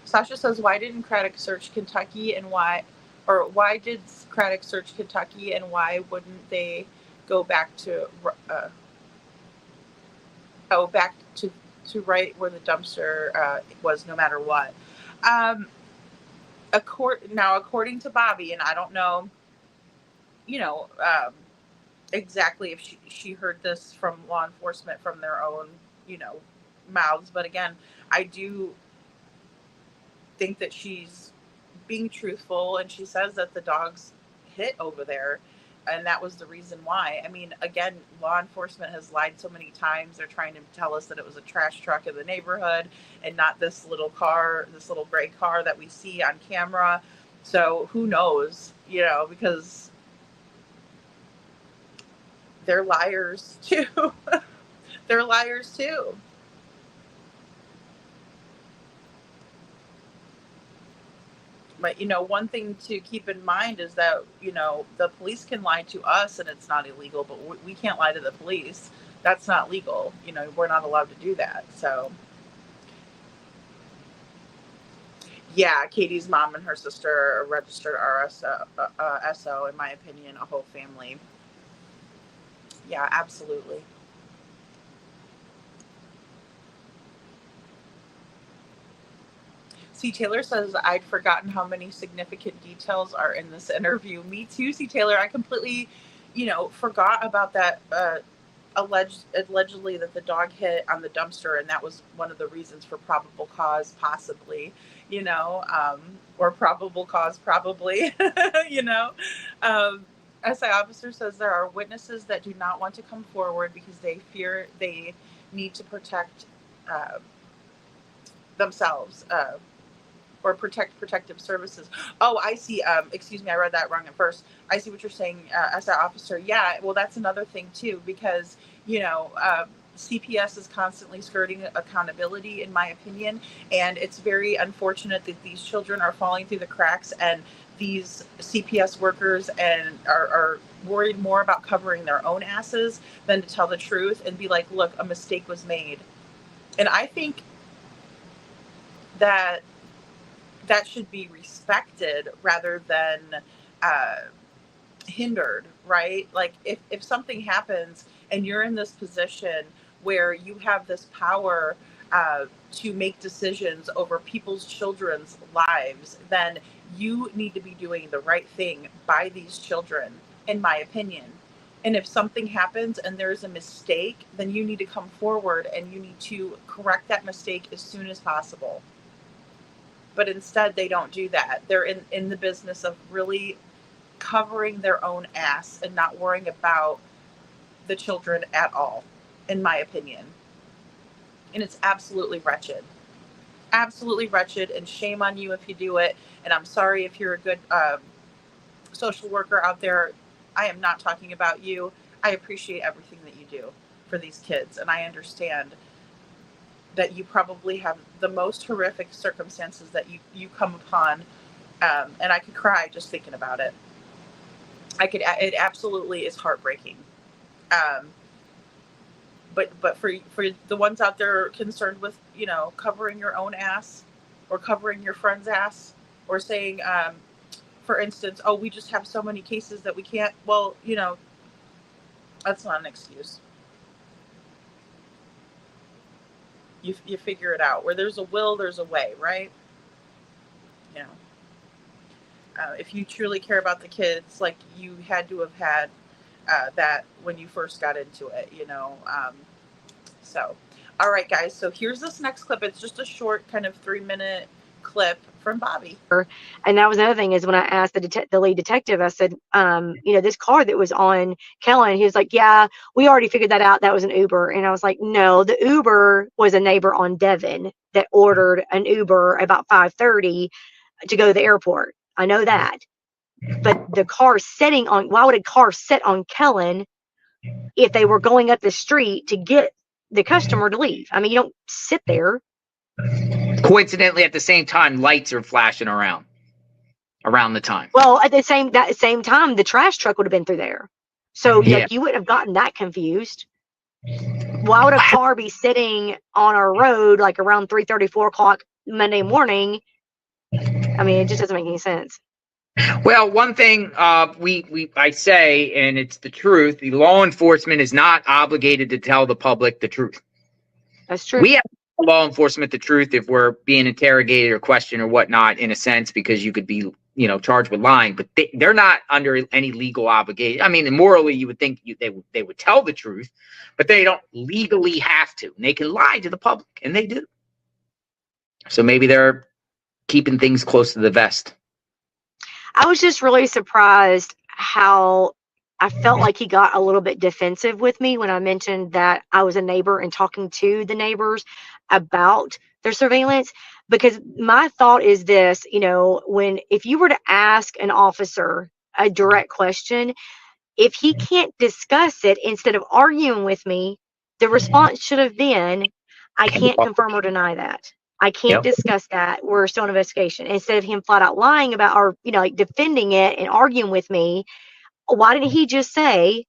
Sasha says, why didn't Craddock search Kentucky and why did Craddock search Kentucky and why wouldn't they go back to back to right where the dumpster was, no matter what? According to Bobby, and I don't know, you know, exactly if she heard this from law enforcement from their own, you know, mouths, but again, I do think that she's being truthful, and she says that the dogs hit over there and that was the reason why. I mean, again, law enforcement has lied so many times. They're trying to tell us that it was a trash truck in the neighborhood and not this little car, this little gray car that we see on camera. So who knows, you know, because they're liars too. They're liars too. But, you know, one thing to keep in mind is that, you know, the police can lie to us and it's not illegal, but we can't lie to the police. That's not legal. You know, we're not allowed to do that. So, yeah, Katie's mom and her sister are registered RSO, in my opinion, a whole family. Yeah, absolutely. C. Taylor says, I'd forgotten how many significant details are in this interview. Me too, C. Taylor. I completely, you know, forgot about that allegedly that the dog hit on the dumpster, and that was one of the reasons for probable cause, possibly, you know, or probable cause, probably, you know. SI officer says there are witnesses that do not want to come forward because they fear they need to protect themselves. Or protect protective services. Oh, I see. Excuse me, I read that wrong at first. I see what you're saying, as an officer. Yeah, well, that's another thing too, because, you know, CPS is constantly skirting accountability, in my opinion, and it's very unfortunate that these children are falling through the cracks, and these CPS workers and are worried more about covering their own asses than to tell the truth and be like, look, a mistake was made. And I think that should be respected rather than hindered, right? Like if something happens and you're in this position where you have this power to make decisions over people's children's lives, then you need to be doing the right thing by these children, in my opinion. And if something happens and there's a mistake, then you need to come forward and you need to correct that mistake as soon as possible. But instead, they don't do that. They're in the business of really covering their own ass and not worrying about the children at all. in my opinion. And it's absolutely wretched. Absolutely wretched, and shame on you if you do it. And I'm sorry if you're a good social worker out there. I am not talking about you. I appreciate everything that you do for these kids, and I understand that you probably have the most horrific circumstances that you come upon, and I could cry just thinking about it. It absolutely is heartbreaking. Um, but for the ones out there concerned with, covering your own ass or covering your friend's ass, or saying, for instance, oh, we just have so many cases that we can't. Well, that's not an excuse. You figure it out. Where there's a will, there's a way, right? If you truly care about the kids, like you had to have had that when you first got into it, So, all right, guys. So here's this next clip. It's just a short, kind of 3-minute clip from Bobby. And that was another thing, is when I asked the lead detective, I said, this car that was on Kellen, he was like, yeah, we already figured that out. That was an Uber. And I was like, no, the Uber was a neighbor on Devon that ordered an Uber about 5:30 to go to the airport. I know that. But the car why would a car sit on Kellen if they were going up the street to get the customer to leave? I mean, you don't sit there. Coincidentally, at the same time, lights are flashing around the time. Well, at that same time, the trash truck would have been through there. So Yeah. you wouldn't have gotten that confused. Why would a car be sitting on our road like around 3:30, 4 o'clock Monday morning? I mean, it just doesn't make any sense. Well, one thing I say, and it's the truth, the law enforcement is not obligated to tell the public the truth. That's true. We have to tell law enforcement the truth if we're being interrogated or questioned or whatnot, in a sense, because you could be, charged with lying. But they're not under any legal obligation. I mean, morally, you would think they would tell the truth, but they don't legally have to. And they can lie to the public, and they do. So maybe they're keeping things close to the vest. I was just really surprised how I felt like he got a little bit defensive with me when I mentioned that I was a neighbor and talking to the neighbors about their surveillance. Because my thought is this, if you were to ask an officer a direct question, if he can't discuss it, instead of arguing with me, the response should have been, I can't confirm or deny that. I can't discuss that. We're still in investigation. Instead of him flat out lying about, or, defending it and arguing with me, why didn't he just say,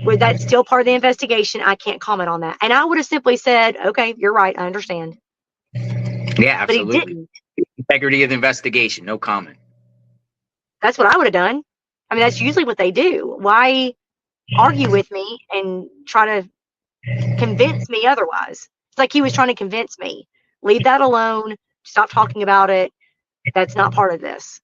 well, that's still part of the investigation, I can't comment on that? And I would have simply said, okay, you're right, I understand. Yeah, absolutely. But he didn't. Integrity of the investigation, no comment. That's what I would have done. I mean, that's usually what they do. Why argue with me and try to convince me otherwise? It's like he was trying to convince me. Leave that alone. Stop talking about it. That's not part of this.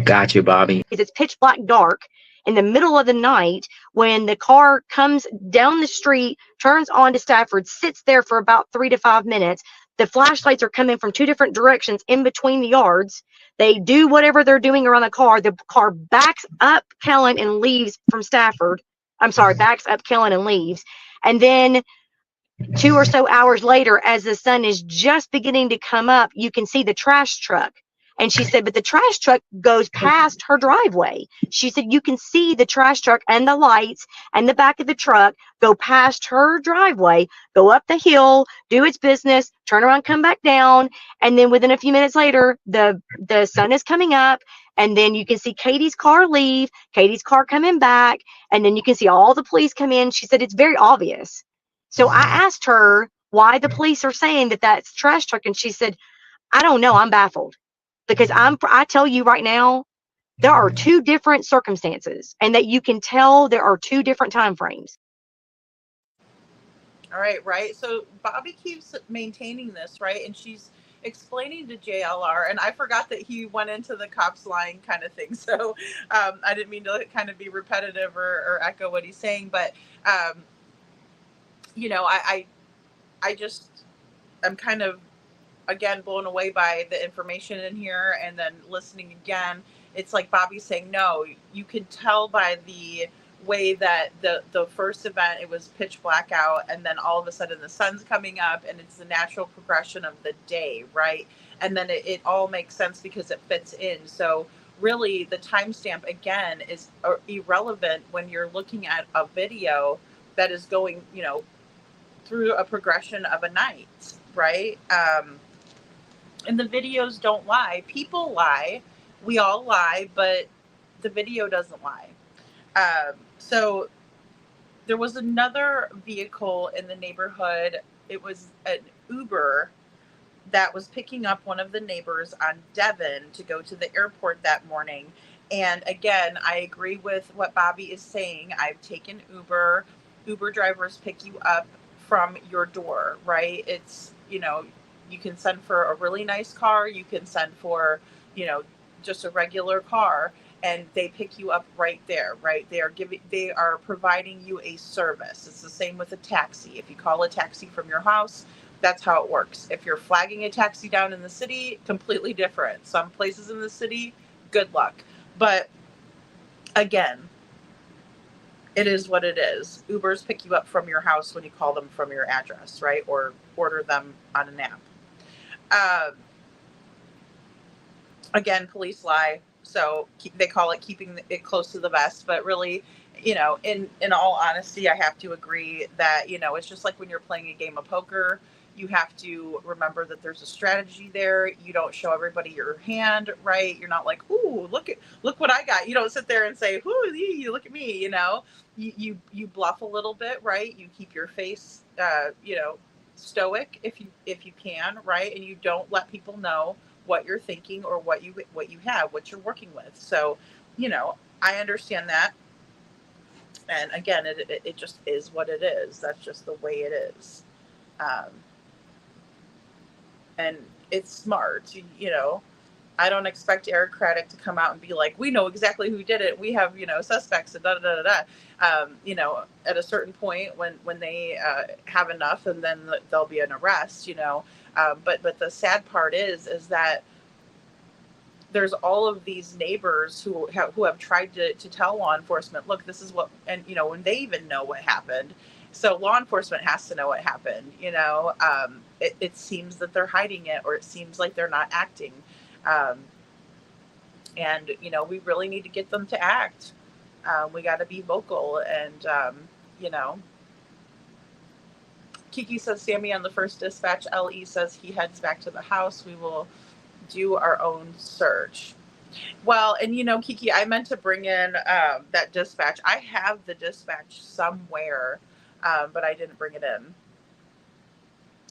Got you, Bobby. Because it's pitch black dark in the middle of the night when the car comes down the street, turns onto Stafford, sits there for about 3 to 5 minutes. The flashlights are coming from 2 different directions in between the yards. They do whatever they're doing around the car. The car backs up Kellen and leaves from Stafford. I'm sorry, backs up Kellen and leaves. And then 2 or so hours later, as the sun is just beginning to come up, you can see the trash truck. And she said, but the trash truck goes past her driveway. She said, you can see the trash truck and the lights and the back of the truck go past her driveway, go up the hill, do its business, turn around, come back down. And then within a few minutes later, the sun is coming up. And then you can see Katie's car leave, Katie's car coming back. And then you can see all the police come in. She said, it's very obvious. So I asked her why the police are saying that that's trash truck. And she said, I don't know. I'm baffled. Because I tell you right now, there are 2 different circumstances, and that you can tell there are 2 different time frames. All right. So Bobby keeps maintaining this, right? And she's explaining to JLR, and I forgot that he went into the cops lying kind of thing. So I didn't mean to kind of be repetitive or echo what he's saying, but I I'm kind of, again, blown away by the information in here, and then listening again, it's like Bobby's saying, no, you can tell by the way that the first event, it was pitch black out, and then all of a sudden the sun's coming up, and it's the natural progression of the day, right? And then it all makes sense because it fits in. So really the timestamp again is irrelevant when you're looking at a video that is going, through a progression of a night, right? And the videos don't lie. People lie. We all lie, but the video doesn't lie. So there was another vehicle in the neighborhood. It was an Uber that was picking up one of the neighbors on Devon to go to the airport that morning. And again, I agree with what Bobby is saying. I've taken Uber. Uber drivers pick you up from your door, right? It's, you can send for a really nice car. You can send for, just a regular car, and they pick you up right there, right? They are providing you a service. It's the same with a taxi. If you call a taxi from your house, that's how it works. If you're flagging a taxi down in the city, completely different. Some places in the city, good luck. But again, it is what it is. Ubers pick you up from your house when you call them from your address, right? Or order them on an app. Again, police lie. So they call it keeping it close to the vest, but really, in all honesty, I have to agree that, it's just like when you're playing a game of poker, you have to remember that there's a strategy there. You don't show everybody your hand, right? You're not like, ooh, look what I got. You don't sit there and say, ooh, you look at me, you bluff a little bit, right? You keep your face, stoic if you can, right? And you don't let people know what you're thinking or what you have, what you're working with. So, I understand that. And again, it just is what it is. That's just the way it is. And it's smart, I don't expect Eric Craddock to come out and be like, we know exactly who did it. We have, suspects and da da da da. At a certain point when they have enough, and then there'll be an arrest, but the sad part is that there's all of these neighbors who have tried to tell law enforcement, look, this is what, and, when they even know what happened. So law enforcement has to know what happened, it seems that they're hiding it, or it seems like they're not acting. And, we really need to get them to act. We got to be vocal. And, Kiki says, Sammy on the first dispatch. LE says he heads back to the house. We will do our own search. Well, and Kiki, I meant to bring in that dispatch. I have the dispatch somewhere, but I didn't bring it in.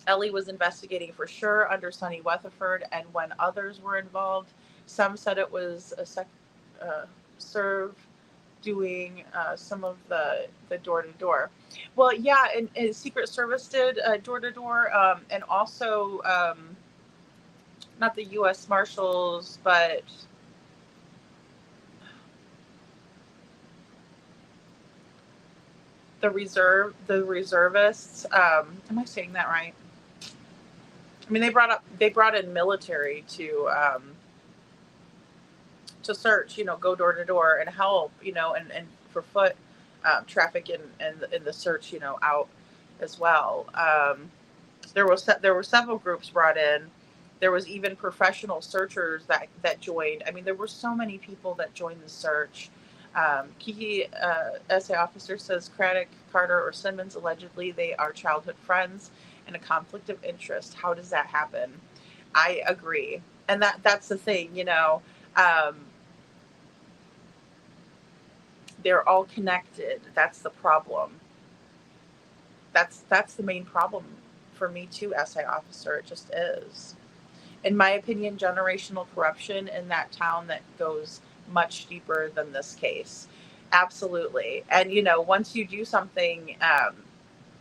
Ellie was investigating for sure under Sonny Weatherford, and when others were involved, some said it was a serve doing some of the door-to-door. Well, yeah, and Secret Service did door-to-door, and also not the U.S. Marshals, but the reservists. Am I saying that right? I mean, they brought in military to search, go door to door and help, and for foot traffic and the search, out as well. There were several groups brought in. There was even professional searchers that joined. I mean, there were so many people that joined the search. Kiki, SA officer, says Craddock, Carter, or Simmons, allegedly they are childhood friends and a conflict of interest. How does that happen? I agree. And that's the thing, they're all connected. That's the problem. That's the main problem for me too, SA officer. It just is. In my opinion, generational corruption in that town that goes much deeper than this case. Absolutely. And, once you do something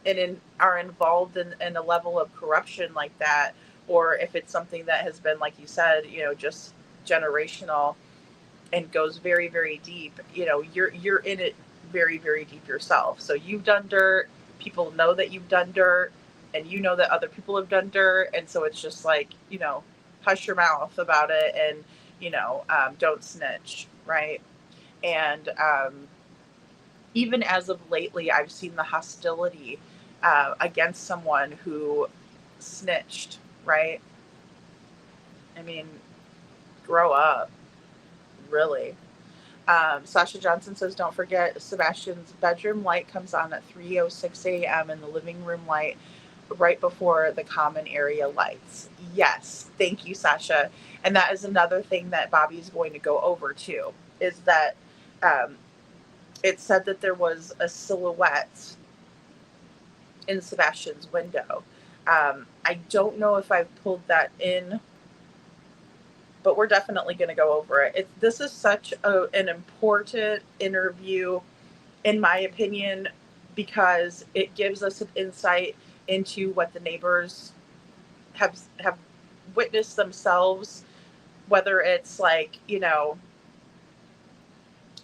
and are involved in a level of corruption like that, or if it's something that has been, like you said, just generational and goes very, very deep, you're in it very, very deep yourself. So you've done dirt. People know that you've done dirt, and that other people have done dirt. And so it's just like, hush your mouth about it, and, don't snitch. Right. And, even as of lately, I've seen the hostility against someone who snitched, right? I mean, grow up, really. Sasha Johnson says, don't forget Sebastian's bedroom light comes on at 3:06 a.m. and the living room light right before the common area lights. Yes, thank you, Sasha. And that is another thing that Bobby's going to go over too, is that it said that there was a silhouette in Sebastian's window. I don't know if I've pulled that in, but we're definitely going to go over it. This is such an important interview, in my opinion, because it gives us an insight into what the neighbors have witnessed themselves, whether it's like, you know,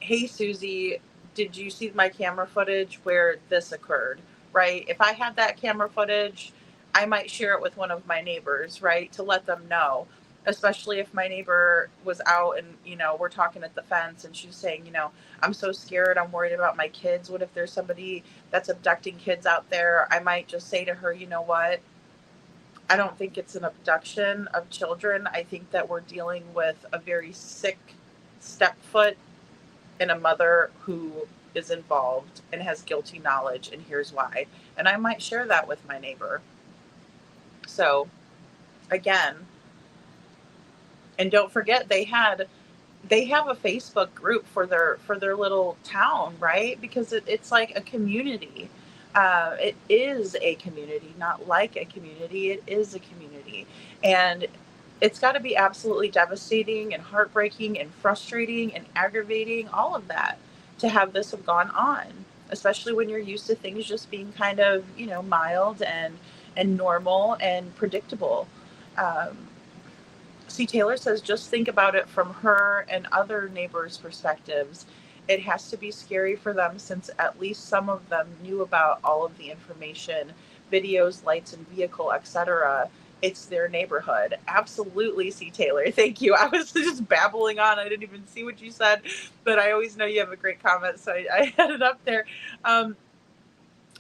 hey, Susie, did you see my camera footage where this occurred, right? If I had that camera footage, I might share it with one of my neighbors, right, to let them know, especially if my neighbor was out and, you know, we're talking at the fence and she's saying, you know, I'm so scared, I'm worried about my kids. What if there's somebody that's abducting kids out there? I might just say to her, you know what? I don't think it's an abduction of children. I think that we're dealing with a very sick stepfoot and a mother who is involved and has guilty knowledge, and here's why. And I might share that with my neighbor. So, again, and don't forget they have a Facebook group for their little town, right? Because it's like a community. It is a community, not like a community. It is a community, and it's got to be absolutely devastating and heartbreaking and frustrating and aggravating, all of that, to have this have gone on, especially when you're used to things just being kind of, you know, mild and normal and predictable. Um, See, Taylor says, just think about it from her and other neighbors' perspectives. It has to be scary for them since at least some of them knew about all of the information, videos, lights, and vehicle, etc. It's their neighborhood. Absolutely, C. Taylor. Thank you. I was just babbling on. I didn't even see what you said, but I always know you have a great comment, so I had it up there.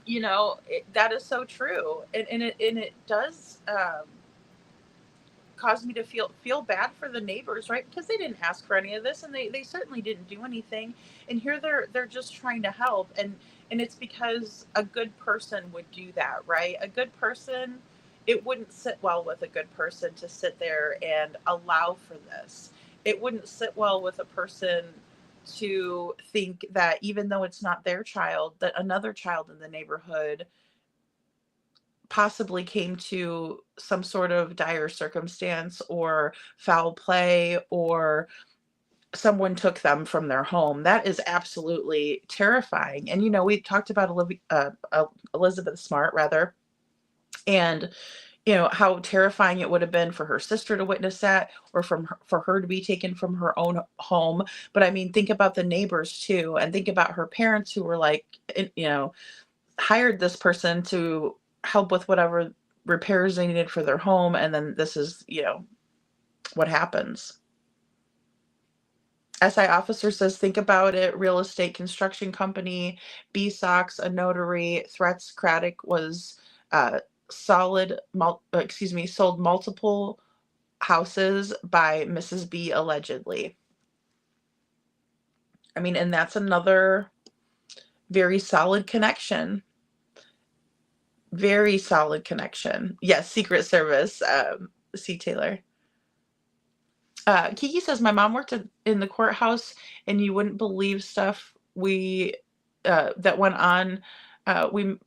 You know, that is so true, and it does. Caused me to feel bad for the neighbors, right? Because they didn't ask for any of this, and they certainly didn't do anything. And here they're just trying to help, and it's because a good person would do that, right? A good person, it wouldn't sit well with a good person to sit there and allow for this. It wouldn't sit well with a person to think that even though it's not their child, that another child in the neighborhood possibly came to some sort of dire circumstance or foul play, or someone took them from their home. That is absolutely terrifying. And, you know, we talked about Elizabeth Smart, rather, and, you know, how terrifying it would have been for her sister to witness that, or for her to be taken from her own home. But I mean, think about the neighbors too, and think about her parents who were like, you know, hired this person to help with whatever repairs they needed for their home, and then this is, you know, what happens. SI officer says, think about it. Real estate construction company, B-Sox, a notary, threats. Craddock was sold multiple houses by Mrs. B allegedly. I mean, and that's another very solid connection. Very solid connection. Yes, Secret Service, C. Taylor. Kiki says, my mom worked in the courthouse, and you wouldn't believe stuff that went on. We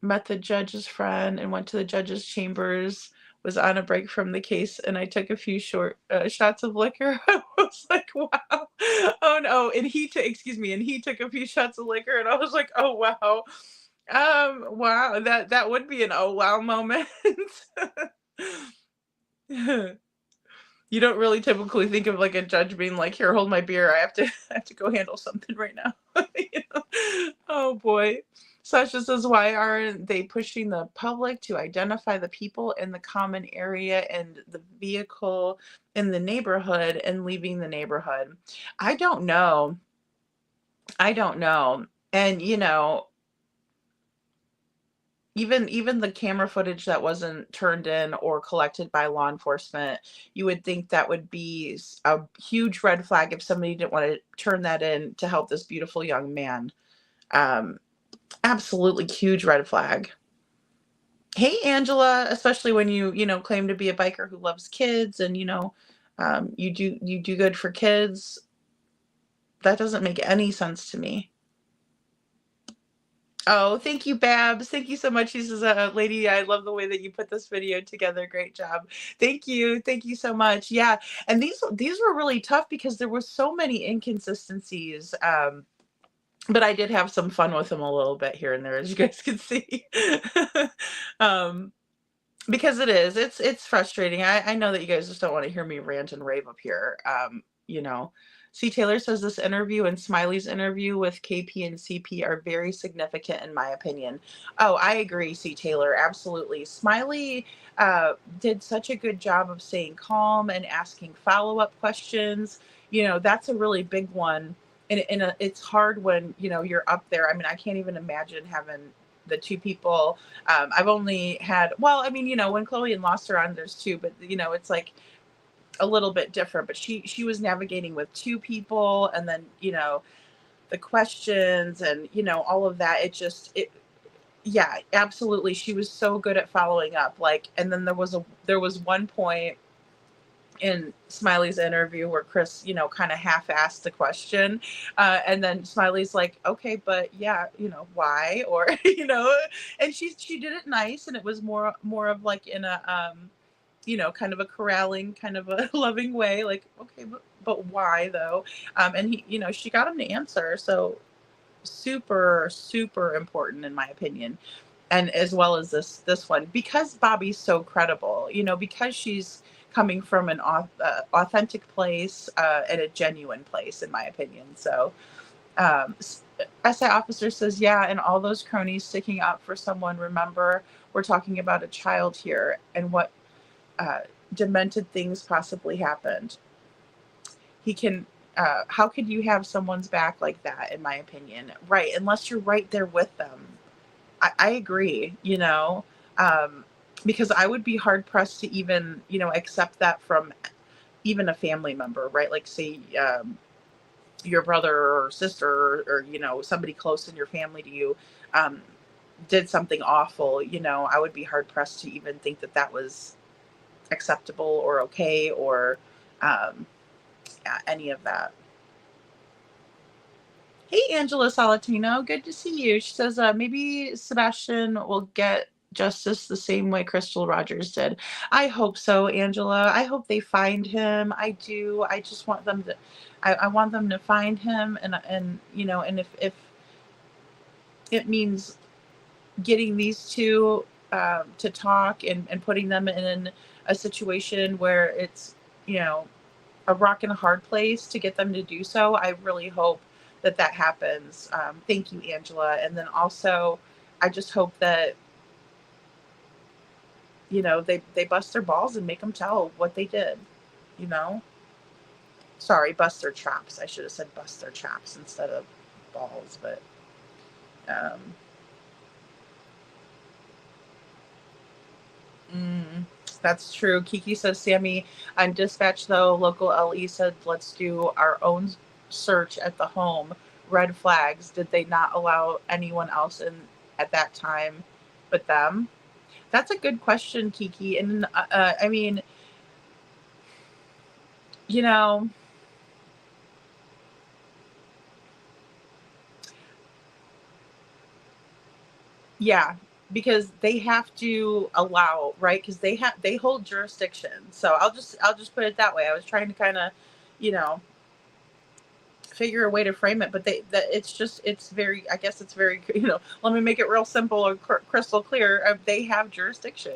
met the judge's friend and went to the judge's chambers, was on a break from the case, and I took a few short shots of liquor. I was like, wow. Oh, no. And he took a few shots of liquor, and I was like, oh, wow. Wow, that would be an oh wow moment. You don't really typically think of like a judge being like, here, hold my beer. I have to go handle something right now. You know? Oh boy. Sasha says, why aren't they pushing the public to identify the people in the common area and the vehicle in the neighborhood and leaving the neighborhood? I don't know. And even the camera footage that wasn't turned in or collected by law enforcement, you would think that would be a huge red flag if somebody didn't want to turn that in to help this beautiful young man. Absolutely huge red flag. Hey, Angela, especially when you claim to be a biker who loves kids and you do good for kids. That doesn't make any sense to me. Oh, thank you, Babs. Thank you so much. She says, lady, I love the way that you put this video together. Great job. Thank you. Thank you so much. Yeah. And these were really tough because there were so many inconsistencies. But I did have some fun with them a little bit here and there, as you guys can see. Because it's frustrating. I know that you guys just don't want to hear me rant and rave up here. C. Taylor says this interview and Smiley's interview with KP and CP are very significant in my opinion. Oh, I agree, C. Taylor, absolutely. Smiley did such a good job of staying calm and asking follow-up questions. That's a really big one. And it's hard when, you're up there. I mean, I can't even imagine having the two people. I've only had, well, I mean, when Chloe and Lost are on, there's two, but it's like a little bit different. But she was navigating with two people, and then the questions and all of that. Yeah, absolutely. She was so good at following up. And then there was one point in Smiley's interview where Chris, kind of half-assed the question. And then Smiley's like, okay, but yeah, why? Or, and she did it nice. And it was more of like in a, kind of a corralling, kind of a loving way. Like, okay, but why though? And she got him to answer. So super, super important in my opinion. And as well as this one, because Bobby's so credible, because she's coming from an authentic place and a genuine place, in my opinion. So SI officer says, yeah, and all those cronies sticking up for someone. Remember, we're talking about a child here and what demented things possibly happened. How could you have someone's back like that, in my opinion? Right, unless you're right there with them. I agree, because I would be hard pressed to even, accept that from even a family member, right? Like say your brother or sister or somebody close in your family to you did something awful, I would be hard pressed to even think that was acceptable or okay or any of that. Hey, Angela Salatino, good to see you. She says maybe Sebastian will get justice the same way Crystal Rogers did. I hope so, Angela. I hope they find him. I do. I just want them to. I want them to find him, and and if it means getting these two to talk and putting them in a situation where it's a rock and a hard place to get them to do so, I really hope that happens. Thank you, Angela. And then also, I just hope that they bust their balls and make them tell what they did. Sorry, bust their chops. I should have said bust their chops instead of balls, but that's true. Kiki says, Sammy, on dispatch though, local LE said, let's do our own search at the home. Red flags. Did they not allow anyone else in at that time but them? That's a good question, Kiki. And I mean, yeah, because they have to allow, right? Because they hold jurisdiction. So I'll just put it that way. I was trying to kind of, figure a way to frame it, but it's very, I guess it's very, let me make it real simple or crystal clear. They have jurisdiction,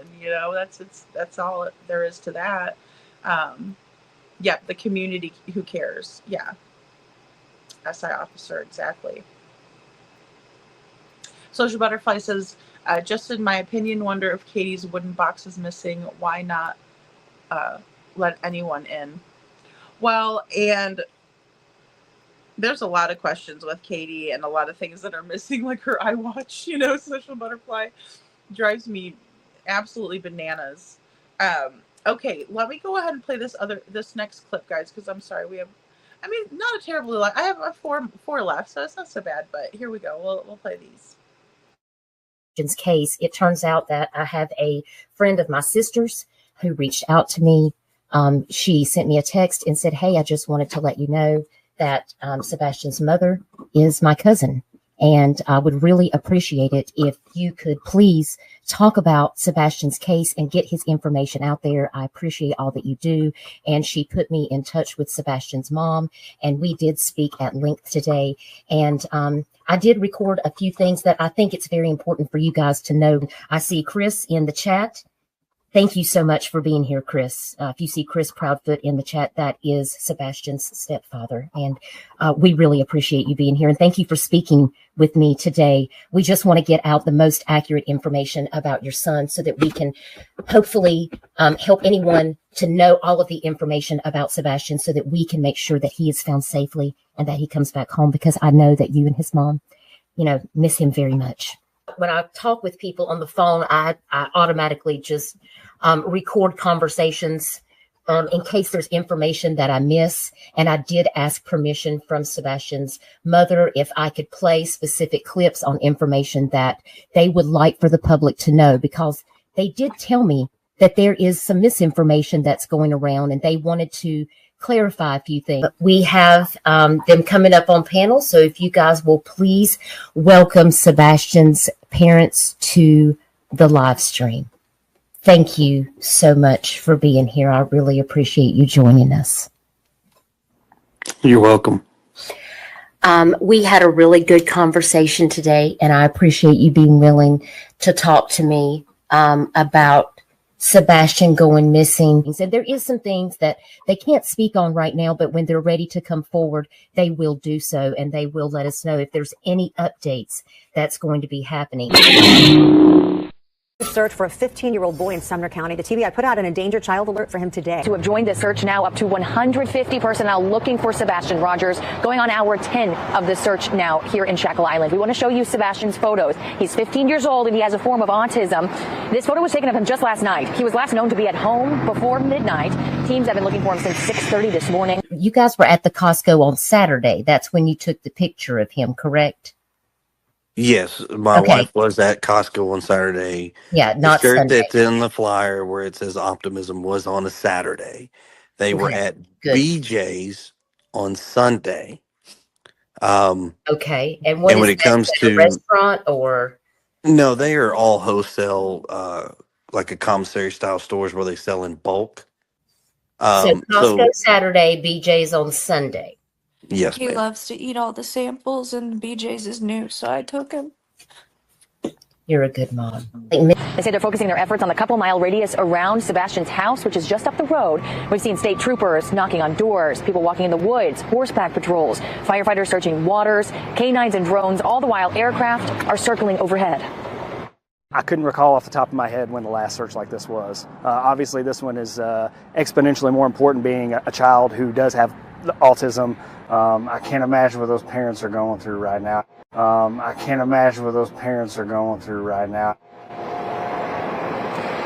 that's all there is to that. Yeah, the community who cares. Yeah. SI officer, exactly. Social Butterfly says, just in my opinion, wonder if Katie's wooden box is missing. Why not let anyone in? Well, and there's a lot of questions with Katie and a lot of things that are missing, like her iWatch, social butterfly drives me absolutely bananas. Okay, let me go ahead and play this next clip, guys, because I'm sorry, not a terribly lot. I have four left, so it's not so bad, but here we go. We'll play these. Case, it turns out that I have a friend of my sister's who reached out to me. She sent me a text and said, "Hey, I just wanted to let you know that Sebastian's mother is my cousin, and I would really appreciate it if you could please talk about Sebastian's case and get his information out there. I appreciate all that you do." And she put me in touch with Sebastian's mom, and we did speak at length today. And I did record a few things that I think it's very important for you guys to know. I see Chris in the chat. Thank you so much for being here, Chris. If you see Chris Proudfoot in the chat, that is Sebastian's stepfather. And we really appreciate you being here. And thank you for speaking with me today. We just want to get out the most accurate information about your son so that we can hopefully help anyone to know all of the information about Sebastian so that we can make sure that he is found safely and that he comes back home, because I know that you and his mom, miss him very much. When I talk with people on the phone, I automatically just record conversations in case there's information that I miss. And I did ask permission from Sebastian's mother if I could play specific clips on information that they would like for the public to know, because they did tell me that there is some misinformation that's going around and they wanted to clarify a few things. We have them coming up on panel, so if you guys will please welcome Sebastian's parents to the live stream. Thank you so much for being here. I really appreciate you joining us. You're welcome. We had a really good conversation today, and I appreciate you being willing to talk to me about Sebastian going missing. And there is some things that they can't speak on right now, but when they're ready to come forward, they will do so, and they will let us know if there's any updates that's going to be happening. Search for a 15-year-old boy in Sumner County. The TBI put out an endangered child alert for him today. To have joined the search now, up to 150 personnel looking for Sebastian Rogers, going on hour 10 of the search now here in Shackle Island. We want to show you Sebastian's photos. He's 15 years old and he has a form of autism. This photo was taken of him just last night. He was last known to be at home before midnight. Teams have been looking for him since 6:30 this morning. You guys were at the Costco on Saturday. That's when you took the picture of him, correct? Yes, my wife was at Costco on Saturday. Yeah, not the shirt Sunday. that's in the flyer where it says Optimism was on a Saturday. They were at BJ's on Sunday. Okay, and when it comes to restaurant or no, they are all wholesale, like a commissary style stores where they sell in bulk. So Costco Saturday, BJ's on Sunday. Yes, he loves to eat all the samples, and BJ's is new, so I took him. You're a good mom. They say they're focusing their efforts on the couple-mile radius around Sebastian's house, which is just up the road. We've seen state troopers knocking on doors, people walking in the woods, horseback patrols, firefighters searching waters, canines and drones. All the while, aircraft are circling overhead. I couldn't recall off the top of my head when the last search like this was. Obviously, this one is exponentially more important, being a child who does have autism. I can't imagine what those parents are going through right now.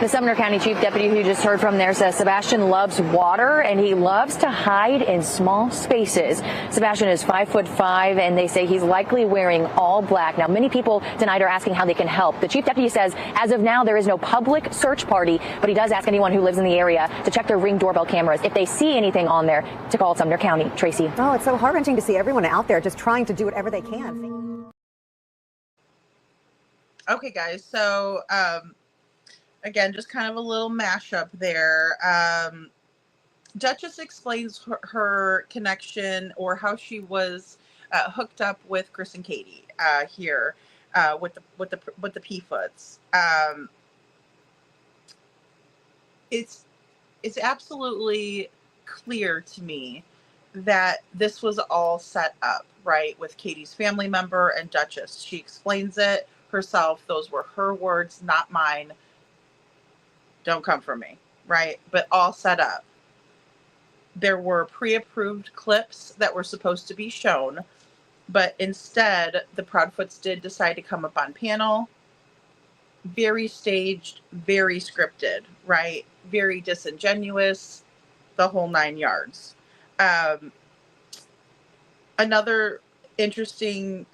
The Sumner County Chief Deputy who you just heard from there says Sebastian loves water and he loves to hide in small spaces. Sebastian is 5'5", and they say he's likely wearing all black. Now, many people tonight are asking how they can help. The Chief Deputy says as of now there is no public search party, but he does ask anyone who lives in the area to check their Ring doorbell cameras. If they see anything on there, to call Sumner County. Tracy. Oh, it's so heart-wrenching to see everyone out there just trying to do whatever they can. Okay, guys, so again, just kind of a little mashup there. Duchess explains her connection, or how she was hooked up with Chris and Katie here with the P-Foots. It's absolutely clear to me that this was all set up, right, with Katie's family member and Duchess. She explains it herself. Those were her words, not mine. Don't come for me, right? But all set up. there were pre-approved clips that were supposed to be shown, but instead the Proudfoots did decide to come up on panel. Very staged, very scripted, right? Very disingenuous, the whole 9 yards. Another interesting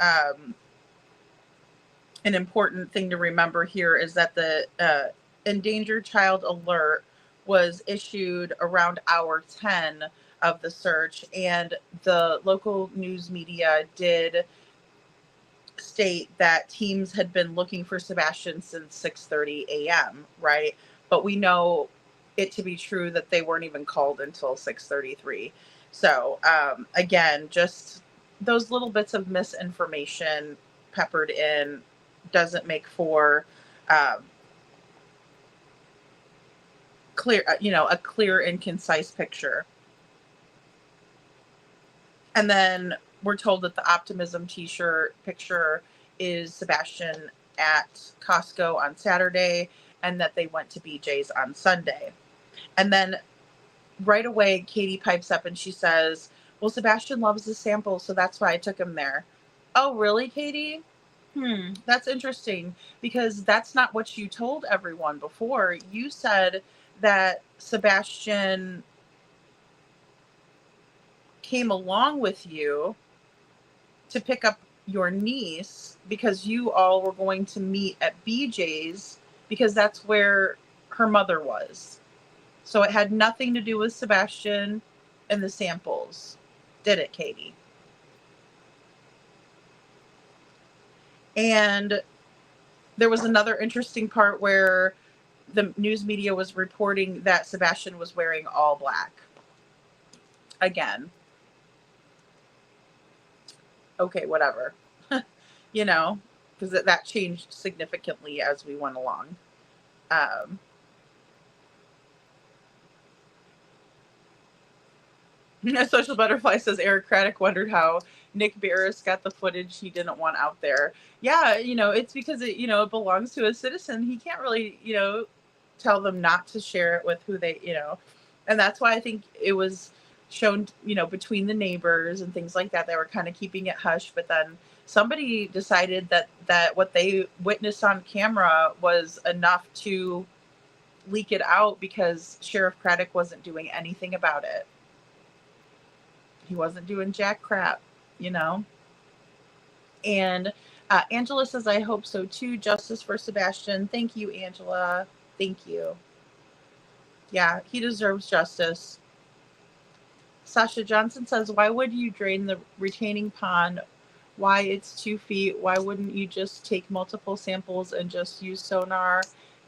an important thing to remember here is that the endangered child alert was issued around hour 10 of the search, and the local news media did state that teams had been looking for Sebastian since 6:30 a.m., right? But we know it to be true that they weren't even called until 6:33. So again, just those little bits of misinformation peppered in doesn't make for clear, a clear and concise picture. And then we're told that the Optimism t-shirt picture is Sebastian at Costco on Saturday, and that they went to BJ's on Sunday. And then right away, Katie pipes up and she says, well, Sebastian loves the sample, so that's why I took him there. Oh, really, Katie? That's interesting, because that's not what you told everyone before. You said that Sebastian came along with you to pick up your niece because you all were going to meet at BJ's because that's where her mother was. So it had nothing to do with Sebastian and the samples. Did it, Katie? And there was another interesting part where the news media was reporting that Sebastian was wearing all black. Again. Okay, whatever. Because that changed significantly as we went along. Social Butterfly says Eric Craddock wondered how Nick Barris got the footage he didn't want out there. Yeah, it's because it belongs to a citizen. He can't really, tell them not to share it with who they, and that's why I think it was shown, between the neighbors and things like that. They were kind of keeping it hush, but then somebody decided that what they witnessed on camera was enough to leak it out because Sheriff Craddock wasn't doing anything about it. He wasn't doing jack crap, And Angela says, I hope so too. Justice for Sebastian. Thank you, Angela. Thank you. Yeah, he deserves justice. Sasha Johnson says, why would you drain the retaining pond? Why it's 2 feet? Why wouldn't you just take multiple samples and just use sonar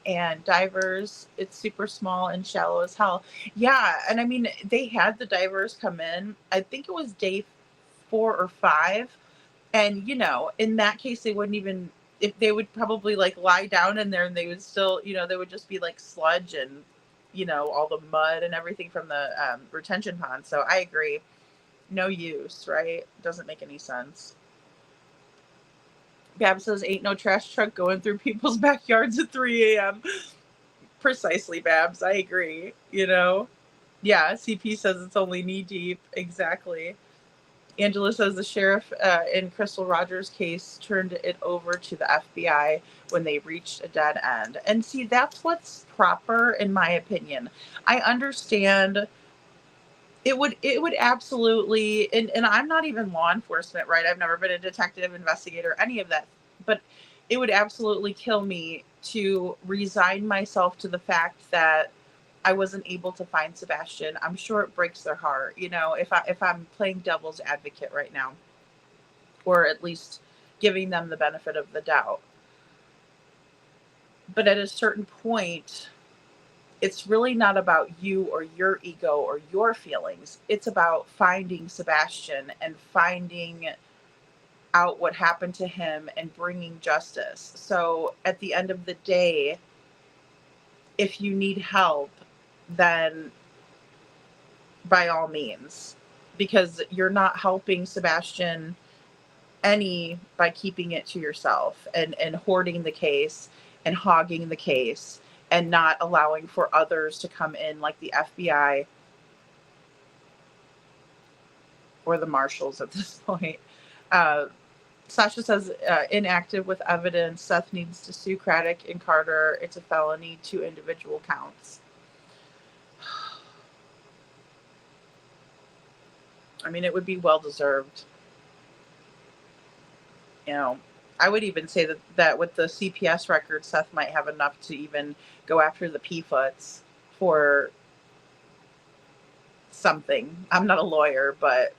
and divers? It's super small and shallow as hell. Yeah, and I mean, they had the divers come in. I think it was day 4 or 5. And, in that case, they wouldn't even, if they would probably like lie down in there and they would still, they would just be like sludge and, all the mud and everything from the retention pond. So I agree. No use, right? Doesn't make any sense. Bab says, ain't no trash truck going through people's backyards at 3 a.m. Precisely, Babs. I agree. Yeah, CP says it's only knee deep. Exactly. Angela says the sheriff in Crystal Rogers' case turned it over to the FBI when they reached a dead end. And see, that's what's proper, in my opinion. I understand it would absolutely, and I'm not even law enforcement, right? I've never been a detective, investigator, any of that. But it would absolutely kill me to resign myself to the fact that I wasn't able to find Sebastian. I'm sure it breaks their heart, if I'm playing devil's advocate right now, or at least giving them the benefit of the doubt. But at a certain point, it's really not about you or your ego or your feelings. It's about finding Sebastian and finding out what happened to him and bringing justice. So at the end of the day, if you need help, then by all means, because you're not helping Sebastian any by keeping it to yourself and hoarding the case and hogging the case and not allowing for others to come in, like the FBI or the marshals at this point. Uh, Sasha says inactive with evidence. Seth needs to sue Craddock and Carter. It's a felony, 2 individual counts. I mean, it would be well deserved. You know, I would even say that with the CPS record, Seth might have enough to even go after the P-Foots for something. I'm not a lawyer, but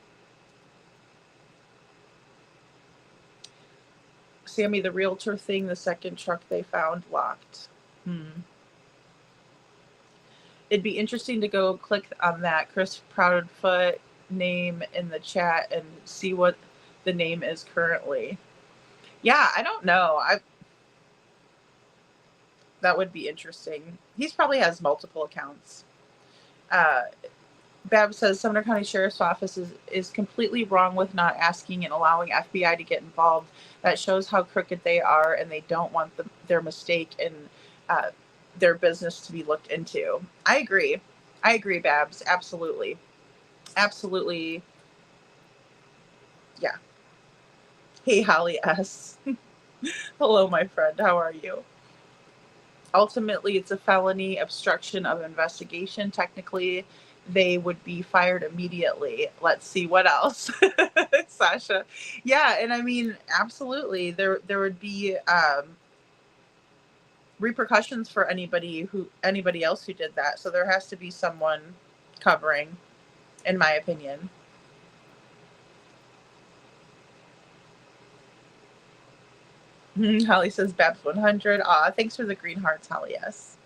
Sammy, the realtor thing, the second truck they found locked. It'd be interesting to go click on that Chris Proudfoot name in the chat and see what the name is currently. Yeah, I don't know. That would be interesting. He's probably has multiple accounts. Bab says Sumner County Sheriff's Office is completely wrong with not asking and allowing FBI to get involved. That shows how crooked they are, and they don't want their mistake in their business to be looked into. I agree, Babs. Absolutely. Absolutely. Yeah. Hey, Holly S. Hello, my friend. How are you? Ultimately, it's a felony, obstruction of investigation. Technically, they would be fired immediately. Let's see what else. Sasha. Yeah, and I mean, absolutely. There would be repercussions for anybody else who did that. So there has to be someone covering, in my opinion. Holly says Babs 100. Thanks for the green hearts, Holly S.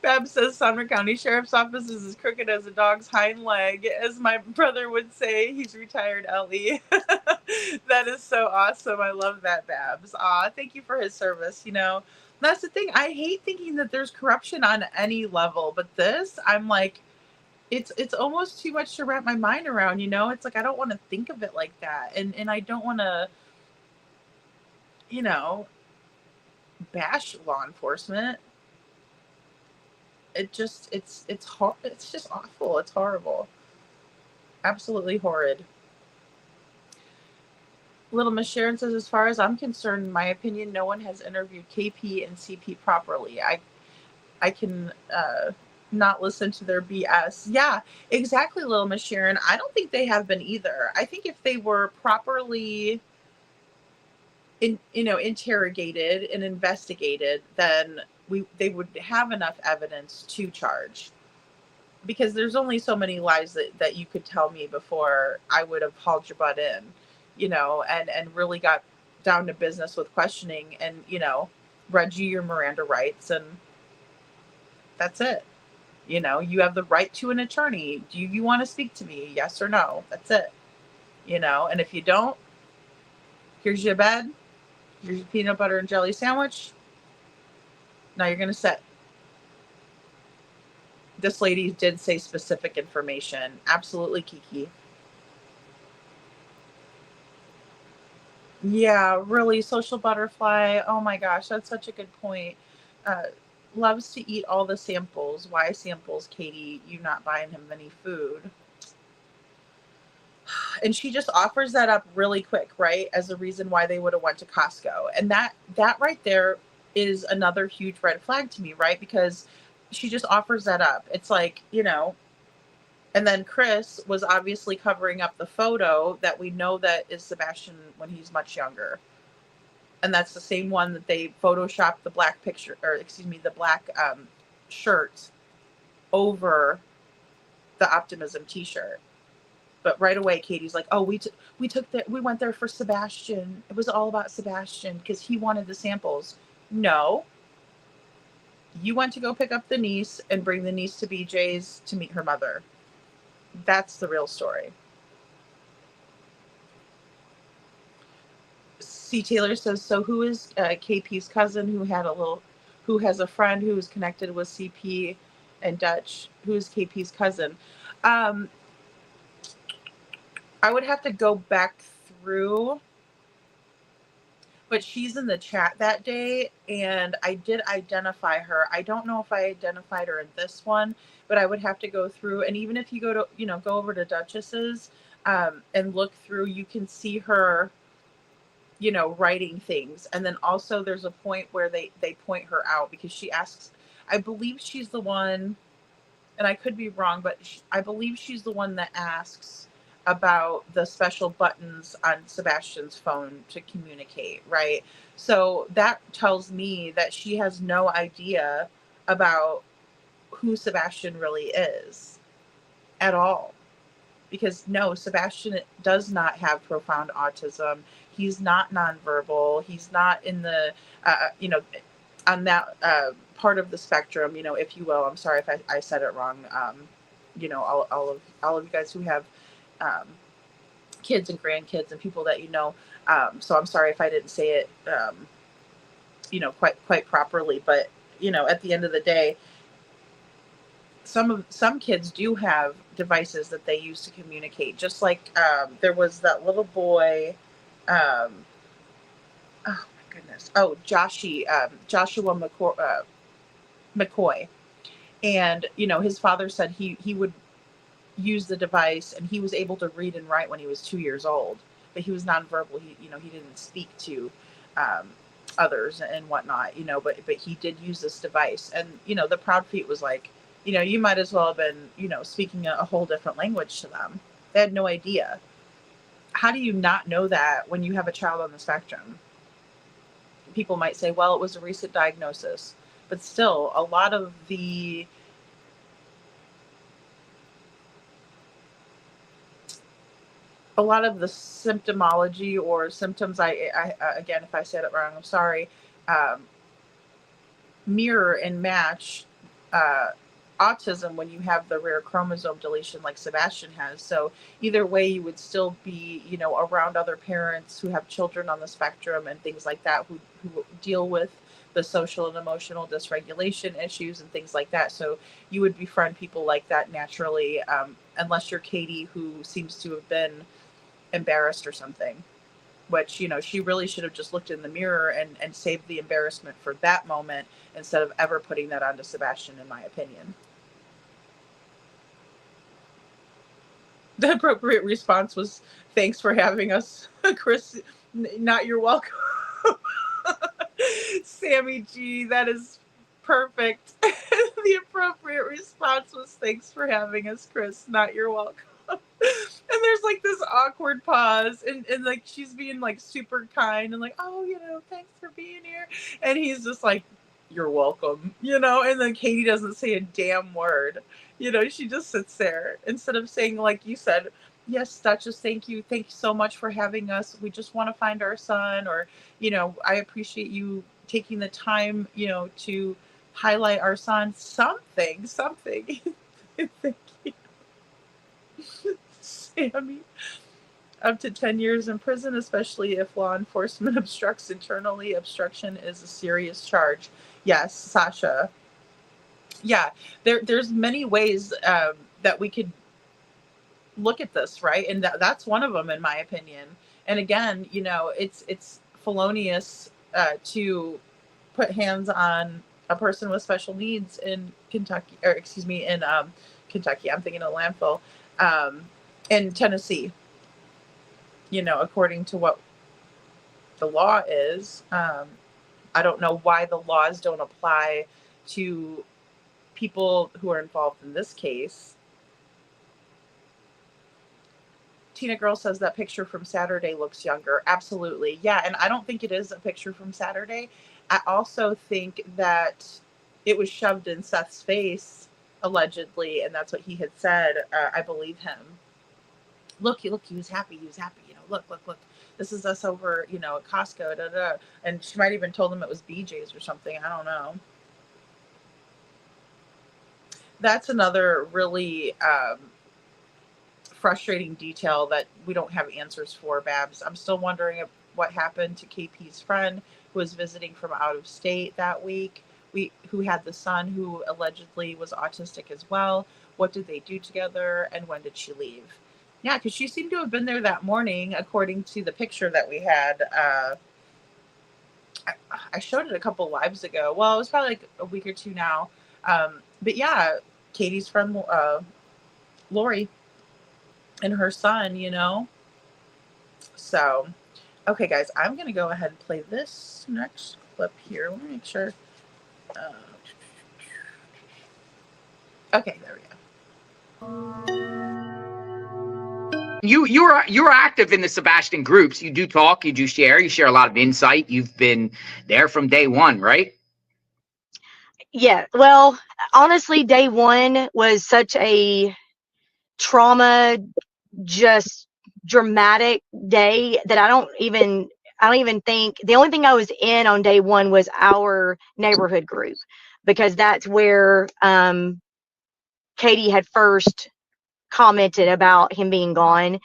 Babs says Sumner County Sheriff's Office is as crooked as a dog's hind leg. As my brother would say, he's retired, Ellie. That is so awesome. I love that, Babs. Thank you for his service. You know, that's the thing. I hate thinking that there's corruption on any level, but this, I'm like, it's almost too much to wrap my mind around, you know? It's like I don't want to think of it like that. And I don't want to, you know, bash law enforcement. It's just awful. It's horrible. Absolutely horrid. Little Miss Sharon says, as far as I'm concerned, in my opinion, no one has interviewed KP and CP properly. I can not listen to their BS. Yeah, exactly, Little Miss Sharon. I don't think they have been either. I think if they were properly interrogated and investigated, then they would have enough evidence to charge. Because there's only so many lies that you could tell me before I would have hauled your butt in, you know, and really got down to business with questioning and, you know, read you your Miranda rights, and that's it. You know, you have the right to an attorney. Do you want to speak to me? Yes or no? That's it. You know, and if you don't, here's your bed. Here's your peanut butter and jelly sandwich. Now you're going to sit. This lady did say specific information. Absolutely, Kiki. Yeah, really, social butterfly. Oh my gosh, that's such a good point. Loves to eat all the samples. Why samples, Katie? You not buying him any food? And she just offers that up really quick, right? As a reason why they would have went to Costco. And that right there is another huge red flag to me, right? Because she just offers that up. It's like, you know, and then Chris was obviously covering up the photo that we know that is Sebastian when he's much younger. And that's the same one that they photoshopped the black picture, or excuse me, the black shirt over the Optimism t-shirt. But right away, Katie's like, "Oh, we went there for Sebastian. It was all about Sebastian because he wanted the samples." No, you went to go pick up the niece and bring the niece to BJ's to meet her mother. That's the real story. C. Taylor says, "So who is KP's cousin who has a friend who is connected with CP and Dutch? Who is KP's cousin?" I would have to go back through, but she's in the chat that day, and I did identify her. I don't know if I identified her in this one, but I would have to go through. And even if you go to, go over to Duchess's and look through, you can see her, writing things. And then also there's a point where they point her out because she asks, I believe she's the one, and I could be wrong, but I believe she's the one that asks about the special buttons on Sebastian's phone to communicate, right? So that tells me that she has no idea about who Sebastian really is at all. Because no, Sebastian does not have profound autism. He's not nonverbal. He's not in the, on that part of the spectrum, if you will. I'm sorry if I said it wrong. All of you guys who have kids and grandkids and people that so I'm sorry if I didn't say it, quite properly. But at the end of the day, some kids do have devices that they use to communicate. Just like there was that little boy. Oh my goodness! Oh, Joshua McCoy, and his father said he would use the device, and he was able to read and write when he was 2 years old, but he was nonverbal. He didn't speak to others and whatnot, but he did use this device. And the Proud Feet was like, you might as well have been speaking a whole different language to them. They had no idea. How do you not know that when you have a child on the spectrum? People might say, well, it was a recent diagnosis, but still a lot of the symptomology or symptoms, I again, if I said it wrong, I'm sorry, mirror and match autism when you have the rare chromosome deletion like Sebastian has. So either way, you would still be, around other parents who have children on the spectrum and things like that, who deal with the social and emotional dysregulation issues and things like that. So you would befriend people like that naturally, unless you're Katie, who seems to have been embarrassed or something, which she really should have just looked in the mirror and saved the embarrassment for that moment instead of ever putting that onto Sebastian, in my opinion. The appropriate response was, thanks for having us, Chris. Not you're welcome. Sammy G, that is perfect. The appropriate response was, thanks for having us, Chris. Not you're welcome. And there's like this awkward pause, and like she's being like super kind and like, oh, thanks for being here. And he's just like, you're welcome, and then Katie doesn't say a damn word. She just sits there instead of saying, like you said, yes, Duchess, thank you so much for having us. We just want to find our son, or, I appreciate you taking the time, to highlight our son. Something. Thank you. Sammy. Up to 10 years in prison, especially if law enforcement obstructs internally. Obstruction is a serious charge. Yes, Sasha. Yeah, there's many ways that we could look at this, right? And that's one of them, in my opinion. And again, it's felonious to put hands on a person with special needs in Kentucky, or excuse me, in Kentucky. I'm thinking of landfill. In Tennessee, according to what the law is. I don't know why the laws don't apply to people who are involved in this case. Tina Girl says that picture from Saturday looks younger. Absolutely. Yeah, and I don't think it is a picture from Saturday. I also think that it was shoved in Seth's face, allegedly, and that's what he had said. I believe him. Look, he was happy. Look. This is us over, at Costco. Da, da. And she might even told him it was BJ's or something. I don't know. That's another really frustrating detail that we don't have answers for, Babs. I'm still wondering what happened to KP's friend who was visiting from out of state that week, who had the son who allegedly was autistic as well. What did they do together, and when did she leave? Yeah, because she seemed to have been there that morning, according to the picture that we had I showed it a couple lives ago. Well, it was probably like a week or two now. But yeah, Katie's friend Lori and her son, you know. So, okay, guys, I'm gonna go ahead and play this next clip here. Let me make sure. Okay, there we go. You're active in the Sebastian groups. You do talk, you do share, you share a lot of insight. You've been there from day one, right? Yeah. Well, honestly, day one was such a trauma, just dramatic day that I don't even think the only thing I was in on day one was our neighborhood group, because that's where Katie had first commented about him being gone.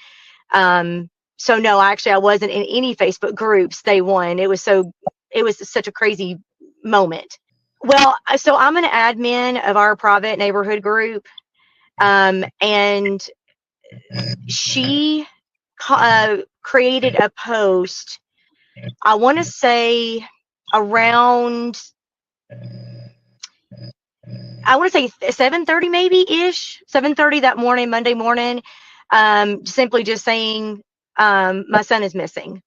So no, actually I wasn't in any Facebook groups day one. It was such a crazy moment. Well, so I'm an admin of our private neighborhood group. And she created a post, I want to say around, I want to say 7:30 maybe ish, 7:30 that morning, Monday morning, simply just saying, my son is missing,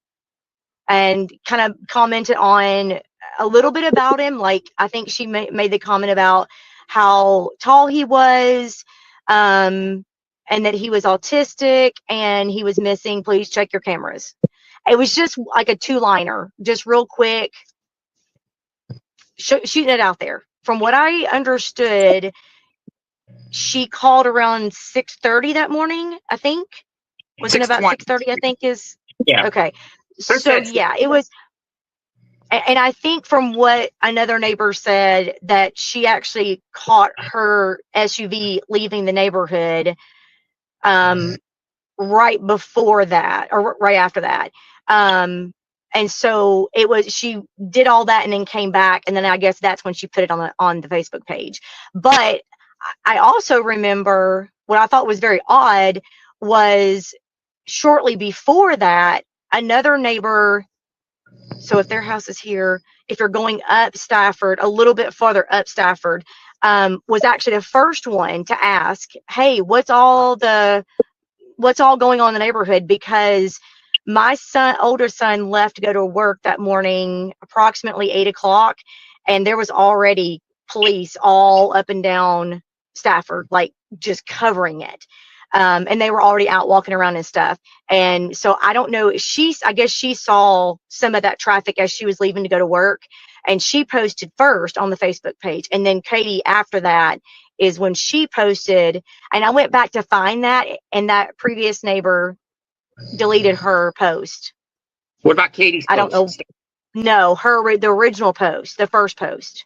and kind of commented on a little bit about him. Like, I think she made the comment about how tall he was, and that he was autistic and he was missing. Please check your cameras. It was just like a 2-liner, just real quick, shooting it out there. From what I understood, she called around 6:30 that morning, I think. Was it about 6:30, I think is? Yeah. Okay. So yeah, it was. And I think from what another neighbor said, that she actually caught her SUV leaving the neighborhood right before that, or right after that. And so it was, she did all that and then came back, and then I guess that's when she put it on the Facebook page. But I also remember what I thought was very odd was shortly before that, another neighbor. So if their house is here, if you're going up Stafford, a little bit farther up Stafford, was actually the first one to ask, hey, what's all going on in the neighborhood? Because my older son left to go to work that morning, approximately 8 o'clock, and there was already police all up and down Stafford, like just covering it. And they were already out walking around and stuff. And so I don't know, I guess she saw some of that traffic as she was leaving to go to work, and she posted first on the Facebook page. And then Katie, after that, is when she posted, and I went back to find that, and that previous neighbor deleted her post. What about Katie's post? I don't know. No, the original post, the first post.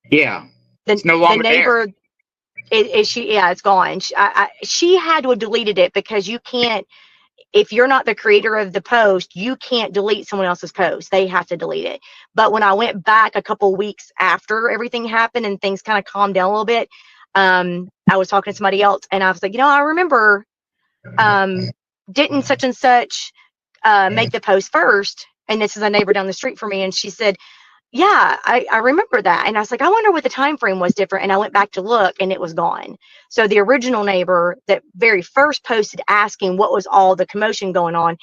Yeah. It's no longer the neighbor there. It's gone. She had to have deleted it, because you can't, if you're not the creator of the post, you can't delete someone else's post. They have to delete it. But when I went back a couple weeks after everything happened and things kind of calmed down a little bit, I was talking to somebody else, and I was like, I remember, didn't such and such make the post first? And this is a neighbor down the street from me, and she said, yeah, I remember that. And I was like, I wonder what the time frame was different. And I went back to look, and it was gone. So the original neighbor that very first posted asking what was all the commotion going on.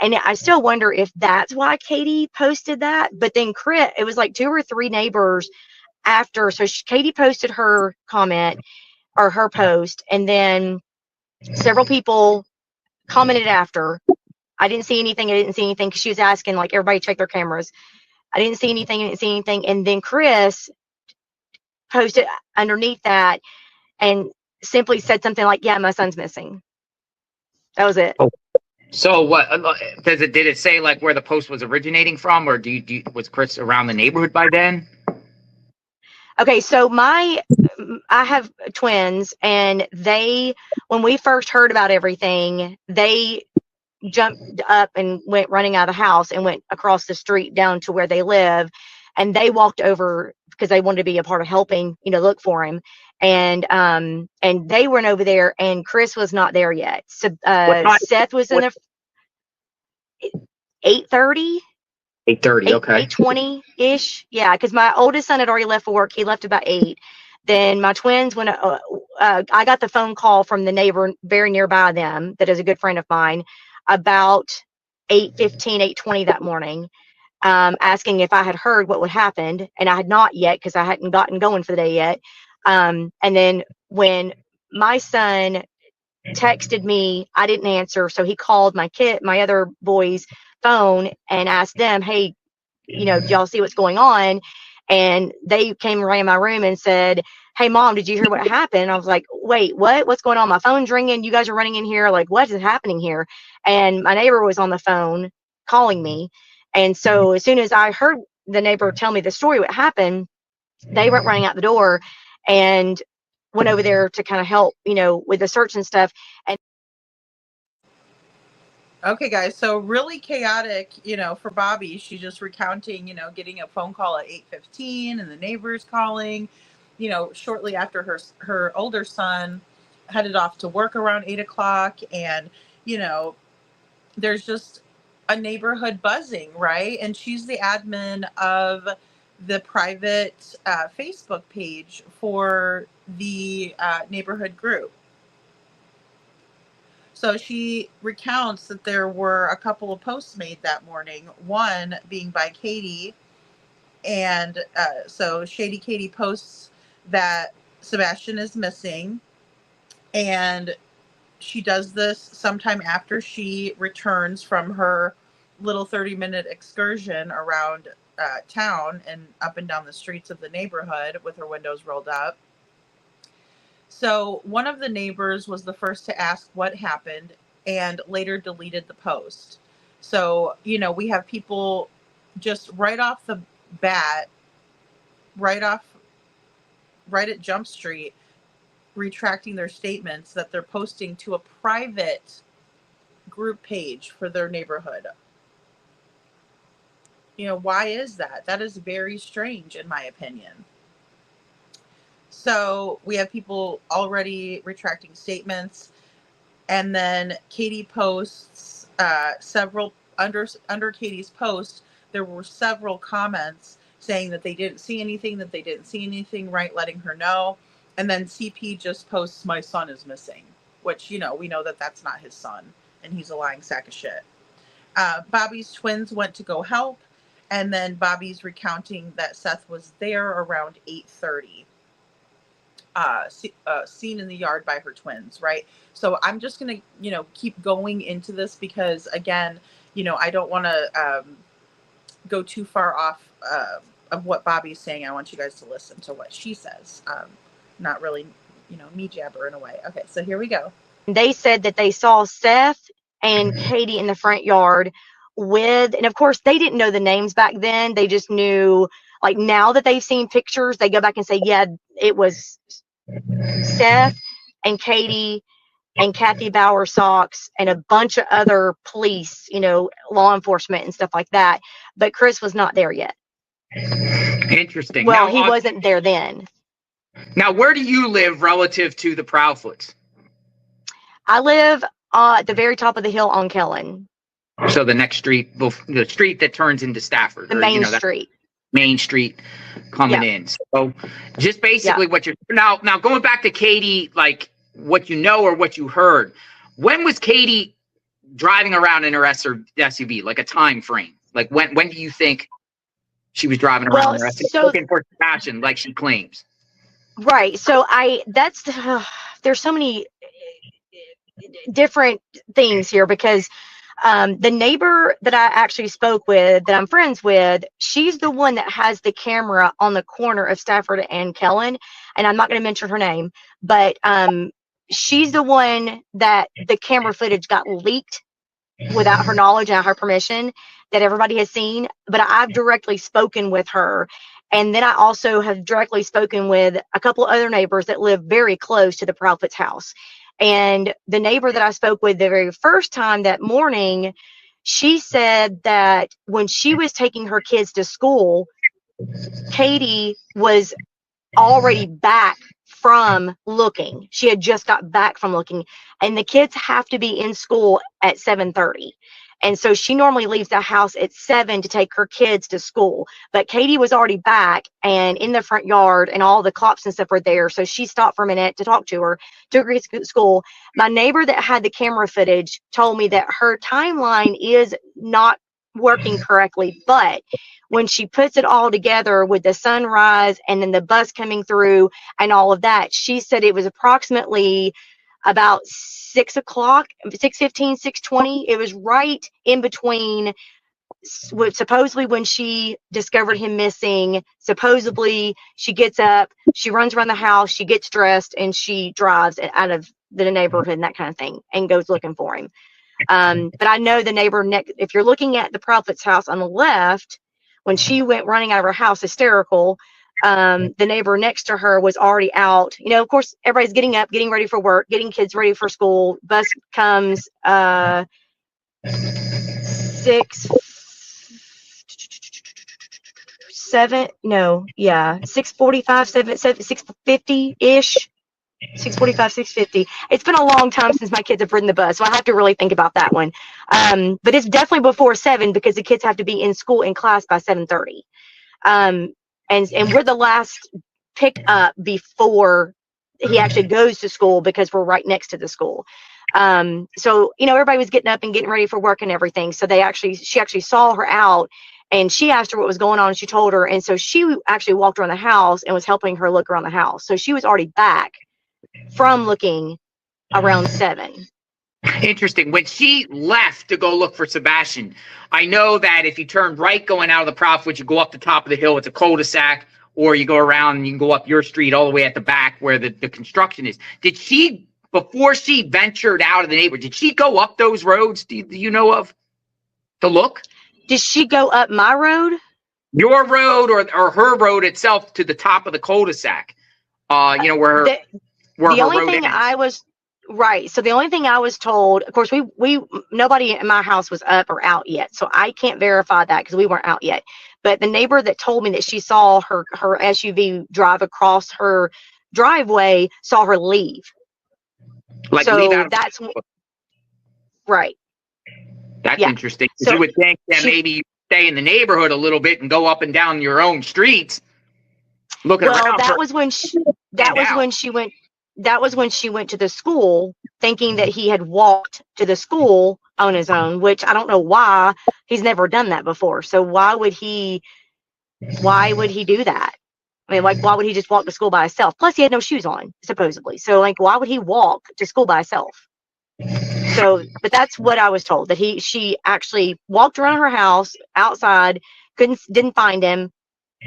And I still wonder if that's why Katie posted that. But then it was like 2 or 3 neighbors after. So Katie posted her comment or her post, and then several people commented after. I didn't see anything. Because she was asking, like, everybody check their cameras. I didn't see anything. And then Chris posted underneath that and simply said something like, yeah, my son's missing. That was it. Oh. So what did it say, like, where the post was originating from, or was Chris around the neighborhood by then? Okay, so I have twins, and when we first heard about everything, they jumped up and went running out of the house and went across the street down to where they live, and they walked over because they wanted to be a part of helping, look for him. And they went over there, and Chris was not there yet. So Seth was in there 8:30. 8:30. Okay. 8:20-ish. Yeah, because my oldest son had already left for work. He left about 8. Then my twins, when I got the phone call from the neighbor very nearby them, that is a good friend of mine, about 8:15, 8:20 that morning, asking if I had heard what would happen, and I had not yet because I hadn't gotten going for the day yet. And then when my son texted me, I didn't answer, so he called my other boy's phone and asked them, "Hey, do y'all see what's going on?" And they came around my room and said, "Hey, Mom, did you hear what happened?" I was like, "Wait, what? What's going on? My phone's ringing. You guys are running in here. Like, what is happening here?" And my neighbor was on the phone calling me. And so as soon as I heard the neighbor tell me the story, what happened, they went running out the door and went over there to kind of help, with the search and stuff. And Okay, guys. So really chaotic, for Bobby. She's just recounting, getting a phone call at 8:15 and the neighbors calling, shortly after her older son headed off to work around 8 o'clock. And, there's just a neighborhood buzzing, right? And she's the admin of the private Facebook page for the neighborhood group. So she recounts that there were a couple of posts made that morning, one being by Katie. And so Shady Katie posts that Sebastian is missing. And she does this sometime after she returns from her little 30-minute excursion around town and up and down the streets of the neighborhood with her windows rolled up. So one of the neighbors was the first to ask what happened and later deleted the post. So, we have people just right off the bat, right at Jump Street, retracting their statements that they're posting to a private group page for their neighborhood. Why is that? That is very strange, in my opinion. So we have people already retracting statements. And then Katie posts several under Katie's post, there were several comments saying that they didn't see anything, right, letting her know. And then CP just posts, "My son is missing," which, we know that that's not his son and he's a lying sack of shit. Bobby's twins went to go help. And then Bobby's recounting that Seth was there around 8:30. Seen in the yard by her twins, right? So I'm just going to, keep going into this because, again, I don't want to go too far off of what Bobby's saying. I want you guys to listen to what she says. Not really, me jabber in a way. Okay, so here we go. they said that they saw Seth and Katie in the front yard and of course they didn't know the names back then. They just knew, like, now that they've seen pictures, they go back and say, yeah, it was Seth and Katie and Kathy Bowersox and a bunch of other police, law enforcement and stuff like that. But Chris was not there yet. Interesting. Well, now, he wasn't there then. Now, where do you live relative to the Proudfoots? I live at the very top of the hill on Kellen. So the next street, the street that turns into Stafford. The main street. Main Street coming in. So just basically what you're now going back to Katie, like what you know or what you heard. When was Katie driving around in her SUV? Like a time frame? Like when do you think she was driving around in her SUV looking for passion, like she claims? Right. So there's so many different things here because the neighbor that I actually spoke with, that I'm friends with, she's the one that has the camera on the corner of Stafford and Kellen. And I'm not going to mention her name, but she's the one that the camera footage got leaked without her knowledge and her permission that everybody has seen. But I've directly spoken with her. And then I also have directly spoken with a couple other neighbors that live very close to the Proudfoot's house. And the neighbor that I spoke with the very first time that morning, she said that when she was taking her kids to school, Katie was already back from looking. She had just got back from looking. And the kids have to be in school at 7:30. And so she normally leaves the house at 7 to take her kids to school. But Katie was already back and in the front yard, and all the cops and stuff were there. So she stopped for a minute to talk to her, took her to school. My neighbor that had the camera footage told me that her timeline is not working correctly, but when she puts it all together with the sunrise and then the bus coming through and all of that, she said it was approximately about 6 o'clock, 6:15, 6:20. It was right in between supposedly when she discovered him missing. Supposedly she gets up, she runs around the house, she gets dressed, and she drives out of the neighborhood and that kind of thing and goes looking for him. But I know the neighbor next, if you're looking at the Prophet's house on the left, when she went running out of her house hysterical, the neighbor next to her was already out. You know, of course, everybody's getting up, getting ready for work, getting kids ready for school. Bus comes 6:45, 6:50-ish. 6:45, 6:50. It's been a long time since my kids have ridden the bus, so I have to really think about that one. But it's definitely before 7 because the kids have to be in school in class by 7:30. And we're the last pick up before he actually goes to school because we're right next to the school. So, you know, everybody was getting up and getting ready for work and everything. So she actually saw her out, and she asked her what was going on, and she told her. And so she actually walked around the house and was helping her look around the house. So she was already back from looking around 7. Interesting. When she left to go look for Sebastian, I know that if you turn right going out of the Prophet, you go up the top of the hill, it's a cul-de-sac, or you go around and you can go up your street all the way at the back where the construction is. Did she, before she ventured out of the neighborhood, did she go up those roads, do you know of, to look? Did she go up my road? Your road or her road itself to the top of the cul-de-sac? You know, where the her only road thing ends. I was right. So the only thing I was told, of course, we nobody in my house was up or out yet, so I can't verify that because we weren't out yet. But the neighbor that told me that she saw her SUV drive across her driveway saw her leave. Like so leave out of that's right. That's Yeah. interesting. So you would think that maybe you stay in the neighborhood a little bit and go up and down your own streets, looking around. Well, that was when she went to the school thinking that he had walked to the school on his own, which I don't know why. He's never done that before. So why would he do that? I mean, like, why would he just walk to school by himself? Plus, he had no shoes on, supposedly. So, like, why would he walk to school by himself? So, but that's what I was told, that she actually walked around her house outside, didn't find him.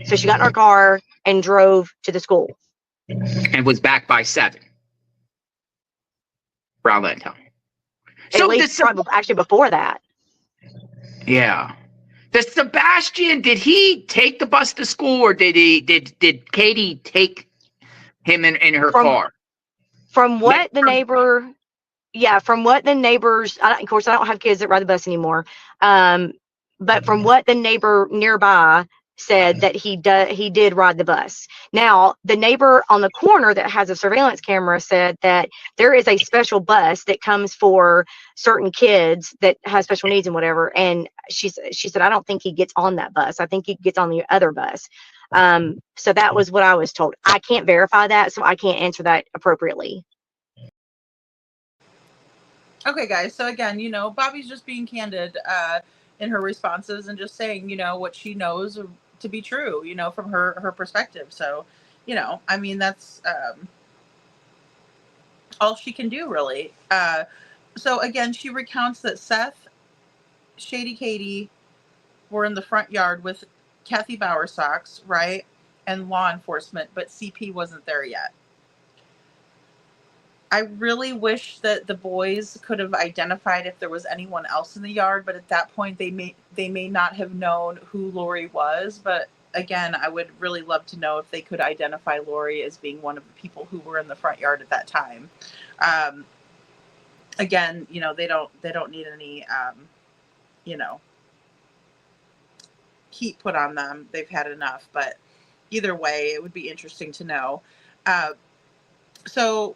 So she got in her car and drove to the school. And was back by 7. Around that time. At least probably actually before that. Yeah. Does Sebastian, did he take the bus to school, or did Katie take him in her car? From what the neighbor, from what the neighbors, of course, I don't have kids that ride the bus anymore. But from what the neighbor nearby said, that he did ride the bus. Now, the neighbor on the corner that has a surveillance camera said that there is a special bus that comes for certain kids that have special needs and whatever. And she said, I don't think he gets on that bus. I think he gets on the other bus. So that was what I was told. I can't verify that, so I can't answer that appropriately. Okay, guys. So again, you know, Bobby's just being candid in her responses and just saying, you know, what she knows to be true, you know, from her perspective. So, you know, I mean, that's all she can do, really. So again, she recounts that Seth, Shady Katie were in the front yard with Kathy Bowersox, right, and law enforcement, but CP wasn't there yet. I really wish that the boys could have identified if there was anyone else in the yard, but at that point they may not have known who Lori was. But again, I would really love to know if they could identify Lori as being one of the people who were in the front yard at that time. Again, you know, they don't need any you know, heat put on them. They've had enough. But either way, it would be interesting to know. So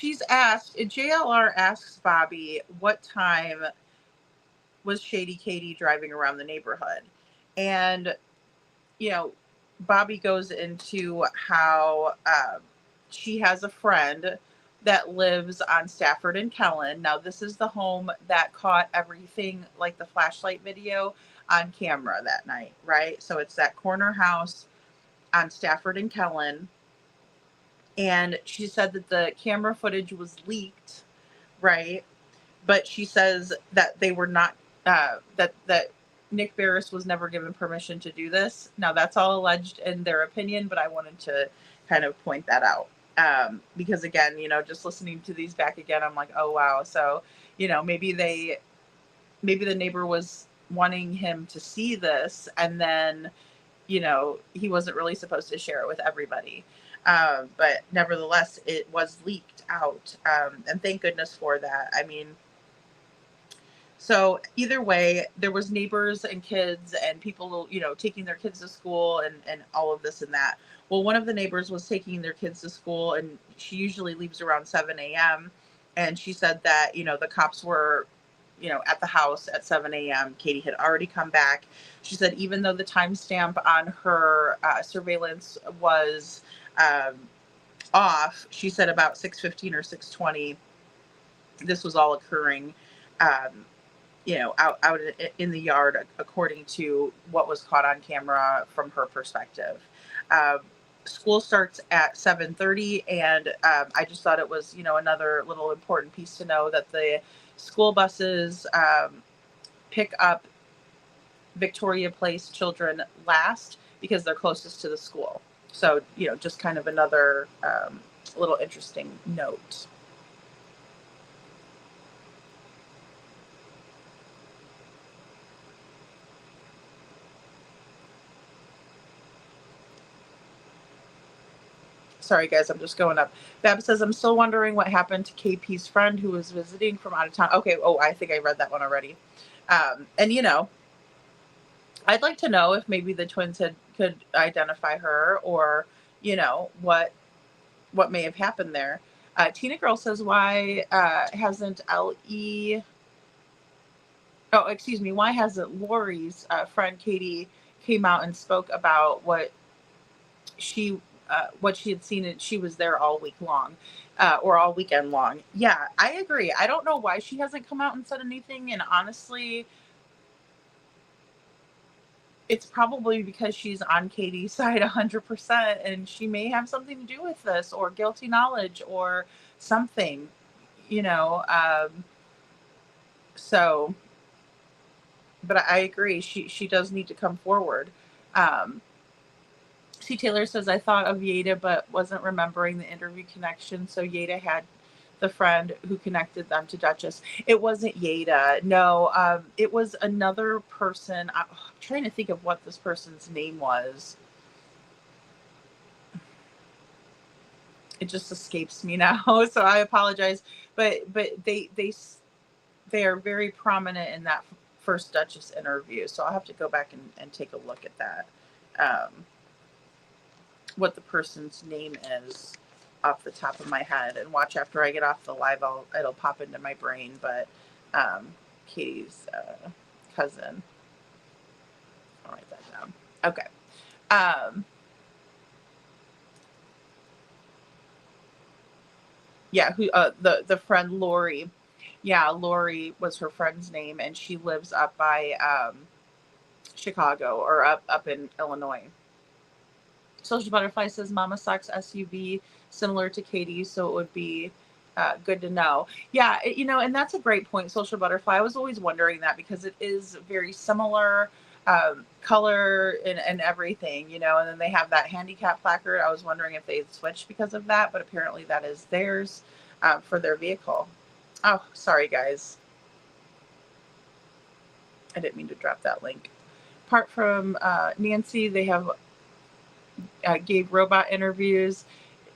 JLR asks Bobby what time was Shady Katie driving around the neighborhood. And, Bobby goes into how she has a friend that lives on Stafford and Kellen. Now, this is the home that caught everything like the flashlight video on camera that night, right? So it's that corner house on Stafford and Kellen. And she said that the camera footage was leaked, right? But she says that they were not, that Nick Barris was never given permission to do this. Now, that's all alleged in their opinion, but I wanted to kind of point that out. Because again, just listening to these back again, I'm like, oh, wow. So, maybe the neighbor was wanting him to see this, and then, he wasn't really supposed to share it with everybody. But nevertheless, it was leaked out. And thank goodness for that. I mean, so either way, there was neighbors and kids and people, taking their kids to school and all of this and that. Well, one of the neighbors was taking their kids to school, and she usually leaves around 7 a.m. And she said that, the cops were, at the house at 7 a.m. Katie had already come back. She said even though the timestamp on her surveillance was off, she said about 6:15 or 6:20, this was all occurring. Out in the yard, according to what was caught on camera from her perspective. School starts at 7:30, and I just thought it was, another little important piece to know that the school buses pick up Victoria Place children last because they're closest to the school. So, just kind of another little interesting note. Sorry, guys, I'm just going up. Bab says, I'm still wondering what happened to KP's friend who was visiting from out of town. Okay, I think I read that one already. And, I'd like to know if maybe the twins could identify her, or, what may have happened there. Tina Girl says, why hasn't why hasn't Lori's friend Katie came out and spoke about what she had seen, and she was there all week long, or all weekend long. Yeah, I agree. I don't know why she hasn't come out and said anything. And honestly, it's probably because she's on Katie's side 100%, and she may have something to do with this, or guilty knowledge, or something, so, but I agree. She does need to come forward. C. Taylor says, I thought of Yeda, but wasn't remembering the interview connection. So Yeda had the friend who connected them to Duchess. It wasn't Yeda. No, it was another person. I'm trying to think of what this person's name was. It just escapes me now. So I apologize. But they are very prominent in that first Duchess interview. So I'll have to go back and take a look at that. What the person's name is off the top of my head, and watch after I get off the live, it'll pop into my brain. But Katie's cousin. I'll write that down. Okay. Yeah, who the friend Lori. Yeah, Lori was her friend's name, and she lives up by Chicago, or up in Illinois. Social Butterfly says Mama Sucks SUV, similar to Katie, so it would be good to know. Yeah, and that's a great point, Social Butterfly. I was always wondering that, because it is very similar color and everything, and then they have that handicap placard. I was wondering if they'd switched because of that, but apparently that is theirs for their vehicle. Oh, sorry, guys. I didn't mean to drop that link. Apart from Nancy, they have gave robot interviews.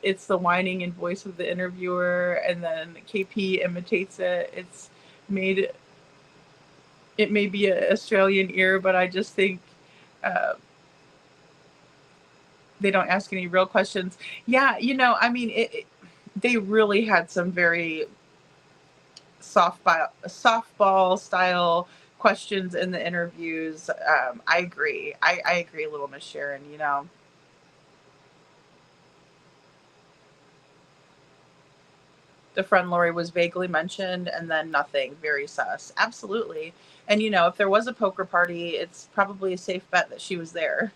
It's the whining and voice of the interviewer, and then KP imitates it. It may be an Australian ear, but I just think they don't ask any real questions. Yeah, I mean, they really had some very softball style questions in the interviews. I agree. I agree, Little Miss Sharon. You know, the friend Lori was vaguely mentioned, and then nothing. Very sus. Absolutely. And you know, if there was a poker party, it's probably a safe bet that she was there.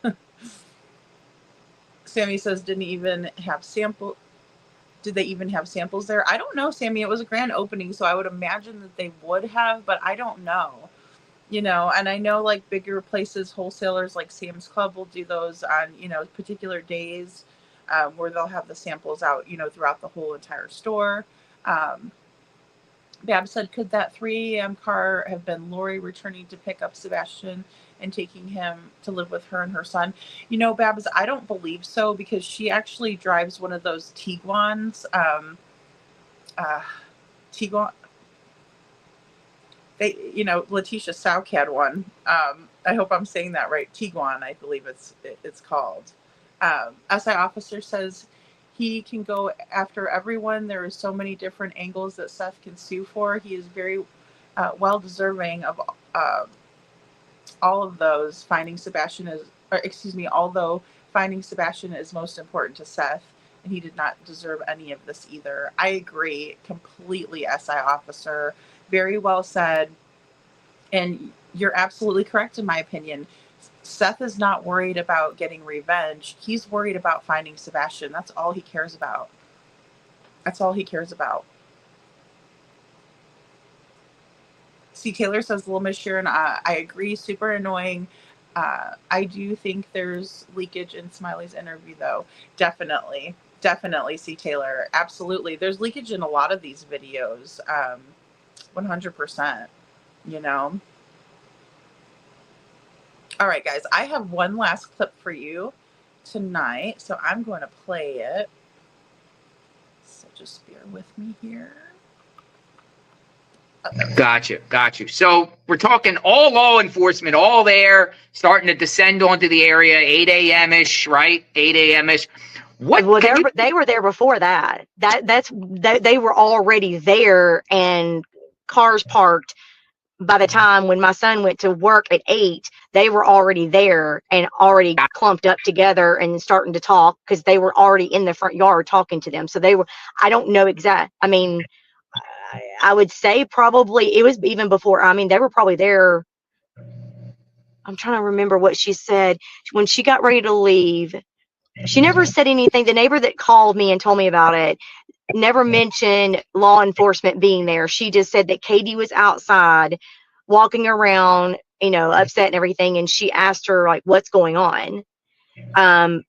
Sammy says, didn't even have sample. Did they even have samples there? I don't know, Sammy. It was a grand opening, so I would imagine that they would have, but I don't know. You know, and I know like bigger places, wholesalers like Sam's Club will do those on, you know, particular days where they'll have the samples out, you know, throughout the whole entire store. Um, Bab said, could that 3 a.m. car have been Lori returning to pick up Sebastian and taking him to live with her and her son? You know, Babs, I don't believe so, because she actually drives one of those Tiguans. Tiguan. They, you know, Letitia Sauck had one. I hope I'm saying that right. Tiguan, I believe it's called. SI officer says he can go after everyone. There are so many different angles that Seth can sue for. He is very well deserving of all of those. Although finding Sebastian is most important to Seth, and he did not deserve any of this either. I agree completely, SI officer. Very well said. And you're absolutely correct, in my opinion. Seth is not worried about getting revenge. He's worried about finding Sebastian. That's all he cares about. That's all he cares about. C. Taylor says, Little Miss Sharon, I agree. Super annoying. I do think there's leakage in Smiley's interview, though. Definitely. Definitely, C. Taylor. Absolutely. There's leakage in a lot of these videos. 100%. You know? All right, guys. I have one last clip for you tonight, so I'm going to play it. So just bear with me here. Got you. So we're talking all law enforcement, all there, starting to descend onto the area, 8 a.m. ish, right? 8 a.m. ish. What? Well, they were there before that. They were already there, and cars parked. By the time when my son went to work at 8, they were already there and already clumped up together and starting to talk, because they were already in the front yard talking to them. So they were, I don't know exact. I mean, I would say probably it was even before. I mean, they were probably there. I'm trying to remember what she said when she got ready to leave. She never said anything. The neighbor that called me and told me about it never mentioned law enforcement being there. She just said that Katie was outside walking around, you know, upset and everything. And she asked her, like, what's going on?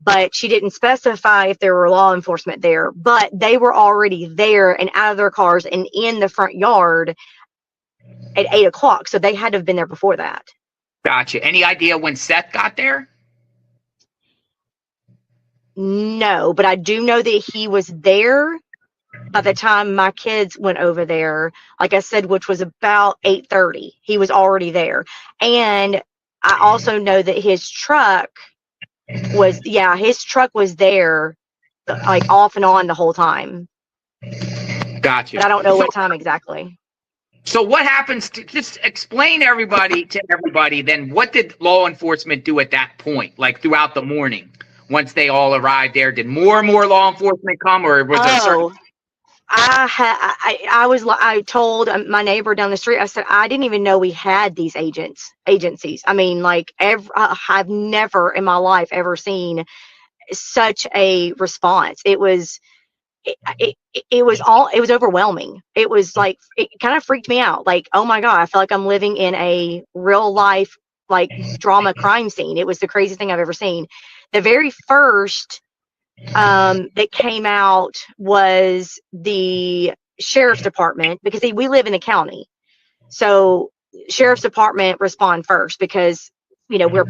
But she didn't specify if there were law enforcement there, but they were already there and out of their cars and in the front yard at 8 o'clock. So they had to have been there before that. Gotcha. Any idea when Seth got there? No, but I do know that he was there by the time my kids went over there, like I said, which was about 8:30. He was already there. And I also know that his truck was there, like off and on the whole time. Gotcha. But I don't know what time exactly. So what happens to, just explain to everybody then, what did law enforcement do at that point, like throughout the morning? Once they all arrived there, did more and more law enforcement come, or was there certain? I told my neighbor down the street, I said, I didn't even know we had these agencies. I mean, like, I've never in my life ever seen such a response. It was overwhelming. It was like, it kind of freaked me out. Like, oh my God, I feel like I'm living in a real life, like, drama crime scene. It was the craziest thing I've ever seen. The very first that came out was the sheriff's department, because we live in the county. So sheriff's department respond first, because, you know, we're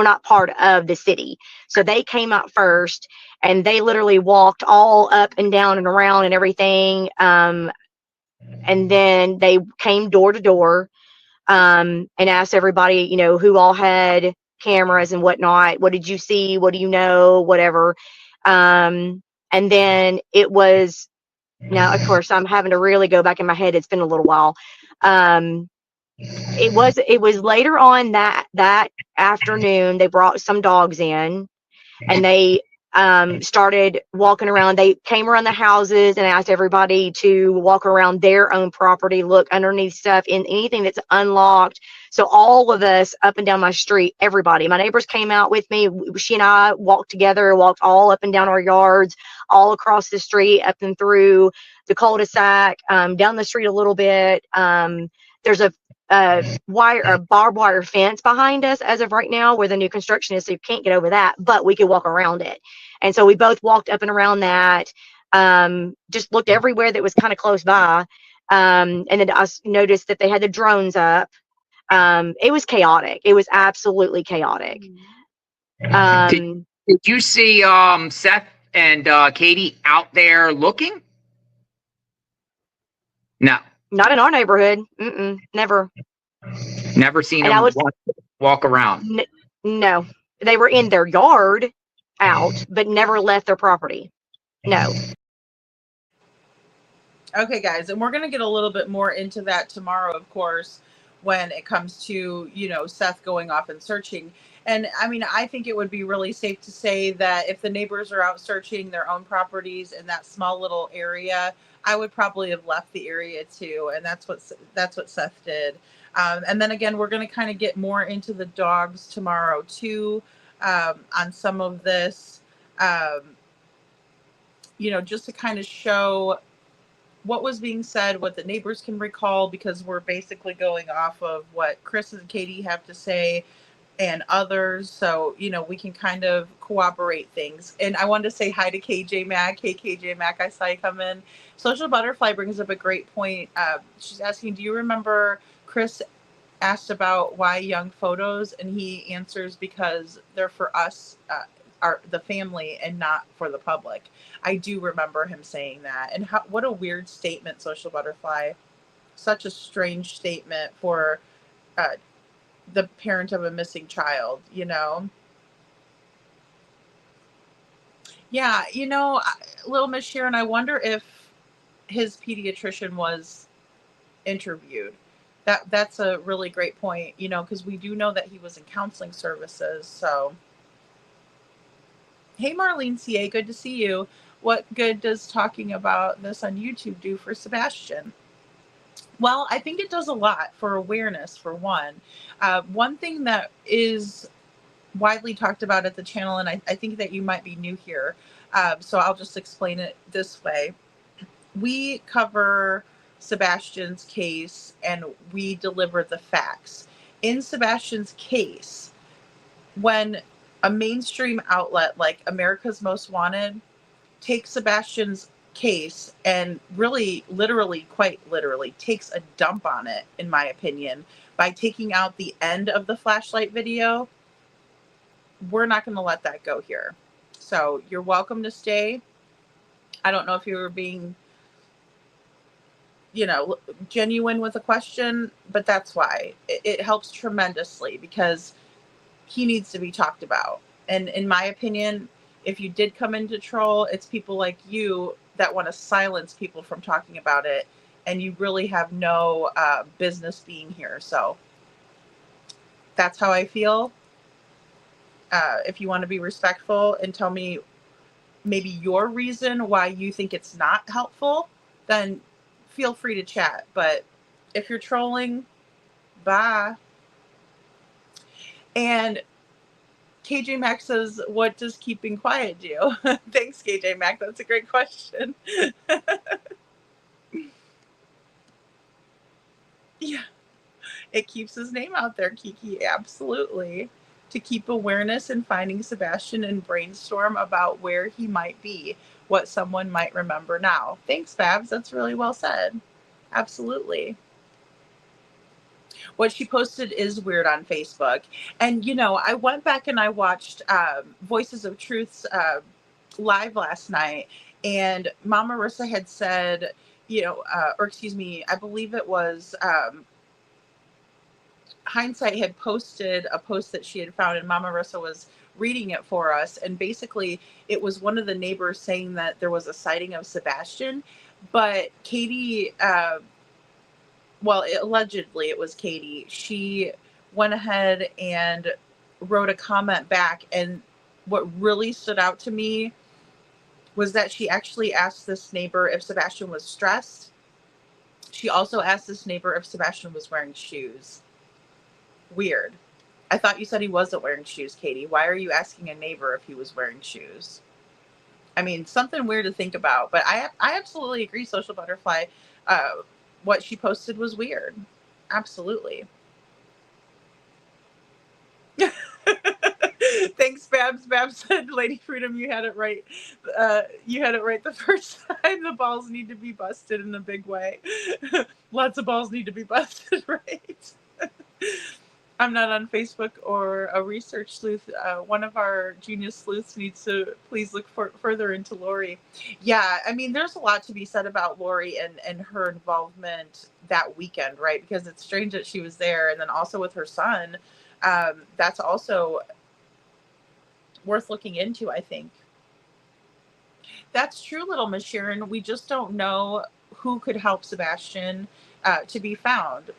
not part of the city. So they came out first, and they literally walked all up and down and around and everything. And then they came door to door and asked everybody, you know, who all had cameras and whatnot. What did you see? What do you know? Whatever. And And then it was, now of course I'm having to really go back in my head. It's been a little while. It was later on that afternoon, they brought some dogs in, and they started walking around. They came around the houses and asked everybody to walk around their own property, look underneath stuff, in anything that's unlocked. So all of us up and down my street, everybody, my neighbors came out with me. She and I walked together, walked all up and down our yards, all across the street, up and through the cul-de-sac, down the street a little bit. There's a barbed wire fence behind us as of right now where the new construction is, so you can't get over that, but we could walk around it. And so we both walked up and around that, just looked everywhere that was kind of close by. And then I noticed that they had the drones up. It was chaotic. It was absolutely chaotic. Did you see Seth and Katie out there looking? No. Not in our neighborhood. Never. Never seen And them walk around. No. They were in their yard out, but never left their property. No. Okay, guys, and we're going to get a little bit more into that tomorrow, of course, when it comes to, Seth going off and searching. And I mean, I think it would be really safe to say that if the neighbors are out searching their own properties in that small little area, I would probably have left the area too. And that's what Seth did. And then again, we're going to kind of get more into the dogs tomorrow too, on some of this, just to kind of show what was being said, what the neighbors can recall, because we're basically going off of what Chris and Katie have to say and others. So, we can kind of corroborate things. And I wanted to say hi to KJ Mack. Hey, KJ Mack, I saw you come in. Social Butterfly brings up a great point. She's asking, do you remember Chris asked about why young photos? And he answers, because they're for us, the family, and not for the public. I do remember him saying that. And what a weird statement, Social Butterfly. Such a strange statement for the parent of a missing child, Yeah, little Miss Sharon, I wonder if his pediatrician was interviewed. That's a really great point, because we do know that he was in counseling services. So, hey, Marlene CA, good to see you. What good does talking about this on YouTube do for Sebastian? Well, I think it does a lot for awareness, for one. One thing that is widely talked about at the channel, and I think that you might be new here, so I'll just explain it this way. We cover Sebastian's case and we deliver the facts. In Sebastian's case, when a mainstream outlet like America's Most Wanted takes Sebastian's case and really, literally, quite literally, takes a dump on it, in my opinion, by taking out the end of the flashlight video, we're not going to let that go here. So you're welcome to stay. I don't know if you were being, genuine with a question, but that's why. It helps tremendously, because he needs to be talked about. And in my opinion, if you did come into troll, it's people like you that want to silence people from talking about it, and you really have no business being here. So that's how I feel. If you want to be respectful and tell me maybe your reason why you think it's not helpful, then feel free to chat. But if you're trolling, bye. And KJ Mack says, what does keeping quiet do? Thanks, KJ Mack. That's a great question. Yeah, it keeps his name out there, Kiki. Absolutely. To keep awareness and finding Sebastian and brainstorm about where he might be, what someone might remember now. Thanks, Babs. That's really well said. Absolutely. What she posted is weird on Facebook. And, I went back and I watched Voices of Truth's live last night. And Mama Marissa had said, I believe it was Hindsight had posted a post that she had found, and Mama Marissa was reading it for us. And basically it was one of the neighbors saying that there was a sighting of Sebastian, but Katie, allegedly it was Katie. She went ahead and wrote a comment back. And what really stood out to me was that she actually asked this neighbor if Sebastian was stressed. She also asked this neighbor if Sebastian was wearing shoes. Weird. I thought you said he wasn't wearing shoes, Katie. Why are you asking a neighbor if he was wearing shoes? I mean, something weird to think about, but I absolutely agree, Social Butterfly. What she posted was weird. Absolutely. Thanks, Babs. Babs said, Lady Freedom, you had it right. You had it right the first time. The balls need to be busted in a big way. Lots of balls need to be busted, right? I'm not on Facebook or a research sleuth. One of our genius sleuths needs to please look further into Lori. Yeah, I mean, there's a lot to be said about Lori and her involvement that weekend, right? Because it's strange that she was there. And then also with her son, that's also worth looking into, I think. That's true, little Miss Sharon. We just don't know who could help Sebastian to be found.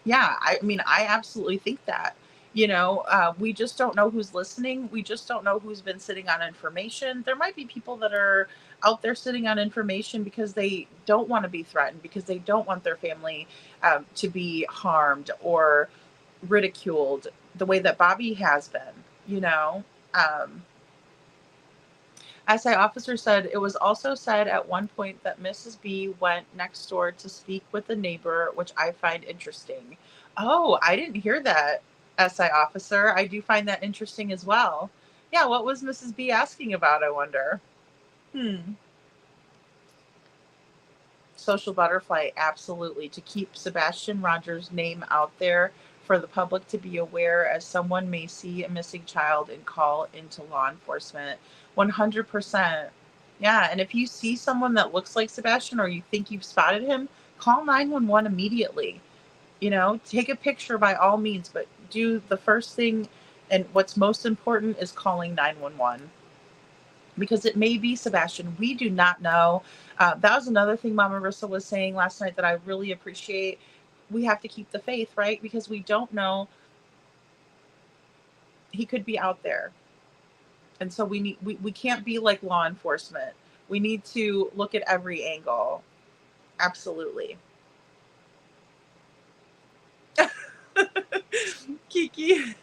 Yeah, I mean, I absolutely think that. We just don't know who's listening. We just don't know who's been sitting on information. There might be people that are out there sitting on information because they don't want to be threatened, because they don't want their family to be harmed or ridiculed the way that Bobby has been. SI officer said it was also said at one point that Mrs. B went next door to speak with a neighbor, which I find interesting. Oh, I didn't hear that, SI officer. I do find that interesting as well. Yeah, what was Mrs. B asking about, I wonder? Social Butterfly, absolutely. To keep Sebastian Rogers' name out there for the public to be aware, as someone may see a missing child and call into law enforcement. 100%. Yeah, and if you see someone that looks like Sebastian or you think you've spotted him, call 911 immediately. Take a picture by all means, but do the first thing, and what's most important is calling 911. Because it may be Sebastian. We do not know. That was another thing Mama Marissa was saying last night that I really appreciate. We have to keep the faith, right? Because we don't know. He could be out there. And so we can't be like law enforcement. We need to look at every angle. Absolutely. Kiki.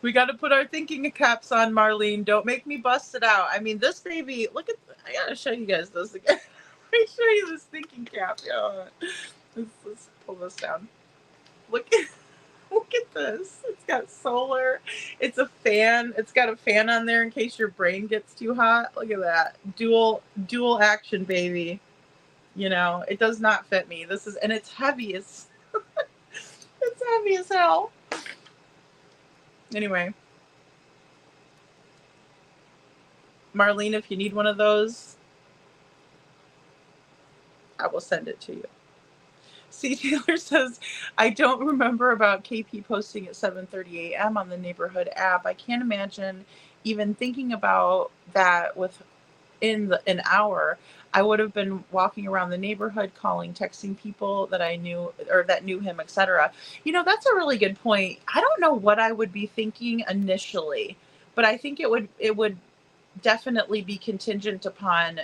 We got to put our thinking caps on, Marlene. Don't make me bust it out. I mean, this baby, look at, I got to show you guys this again. Let me show you this thinking cap. Yeah. Let's pull this down. Look at this. It's got solar. It's a fan. It's got a fan on there in case your brain gets too hot. Look at that. Dual action, baby. It does not fit me. And it's heavy. It's heavy as hell. Anyway, Marlene, if you need one of those, I will send it to you. C. Taylor says, I don't remember about KP posting at 7:30 a.m. on the neighborhood app. I can't imagine even thinking about that within an hour. I would have been walking around the neighborhood, calling, texting people that I knew or that knew him, etc. That's a really good point. I don't know what I would be thinking initially, but I think it would definitely be contingent upon,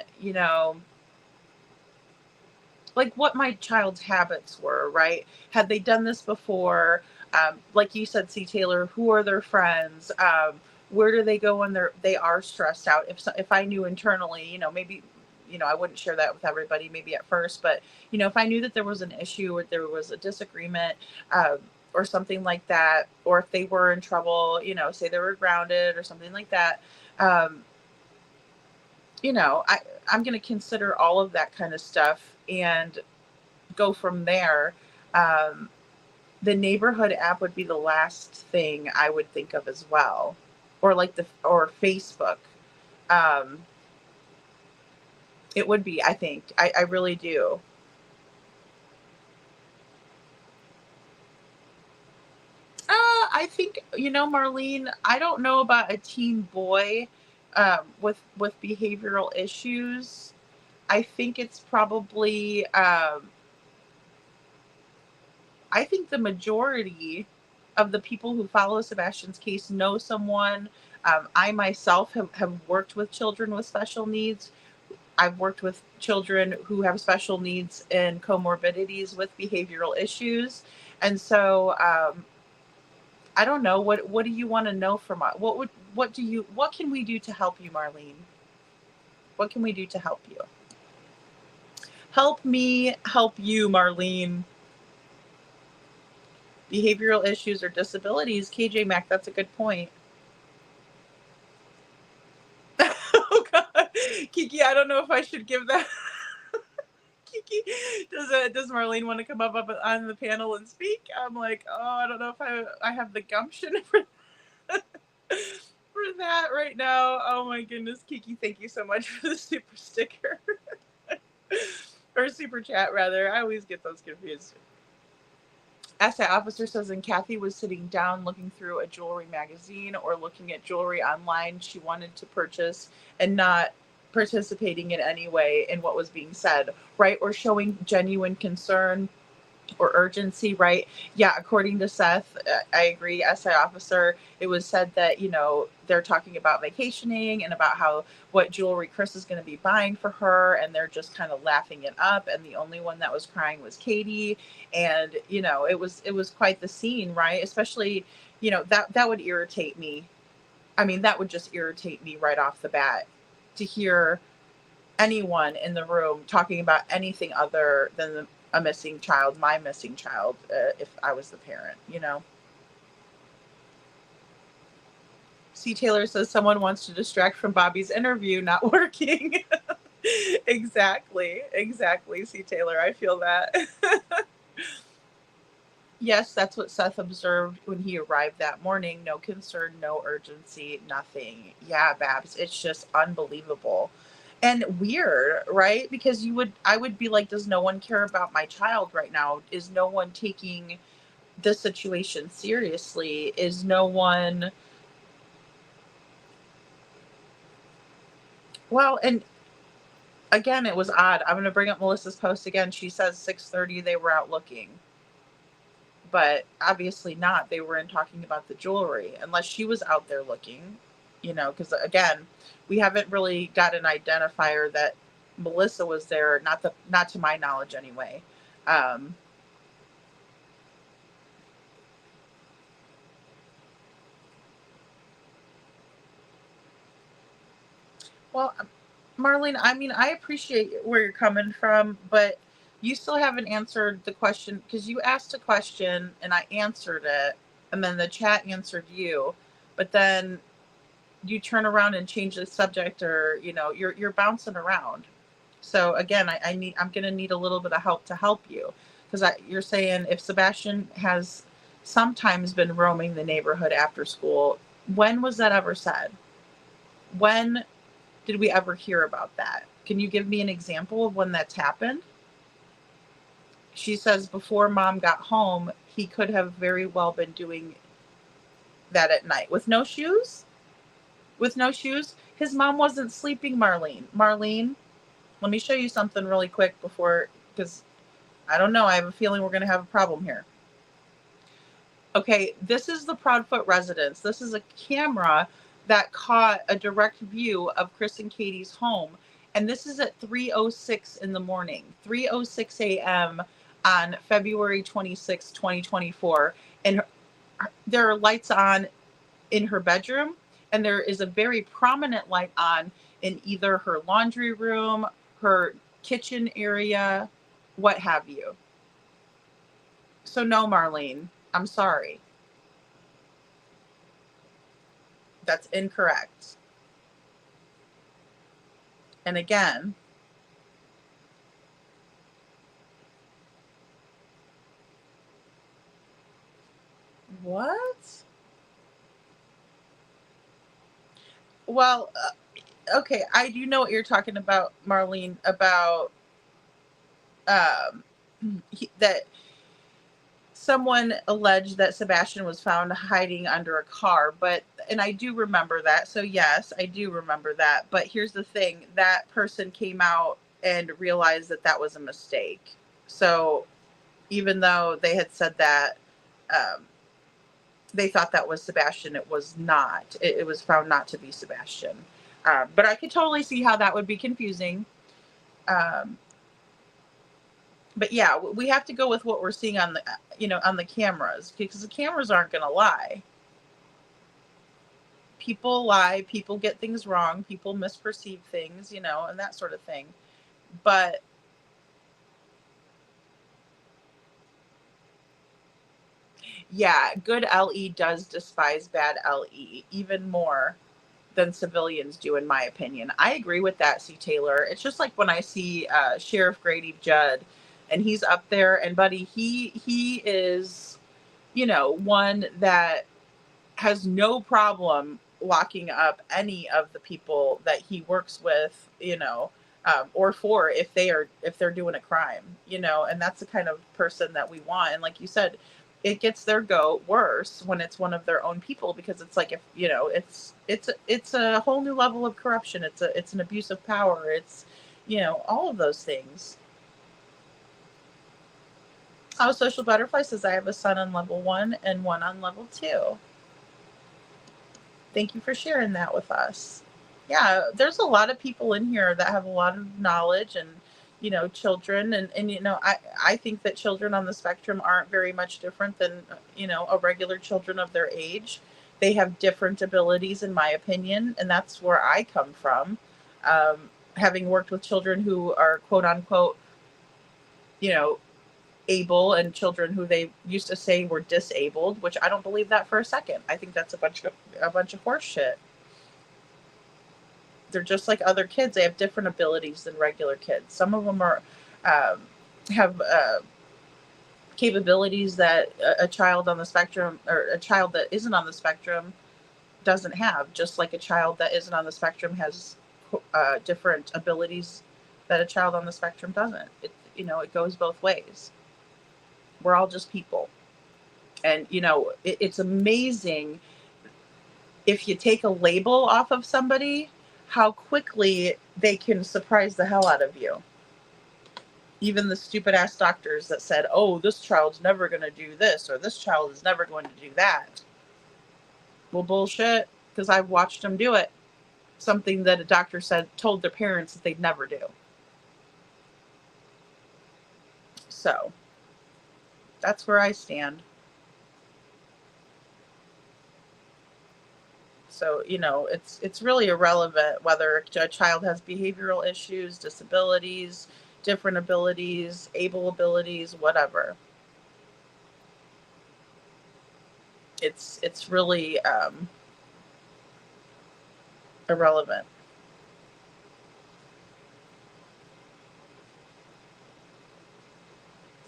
like what my child's habits were, right? Had they done this before? Like you said, C. Taylor, who are their friends? Where do they go when they are stressed out? If I knew internally, maybe, I wouldn't share that with everybody maybe at first, but, if I knew that there was an issue or there was a disagreement, or something like that, or if they were in trouble, say they were grounded or something like that, I'm going to consider all of that kind of stuff and go from there. The neighborhood app would be the last thing I would think of as well, or or Facebook. It would be, I think. I really do. I I think, Marlene, I don't know about a teen boy with behavioral issues. I think it's probably, I think the majority of the people who follow Sebastian's case know someone. I myself have worked with children with special needs. I've worked with children who have special needs and comorbidities with behavioral issues. And so, I don't know, what do you want to know from us? What can we do to help you, Marlene? What can we do to help you? Help me help you, Marlene. Behavioral issues or disabilities. KJ Mac, that's a good point. Oh God. Kiki, I don't know if I should give that. Kiki, does Marlene want to come up on the panel and speak? I'm like, oh, I don't know if I have the gumption for that right now. Oh my goodness, Kiki, thank you so much for the super sticker. Or super chat, rather. I always get those confused. Asset officer says, and Kathy was sitting down looking through a jewelry magazine or looking at jewelry online she wanted to purchase and not participating in any way in what was being said, right? Or showing genuine concern or urgency, right? Yeah, according to Seth, I agree, SI officer, it was said that, they're talking about vacationing and about how what jewelry Chris is going to be buying for her, and they're just kind of laughing it up, and the only one that was crying was Katie. And it was quite the scene, right? Especially, that would irritate me. I mean, that would just irritate me right off the bat to hear anyone in the room talking about anything other than a missing child, my missing child, if I was the parent, C. Taylor says someone wants to distract from Bobby's interview not working. Exactly, C. Taylor. I feel that. Yes, that's what Seth observed when he arrived that morning. No concern, no urgency, nothing. Yeah, Babs, it's just unbelievable. And weird, right? Because I would be like, does no one care about my child right now? Is no one taking this situation seriously? Is no one, well, and again, it was odd. I'm going to bring up Melissa's post again. She says 6:30 they were out looking. But obviously not. They were in talking about the jewelry, unless she was out there looking, because again, we haven't really got an identifier that Melissa was there, not to my knowledge anyway. Well, Marlene, I mean, I appreciate where you're coming from, but you still haven't answered the question, because you asked a question and I answered it, and then the chat answered you, but then you turn around and change the subject, or you're bouncing around. So again, I'm going to need a little bit of help to help you, because you're saying if Sebastian has sometimes been roaming the neighborhood after school, when was that ever said? When did we ever hear about that? Can you give me an example of when that's happened? She says before mom got home, he could have very well been doing that at night with no shoes. With no shoes, his mom wasn't sleeping. Marlene, let me show you something really quick because I don't know, I have a feeling we're going to have a problem here. Okay, this is the Proudfoot residence. This is a camera that caught a direct view of Chris and Katie's home, and this is at 3:06 in the morning, 3:06 a.m. on February 26, 2024, and there are lights on in her bedroom, and there is a very prominent light on in either her laundry room, her kitchen area, what have you. So no, Marlene, I'm sorry. That's incorrect. And again, what? Well, okay, I do know what you're talking about, Marlene, about that someone alleged that Sebastian was found hiding under a car, and I do remember that. So yes, I do remember that. But here's the thing, that person came out and realized that that was a mistake. So even though they had said that, they thought that was Sebastian, it was not. It was found not to be Sebastian. But I could totally see how that would be confusing. But yeah, we have to go with what we're seeing on the cameras, because the cameras aren't going to lie. People lie, people get things wrong, people misperceive things, and that sort of thing. But yeah, good LE does despise bad LE even more than civilians do, in my opinion. I agree with that, C. Taylor. It's just like when I see Sheriff Grady Judd, and he's up there, and buddy, he is, one that has no problem locking up any of the people that he works with, or for, if they're doing a crime, and that's the kind of person that we want. And like you said, it gets their goat worse when it's one of their own people, because it's like, if it's a whole new level of corruption. It's an abuse of power. It's all of those things. Oh, Social Butterfly says, I have a son on level 1 and one on level 2. Thank you for sharing that with us. Yeah, there's a lot of people in here that have a lot of knowledge, and children, and I think that children on the spectrum aren't very much different than a regular children of their age. They have different abilities, in my opinion, and that's where I come from. Having worked with children who are quote unquote able, and children who they used to say were disabled, which I don't believe that for a second. I think that's a bunch of horse shit. They're just like other kids. They have different abilities than regular kids. Some of them are have capabilities that a child on the spectrum, or a child that isn't on the spectrum, doesn't have. Just like a child that isn't on the spectrum has different abilities that a child on the spectrum doesn't. It goes both ways. We're all just people. And, it's amazing, if you take a label off of somebody, how quickly they can surprise the hell out of you. Even the stupid ass doctors that said, oh, this child's never going to do this, or this child is never going to do that. Well, bullshit, because I've watched them do it. Something that a doctor told their parents that they'd never do. So that's where I stand. So, it's really irrelevant whether a child has behavioral issues, disabilities, different abilities, able abilities, whatever. It's really irrelevant.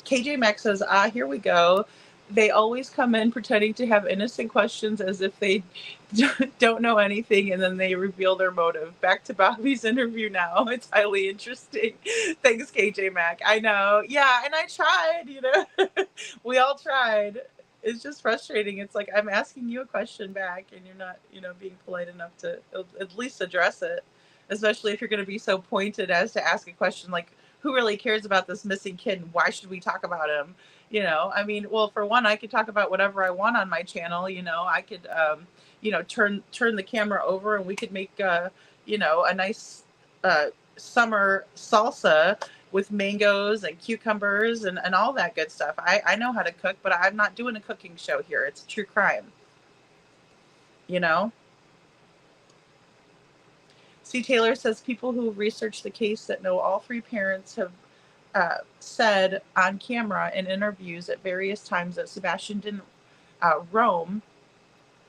KJ Max says, here we go. They always come in pretending to have innocent questions as if they don't know anything, and then they reveal their motive. Back to Bobby's interview now. It's highly interesting. Thanks, KJ Mac. I know. Yeah, and I tried, we all tried. It's just frustrating. It's like, I'm asking you a question back, and you're not, being polite enough to at least address it, especially if you're going to be so pointed as to ask a question like, who really cares about this missing kid? Why should we talk about him? I mean, well, for one, I could talk about whatever I want on my channel. I could, turn the camera over, and we could make, a nice summer salsa with mangoes and cucumbers and all that good stuff. I know how to cook, but I'm not doing a cooking show here. It's a true crime. C. Taylor says, people who research the case that know all 3 parents have said on camera in interviews at various times that Sebastian didn't roam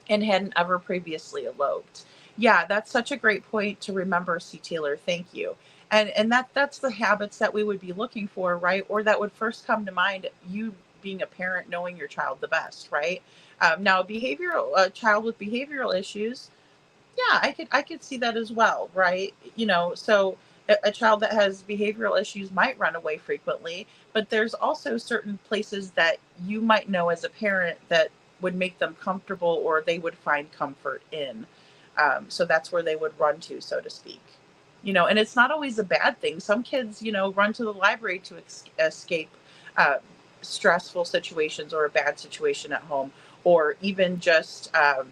and hadn't ever previously eloped. Yeah, that's such a great point to remember, C. Taylor. Thank you. And that's the habits that we would be looking for, right? Or that would first come to mind, you being a parent, knowing your child the best, right? Now, a child with behavioral issues, yeah, I could see that as well, right? So a child that has behavioral issues might run away frequently, but there's also certain places that you might know as a parent that would make them comfortable or they would find comfort in. So that's where they would run to, so to speak. And it's not always a bad thing. Some kids, run to the library to escape uh, stressful situations or a bad situation at home, or even just, and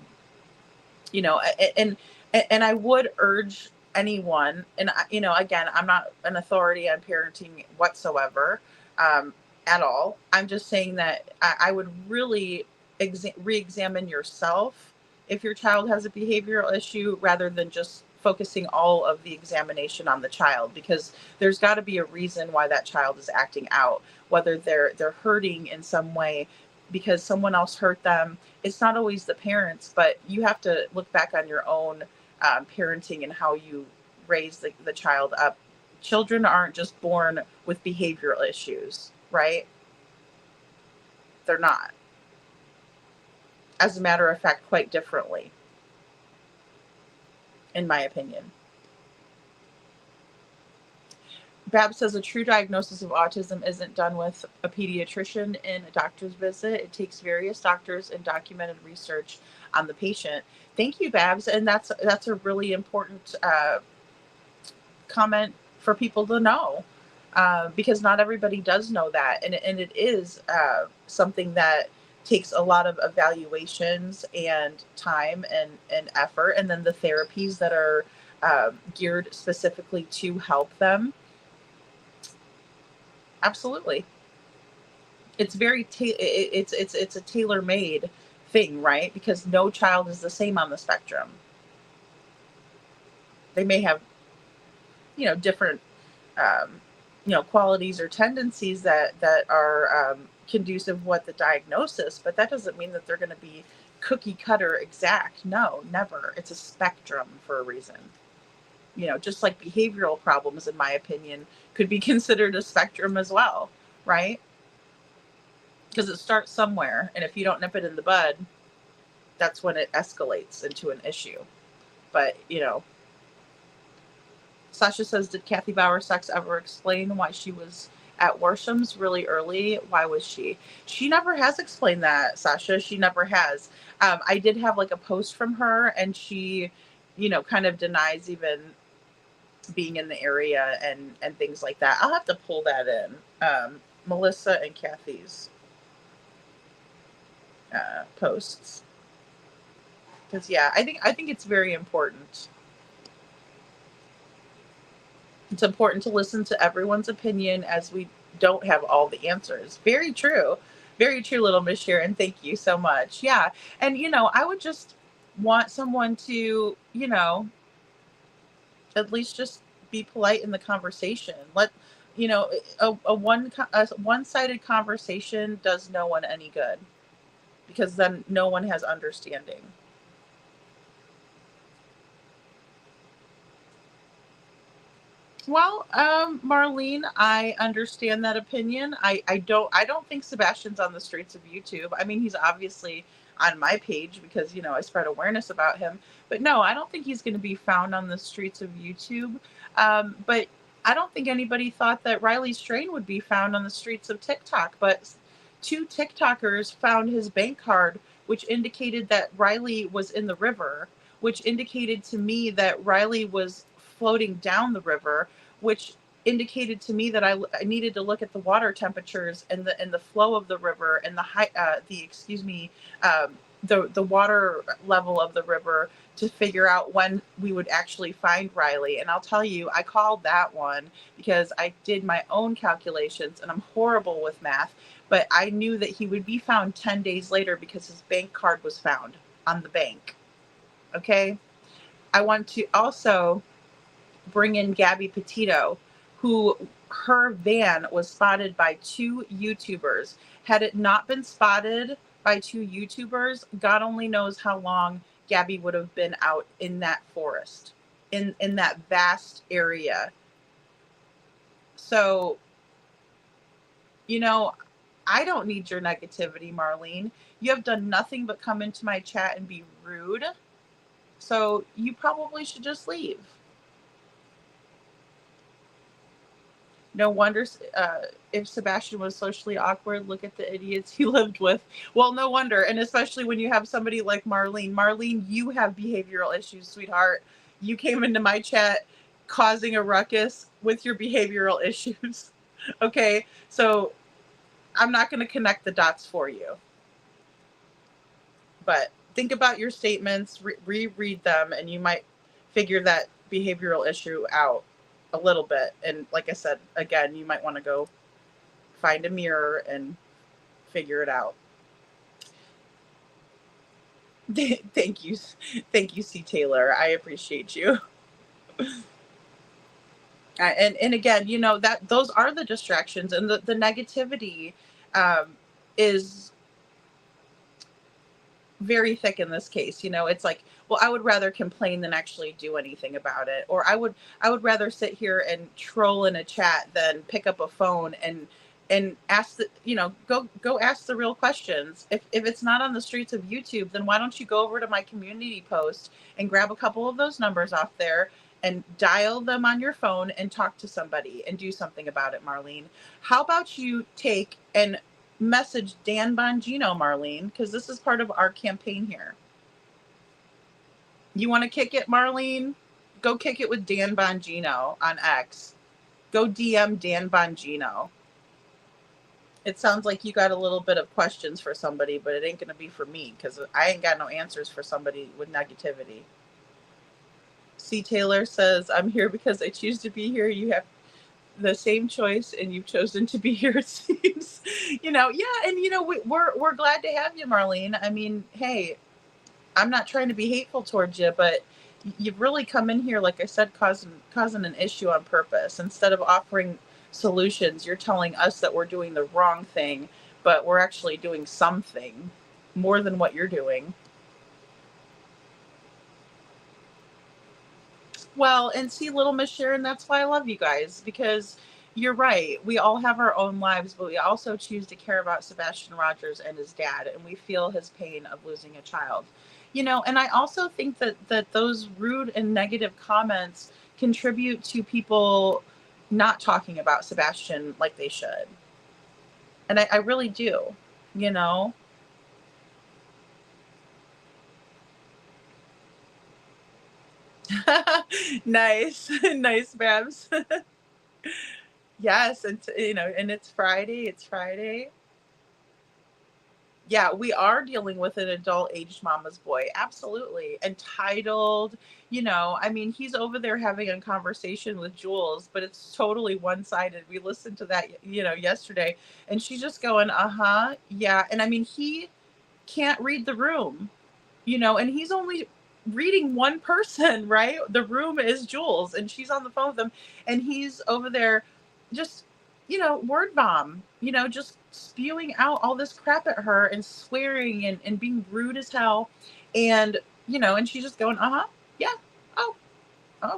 I would urge anyone, and again, I'm not an authority on parenting whatsoever, at all. I'm just saying that I would really re-examine yourself if your child has a behavioral issue, rather than just focusing all of the examination on the child, because there's got to be a reason why that child is acting out, whether they're hurting in some way because someone else hurt them. It's not always the parents, but you have to look back on your own parenting and how you raise the child up. Children aren't just born with behavioral issues, right? They're not. As a matter of fact, quite differently, in my opinion. Bab says a true diagnosis of autism isn't done with a pediatrician in a doctor's visit. It takes various doctors and documented research on the patient. Thank you, Babs, and that's a really important comment for people to know, because not everybody does know that, and it is something that takes a lot of evaluations and time and effort, and then the therapies that are geared specifically to help them. Absolutely. It's very it's a tailor-made thing, right? Because no child is the same on the spectrum. They may have, different, qualities or tendencies that are conducive with the diagnosis, but that doesn't mean that they're going to be cookie cutter exact. No, never. It's a spectrum for a reason. Just like behavioral problems, in my opinion, could be considered a spectrum as well, right? Because it starts somewhere, and if you don't nip it in the bud, that's when it escalates into an issue. But, Sasha says, did Kathy Bauer Sachs ever explain why she was at Warsham's really early? Why was she? She never has explained that, Sasha. She never has. I did have like a post from her, and she, kind of denies even being in the area and things like that. I'll have to pull that in. Melissa and Kathy's posts, because I think it's very important. It's important to listen to everyone's opinion, as we don't have all the answers. Very true, little Miss Sharon. Thank you so much. Yeah, and I would just want someone to at least just be polite in the conversation. Let a one-sided conversation does no one any good, because then no one has understanding. Well, Marlene, I understand that opinion. I don't think Sebastian's on the streets of YouTube. I mean, he's obviously on my page because, I spread awareness about him. But no, I don't think he's going to be found on the streets of YouTube. But I don't think anybody thought that Riley Strain would be found on the streets of TikTok. But 2 TikTokers found his bank card, which indicated that Riley was in the river, which indicated to me that Riley was floating down the river, which indicated to me that I needed to look at the water temperatures and the flow of the river and the water level of the river to figure out when we would actually find Riley. And I'll tell you, I called that one because I did my own calculations, and I'm horrible with math, but I knew that he would be found 10 days later because his bank card was found on the bank. Okay. I want to also bring in Gabby Petito, who her van was spotted by 2 YouTubers. Had it not been spotted by 2 YouTubers, God only knows how long Gabby would have been out in that forest, in that vast area. So, I don't need your negativity, Marlene. You have done nothing but come into my chat and be rude. So you probably should just leave. No wonder if Sebastian was socially awkward, look at the idiots he lived with. Well, no wonder. And especially when you have somebody like Marlene. Marlene, you have behavioral issues, sweetheart. You came into my chat causing a ruckus with your behavioral issues. Okay, so I'm not going to connect the dots for you. But think about your statements, reread them, and you might figure that behavioral issue out a little bit. And like I said, again, you might want to go find a mirror and figure it out. Thank you, C. Taylor. I appreciate you. And again, you know, that those are the distractions, and the negativity is very thick in this case. You know, it's like, well, I would rather complain than actually do anything about it, or I would rather sit here and troll in a chat than pick up a phone and ask the, you know, go ask the real questions. If it's not on the streets of YouTube, then why don't you go over to my community post and grab a couple of those numbers off there and dial them on your phone and talk to somebody and do something about it, Marlene? How about you take and message Dan Bongino, Marlene, because this is part of our campaign here. You want to kick it, Marlene? Go kick it with Dan Bongino on X. Go DM Dan Bongino. It sounds like you got a little bit of questions for somebody, but it ain't going to be for me, because I ain't got no answers for somebody with negativity. C. Taylor says, I'm here because I choose to be here. You have the same choice and you've chosen to be here, it seems. You know, yeah, and you know, we're glad to have you, Marlene. I mean, hey, I'm not trying to be hateful towards you, but you've really come in here, like I said, causing an issue on purpose. Instead of offering solutions, you're telling us that we're doing the wrong thing, but we're actually doing something more than what you're doing. Well, and see, little Miss Sharon, that's why I love you guys, because you're right. We all have our own lives, but we also choose to care about Sebastian Rogers and his dad, and we feel his pain of losing a child. You know, and I also think that those rude and negative comments contribute to people not talking about Sebastian like they should. And I really do, you know. Nice. Nice, Babs. Yes, and you know, and it's Friday. Yeah, we are dealing with an adult aged mama's boy. Absolutely. Entitled, you know, I mean, he's over there having a conversation with Jules, but it's totally one-sided. We listened to that, you know, yesterday, and she's just going, uh-huh, yeah. And I mean, he can't read the room, you know, and he's only reading one person, right? The room is Jules, and she's on the phone with him, and he's over there just, you know, word bomb, you know, just spewing out all this crap at her and swearing and being rude as hell. And, you know, and she's just going, uh-huh, yeah, oh,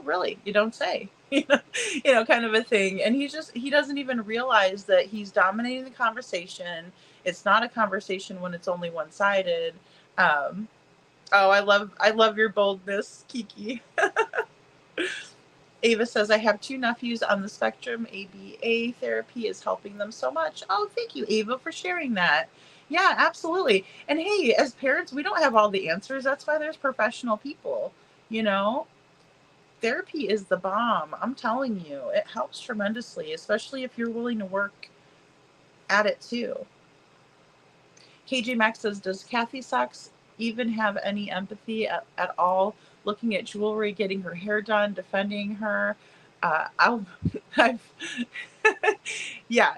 really? You don't say. You know, kind of a thing. And he doesn't even realize that he's dominating the conversation. It's not a conversation when it's only one-sided. Oh, I love your boldness, Kiki. Ava says, I have 2 nephews on the spectrum. ABA therapy is helping them so much. Oh, thank you, Ava, for sharing that. Yeah, absolutely. And hey, as parents, we don't have all the answers. That's why there's professional people, you know. Therapy is the bomb. I'm telling you, it helps tremendously, especially if you're willing to work at it too. KJ Max says, does Kathy Sachs even have any empathy at all? Looking at jewelry, getting her hair done, defending her. Yeah,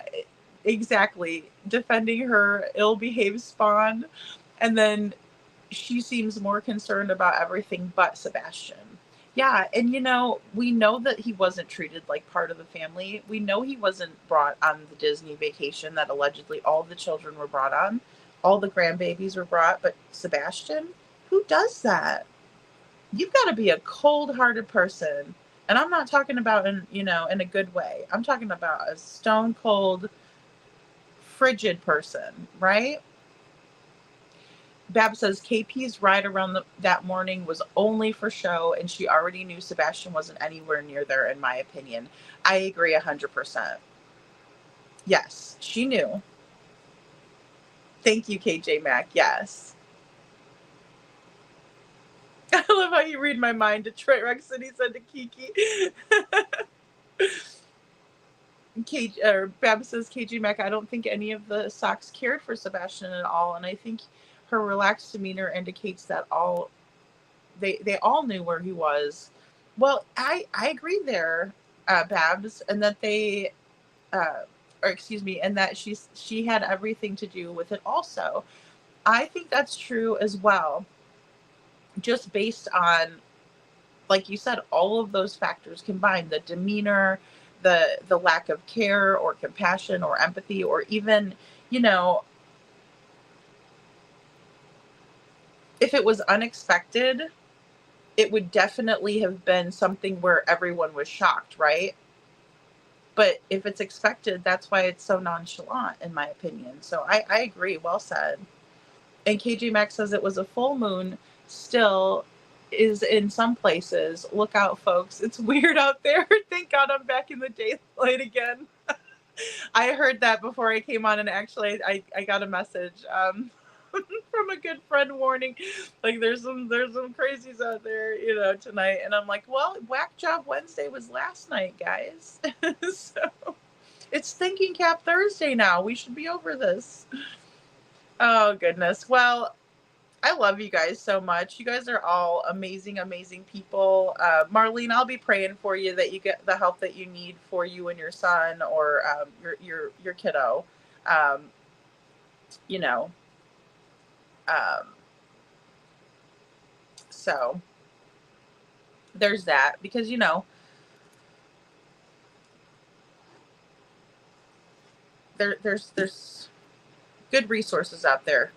exactly. Defending her ill-behaved spawn. And then she seems more concerned about everything but Sebastian. Yeah, and you know, we know that he wasn't treated like part of the family. We know he wasn't brought on the Disney vacation that allegedly all the children were brought on. All the grandbabies were brought, but Sebastian? Who does that? You've got to be a cold-hearted person. And I'm not talking about in a good way. I'm talking about a stone cold, frigid person, right? Bab says KP's ride around that morning was only for show, and she already knew Sebastian wasn't anywhere near there, in my opinion. I agree 100%. Yes, she knew. Thank you, KJ Mack. Yes. I love how you read my mind. Detroit Rock City said to Kiki. Bab says, KG Mack, I don't think any of the Sox cared for Sebastian at all, and I think her relaxed demeanor indicates that they all knew where he was. Well, I agree there, Babs, and that they, or excuse me, and that she had everything to do with it also. I think that's true as well, just based on, like you said, all of those factors combined: the demeanor, the lack of care or compassion or empathy, or even, you know, if it was unexpected, it would definitely have been something where everyone was shocked, right? But if it's expected, that's why it's so nonchalant, in my opinion. So I agree. Well said. And KJ Maxx says it was a full moon. Still is in some places. Look out, folks. It's weird out there. Thank God I'm back in the daylight again. I heard that before I came on, and actually I got a message from a good friend warning, like there's some crazies out there, you know, tonight. And I'm like, well, Whack Job Wednesday was last night, guys. So it's Thinking Cap Thursday now. We should be over this. Oh goodness. Well, I love you guys so much. You guys are all amazing, amazing people. Marlene, I'll be praying for you that you get the help that you need for you and your son, or your kiddo. Um, you know. Um, so there's that, because there's good resources out there.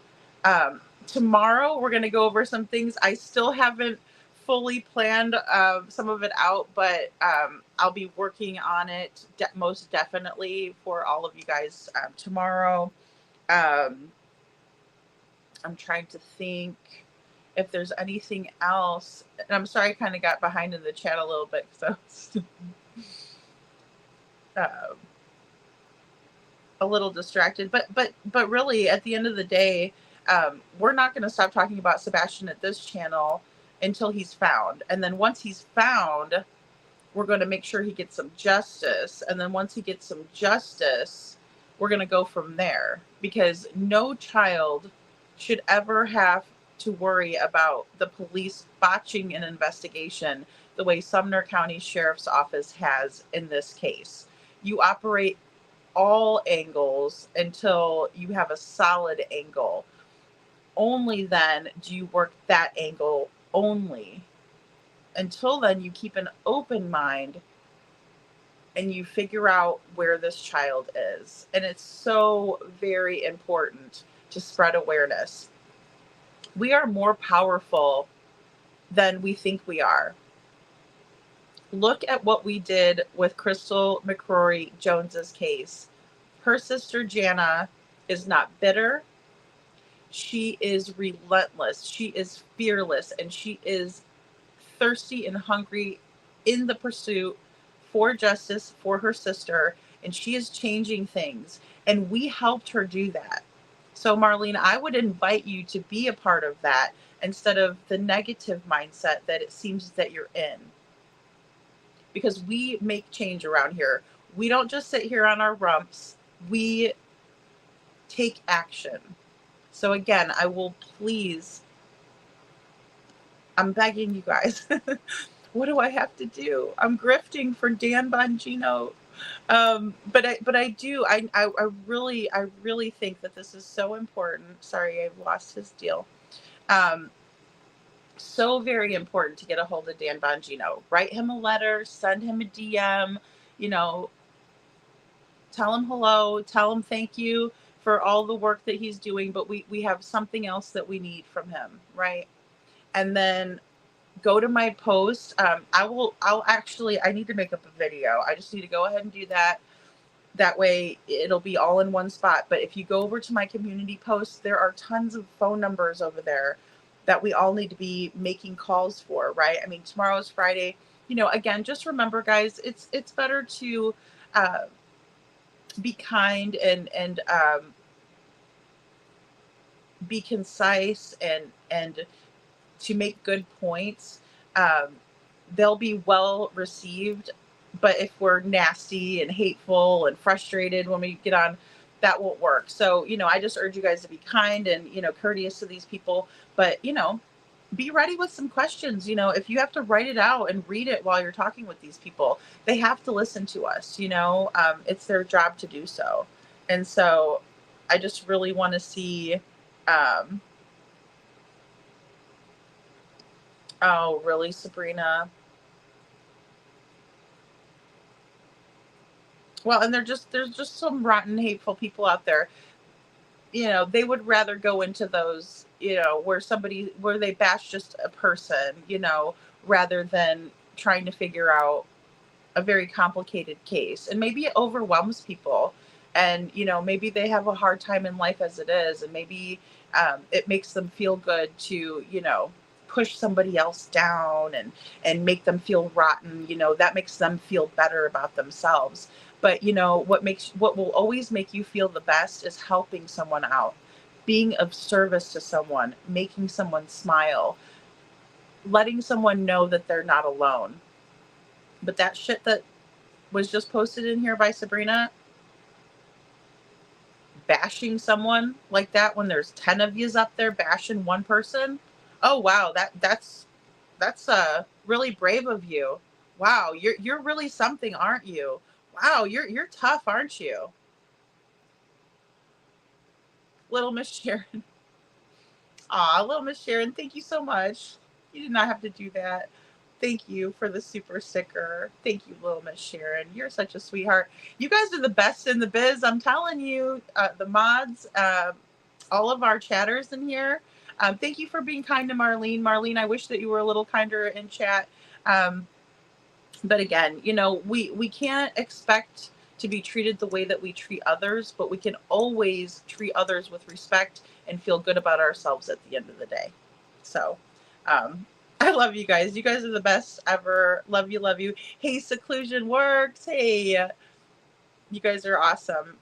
Tomorrow we're going to go over some things. I still haven't fully planned some of it out, but I'll be working on it most definitely for all of you guys tomorrow. I'm trying to think if there's anything else. And I'm sorry I kind of got behind in the chat a little bit, because I was a little distracted. But really, at the end of the day, we're not going to stop talking about Sebastian at this channel until he's found. And then once he's found, we're going to make sure he gets some justice. And then once he gets some justice, we're going to go from there, because no child should ever have to worry about the police botching an investigation the way Sumner County Sheriff's Office has in this case. You operate all angles until you have a solid angle. Only then do you work that angle only. Until then, you keep an open mind and you figure out where this child is. And it's so very important to spread awareness. We are more powerful than we think we are. Look at what we did with Crystal McCrory Jones's case. Her sister Jana is not bitter. She is relentless. She is fearless, and she is thirsty and hungry in the pursuit for justice for her sister, and she is changing things, and we helped her do that. So Marlene, I would invite you to be a part of that instead of the negative mindset that it seems that you're in, because we make change around here. We don't just sit here on our rumps. We take action. So again, I will please, I'm begging you guys. What do I have to do? I'm grifting for Dan Bongino. But I do. I really think that this is so important. Sorry, I've lost his deal. So very important to get a hold of Dan Bongino. Write him a letter, send him a DM, tell him hello, tell him thank you for all the work that he's doing, but we have something else that we need from him, right? And then go to my post. I need to make up a video. I just need to go ahead and do that. That way it'll be all in one spot. But if you go over to my community post, there are tons of phone numbers over there that we all need to be making calls for, right? I mean, tomorrow's Friday. Again, just remember, guys, it's better to be kind and be concise and to make good points, they'll be well received. But if we're nasty and hateful and frustrated when we get on, that won't work. So, I just urge you guys to be kind and, courteous to these people. But, be ready with some questions. If you have to write it out and read it while you're talking with these people, they have to listen to us. It's their job to do so. And so I just really want to see, um, oh, really, Sabrina? Well, and there's just some rotten, hateful people out there. They would rather go into those, where they bash just a person, rather than trying to figure out a very complicated case. And maybe it overwhelms people. And, maybe they have a hard time in life as it is. And maybe it makes them feel good to, push somebody else down and make them feel rotten. That makes them feel better about themselves. But, what will always make you feel the best is helping someone out, being of service to someone, making someone smile, letting someone know that they're not alone. But that shit that was just posted in here by Sabrina, bashing someone like that when there's 10 of yous up there bashing one person. Oh wow, that's really brave of you. Wow, you're really something, aren't you? Wow, you're tough, aren't you? Little Miss Sharon. Aw, Little Miss Sharon, thank you so much. You did not have to do that. Thank you for the super sticker. Thank you, Little Miss Sharon. You're such a sweetheart. You guys are the best in the biz. I'm telling you, the mods, all of our chatters in here. Thank you for being kind to Marlene. Marlene, I wish that you were a little kinder in chat. But again, we can't expect to be treated the way that we treat others, but we can always treat others with respect and feel good about ourselves at the end of the day. So, I love you guys. You guys are the best ever. Love you, love you. Hey, Seclusion Works. Hey, you guys are awesome.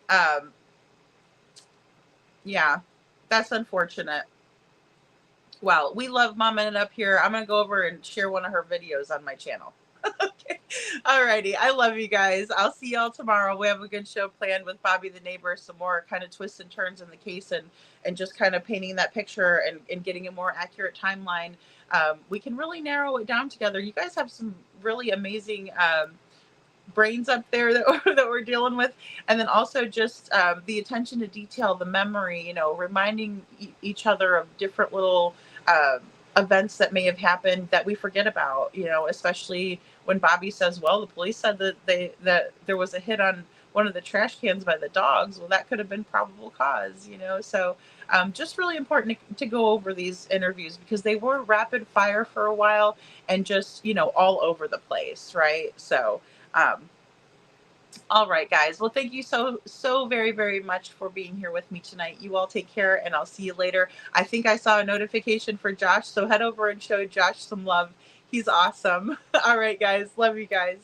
Yeah, that's unfortunate. Well, we love Mama and up here. I'm going to go over and share one of her videos on my channel. Okay. Alrighty. I love you guys. I'll see y'all tomorrow. We have a good show planned with Bobby the neighbor, some more kind of twists and turns in the case and just kind of painting that picture and getting a more accurate timeline. We can really narrow it down together. You guys have some really amazing brains up there that we're dealing with, and then also just the attention to detail, the memory, reminding each other of different little events that may have happened that we forget about, especially when Bobby says, well, the police said that there was a hit on one of the trash cans by the dogs. Well, that could have been probable cause, so just really important to go over these interviews because they were rapid fire for a while and just all over the place, right? So all right, guys. Well, thank you so very, very much for being here with me tonight. You all take care, and I'll see you later. I think I saw a notification for Josh, so head over and show Josh some love. He's awesome. All right, guys. Love you guys.